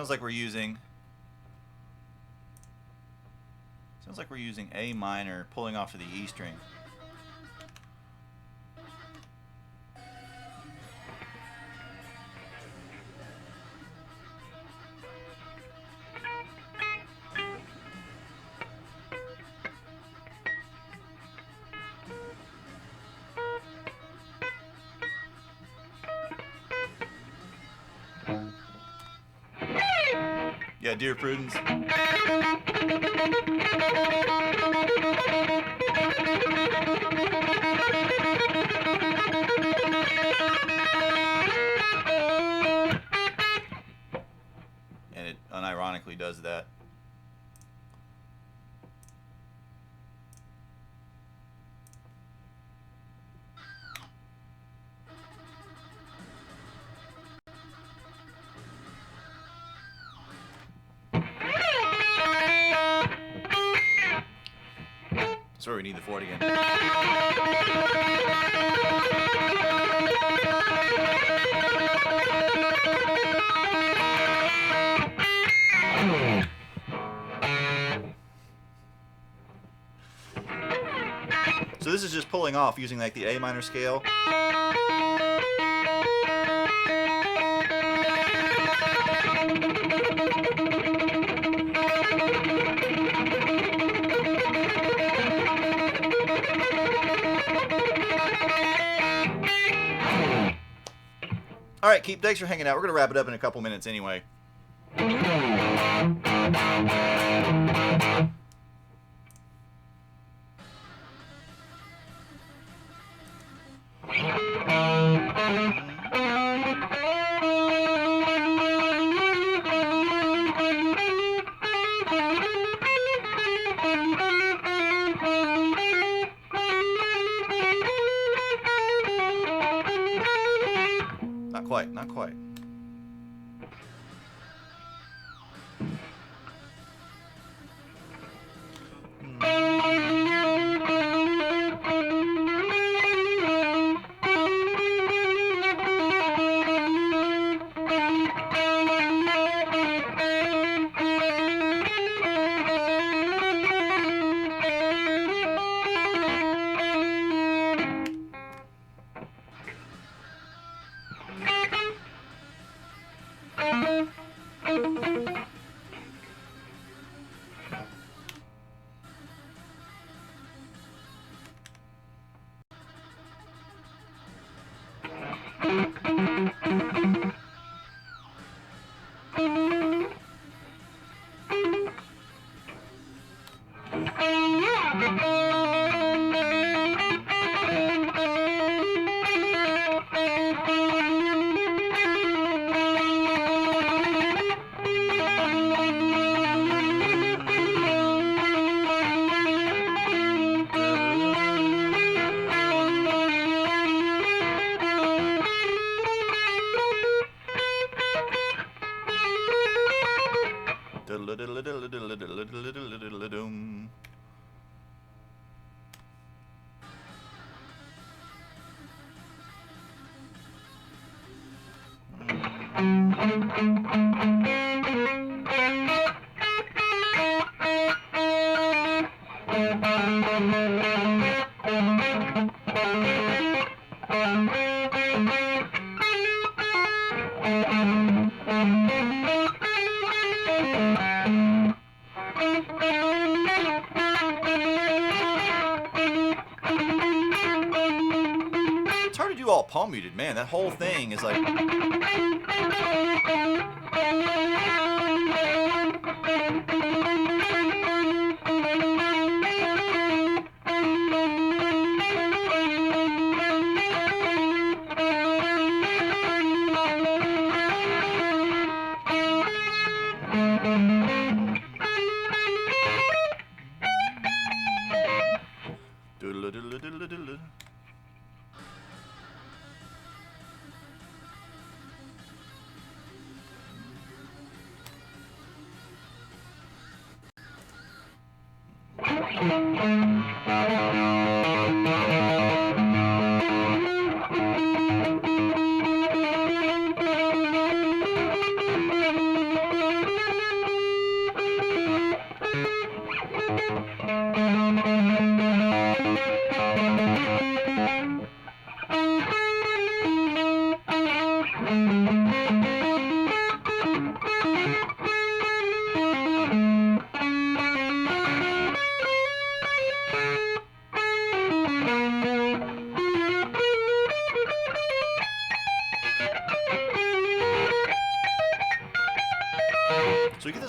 Sounds like we're using A minor, pulling off to the E string. Yeah, dear Prudence. And it unironically does that. That's where we need the fourth again. So this is just pulling off using like the A minor scale. All right, Keep, thanks for hanging out. We're going to wrap it up in a couple minutes anyway. Not quite, not quite. It's hard to do all palm muted, man. That whole thing is like...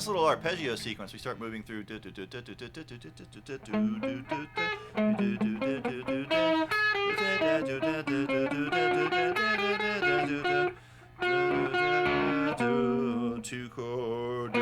little arpeggio sequence. We start moving through. Two chord.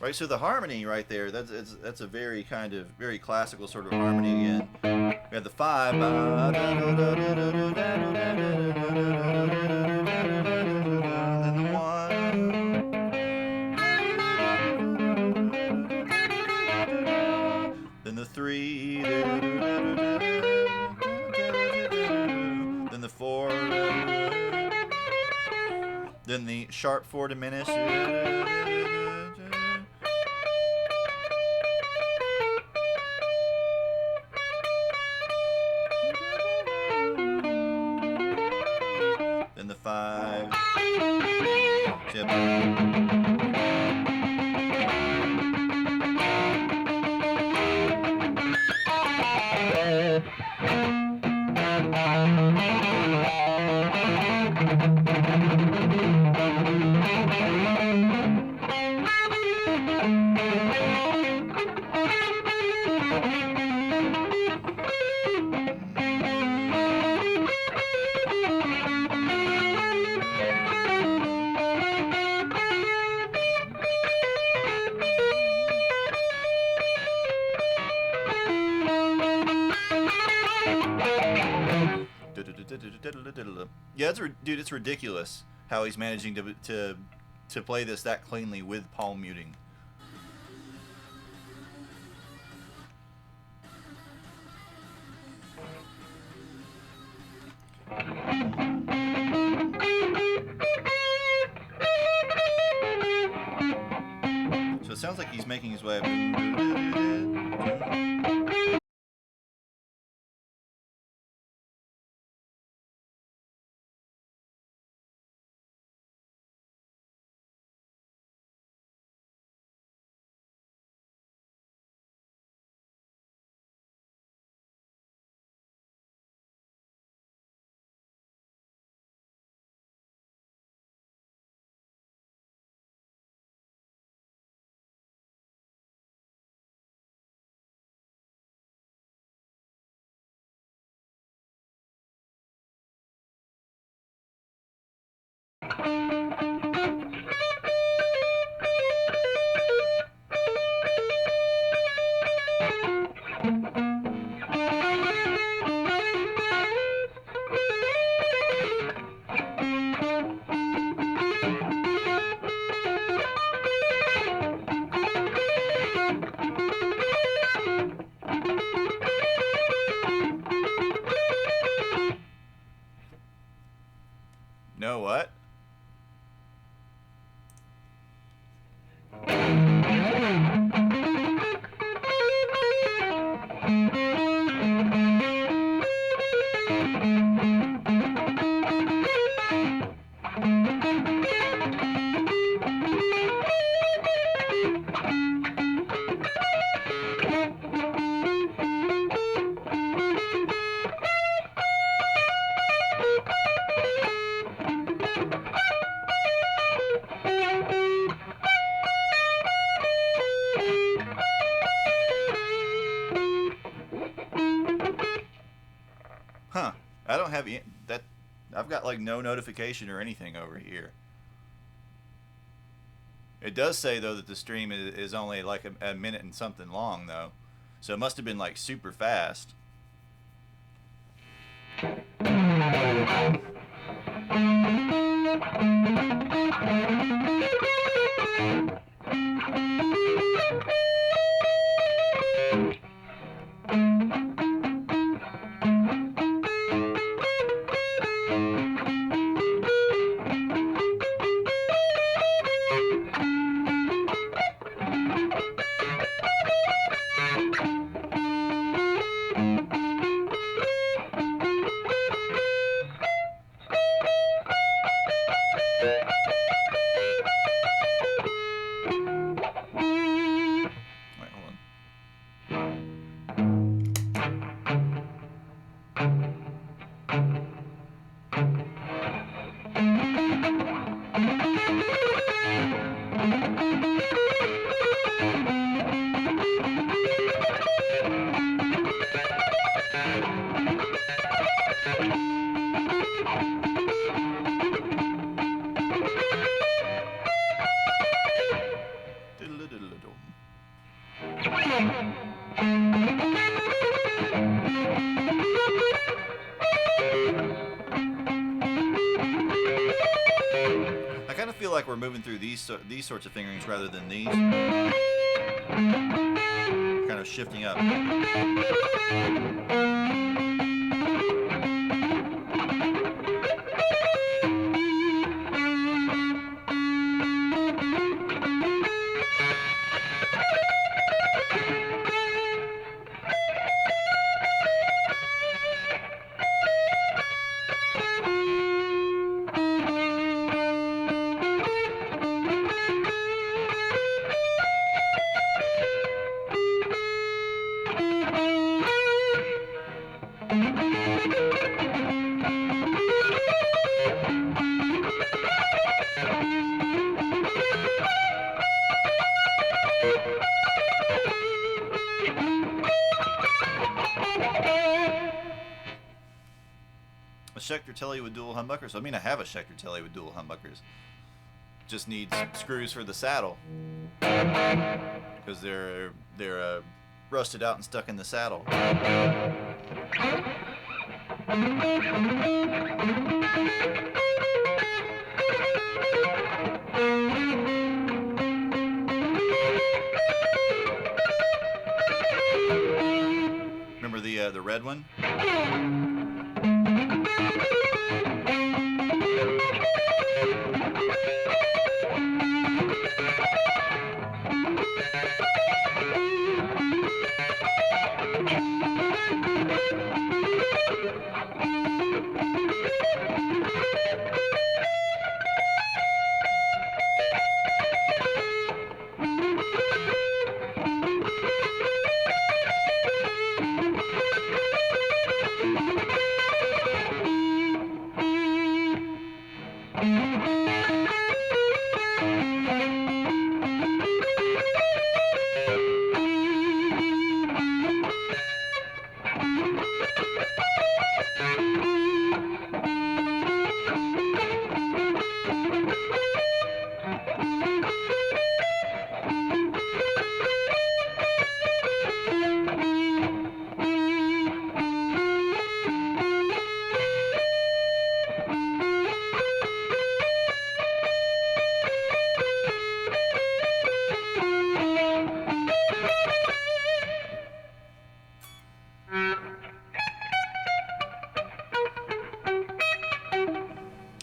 Right, so the harmony right there, that's a very kind of very classical sort of harmony again. We have the 5, then the 1, then the 3, then the 4, then the sharp 4 diminished. Then the 5. Yeah, dude, it's ridiculous how he's managing to play this that cleanly with palm muting. So it sounds like he's making his way up. No, what? Huh. I don't have that. I've got like no notification or anything over here. It does say though that the stream is only like a minute and something long though. So it must have been like super fast. I kind of feel like we're moving through these sorts of fingerings rather than these. Kind of shifting up. A Schecter Telly with dual humbuckers. I mean, I have a Schecter Telly with dual humbuckers. Just needs screws for the saddle because they're rusted out and stuck in the saddle. Remember the red one?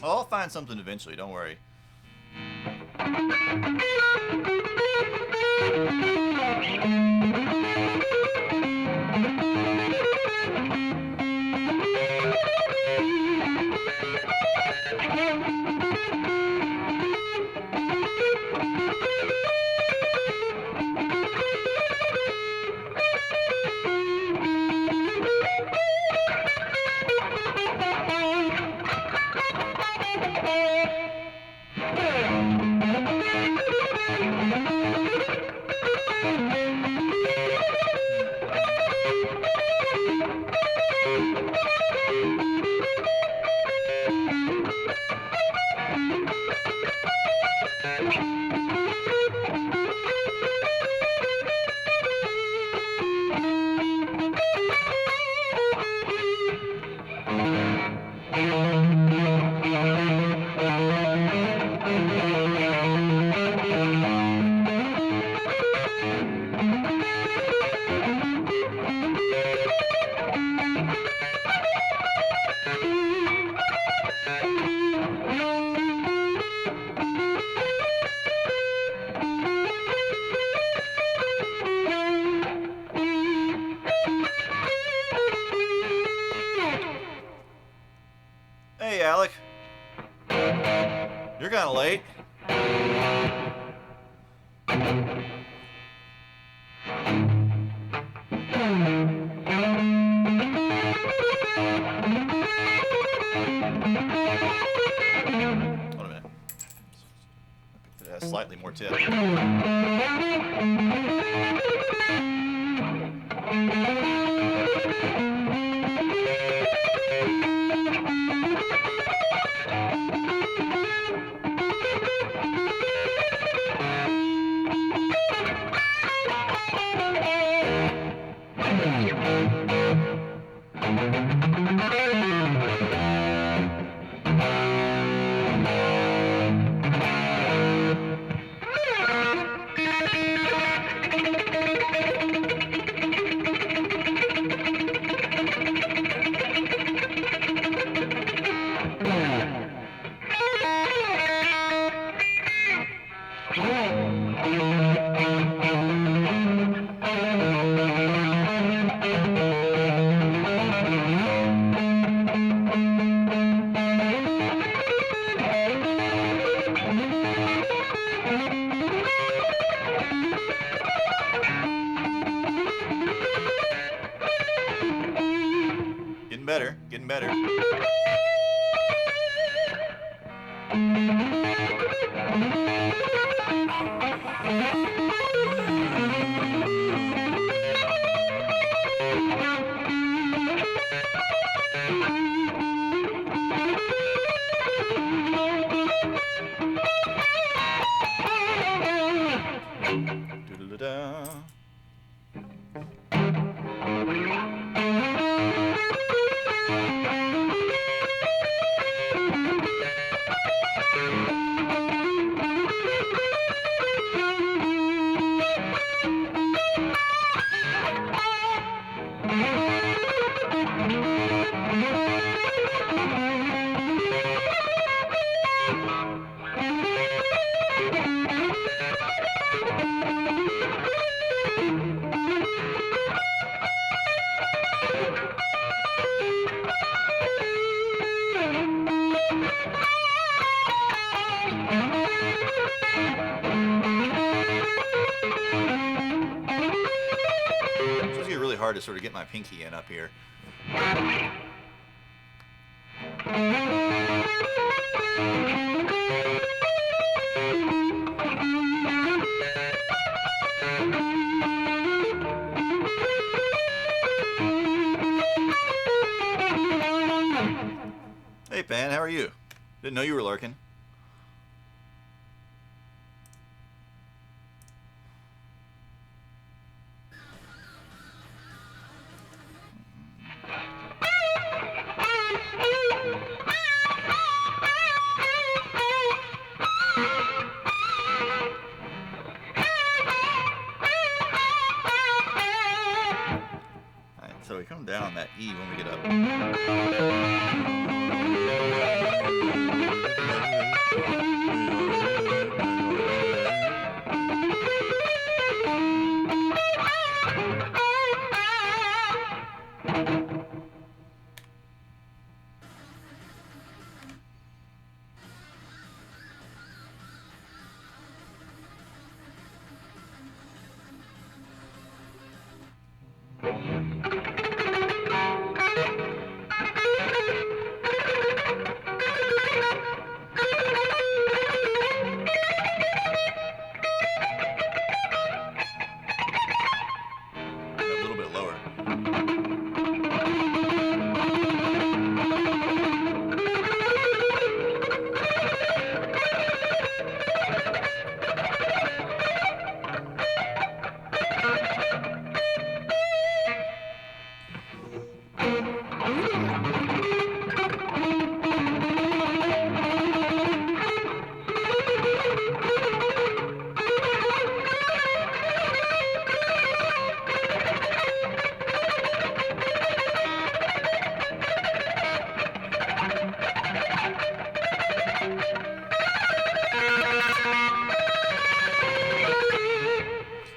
I'll find something eventually, don't worry. kind of late. Hold a minute. It has slightly more tip. Getting better, getting better. Doodle-da. It's supposed to get really hard to sort of get my pinky in up here. Hey, Pan, how are you? Didn't know you were lurking. Alright, so we come down on that E when we get up. A little bit lower.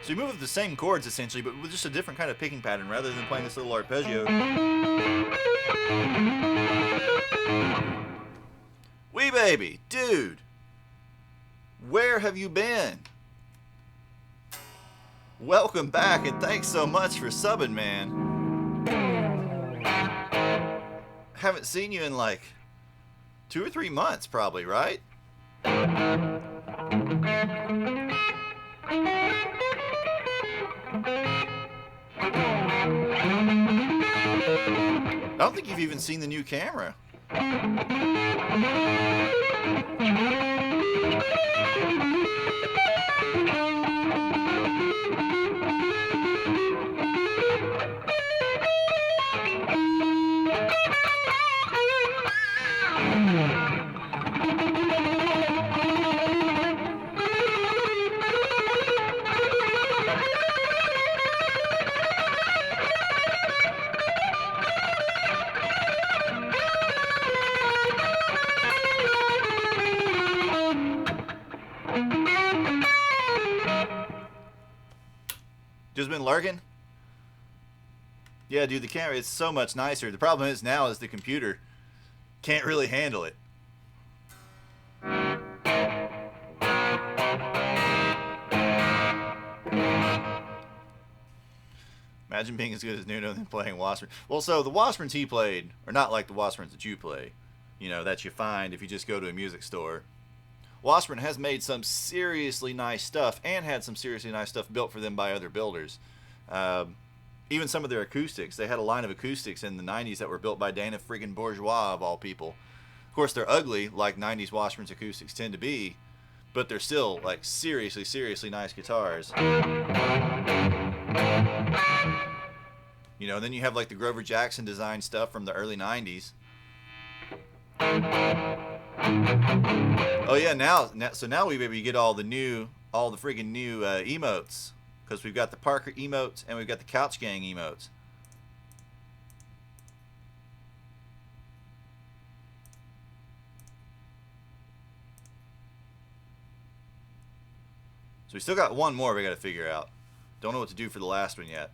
So you move with the same chords essentially, but with just a different kind of picking pattern rather than playing this little arpeggio. Wee baby, dude. Where have you been? Welcome back, and thanks so much for subbing, man. Haven't seen you in like 2 or 3 months, probably, right? I don't think you've even seen the new camera. Just been lurking? Yeah, dude, the camera is so much nicer. The problem is now is the computer can't really handle it. Imagine being as good as Nuno than playing Washburn. Well, so the Washburns he played are not like the Washburns that you play. You know, that you find if you just go to a music store. Washburn has made some seriously nice stuff and had some seriously nice stuff built for them by other builders. Even some of their acoustics. They had a line of acoustics in the 90s that were built by Dana friggin' Bourgeois, of all people. Of course, they're ugly, like 90s Washburn's acoustics tend to be, but they're still, like, seriously, seriously nice guitars. You know, then you have, like, the Grover Jackson design stuff from the early 90s. Oh yeah, now we maybe get all the friggin' new emotes, because we've got the Parker emotes and we've got the Couch Gang emotes. So we still got one more we got to figure out. Don't know what to do for the last one yet.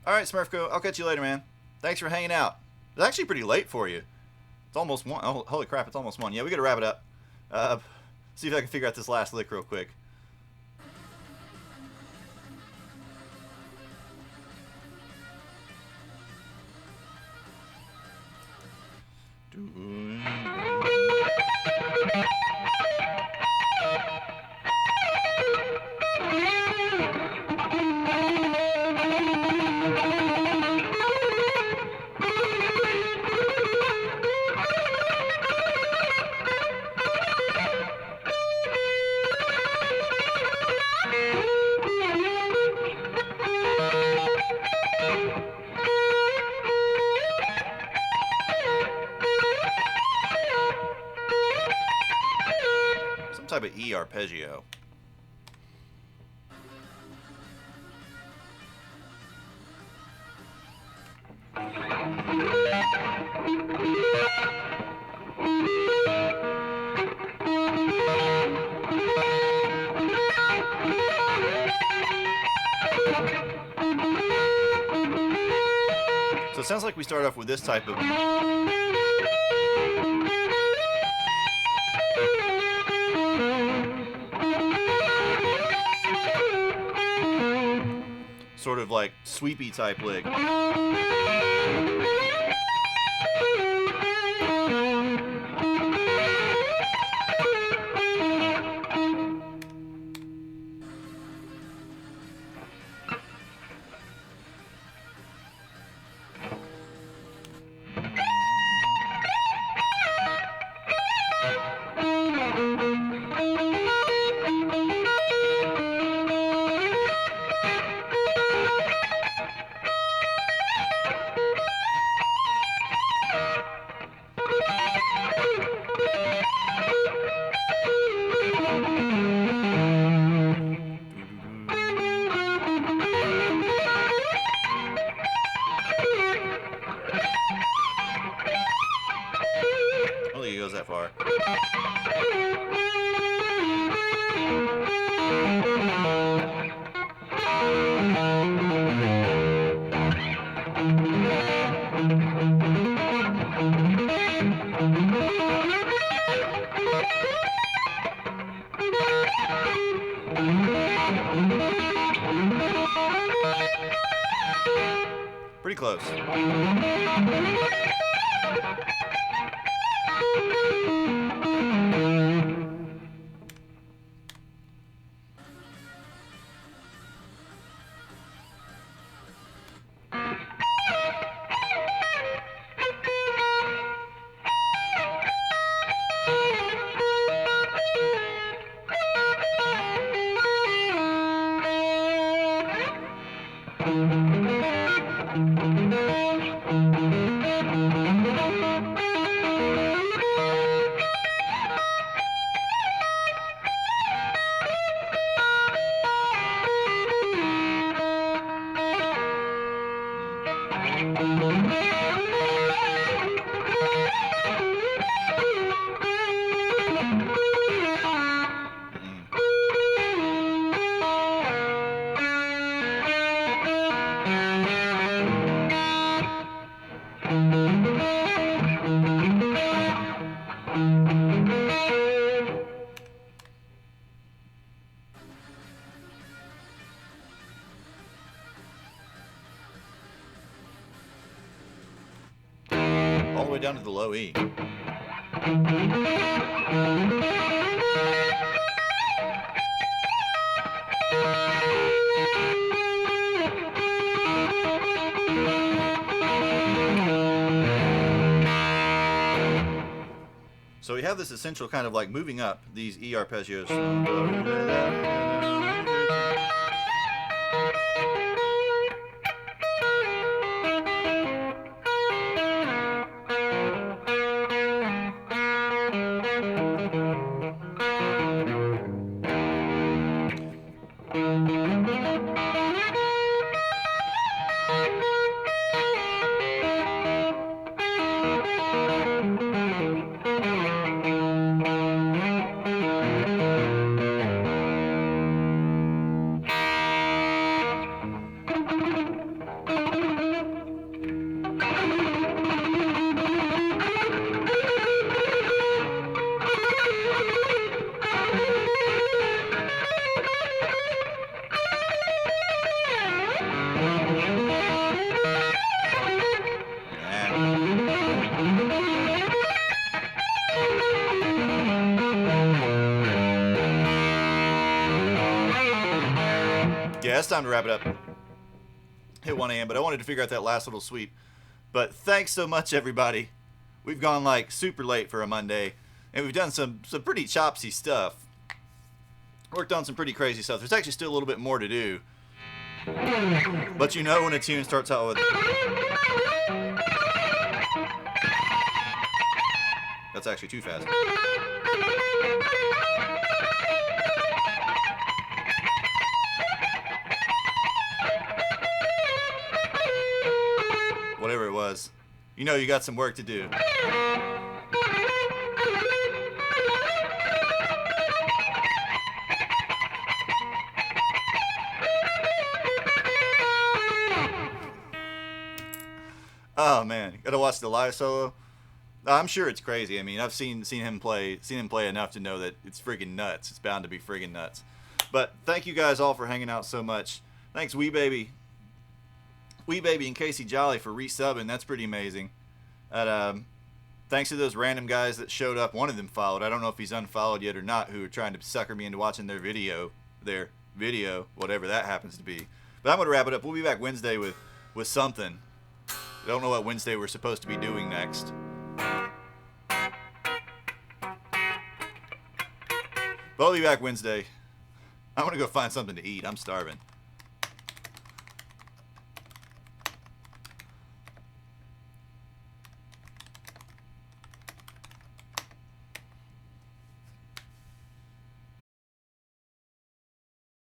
Alright, Smurfco, I'll catch you later, man. Thanks for hanging out. It's actually pretty late for you. It's almost 1. Oh, holy crap, it's almost 1. Yeah, we gotta wrap it up. See if I can figure out this last lick real quick. Type of E arpeggio. So it sounds like we start off with this type of sort of like sweepy type lick. Pretty close. All the way down to the low E. So we have this essential kind of like moving up these E arpeggios. Yeah, it's time to wrap it up. Hit 1 a.m., but I wanted to figure out that last little sweep. But thanks so much, everybody. We've gone like super late for a Monday, and we've done some pretty chopsy stuff. Worked on some pretty crazy stuff. There's actually still a little bit more to do. But you know when a tune starts out with... That's actually too fast. Whatever it was. You know you got some work to do. Oh man, gotta watch the live solo. I'm sure it's crazy. I mean, I've seen him play enough to know that it's friggin' nuts. It's bound to be friggin' nuts. But thank you guys all for hanging out so much. Thanks, Wee Baby and Casey Jolly for resubbing. That's pretty amazing. And thanks to those random guys that showed up. One of them followed. I don't know if he's unfollowed yet or not, who are trying to sucker me into watching their video, whatever that happens to be. But I'm gonna wrap it up. We'll be back Wednesday with something. I don't know what Wednesday we're supposed to be doing next. But I'll be back Wednesday. I'm gonna go find something to eat. I'm starving.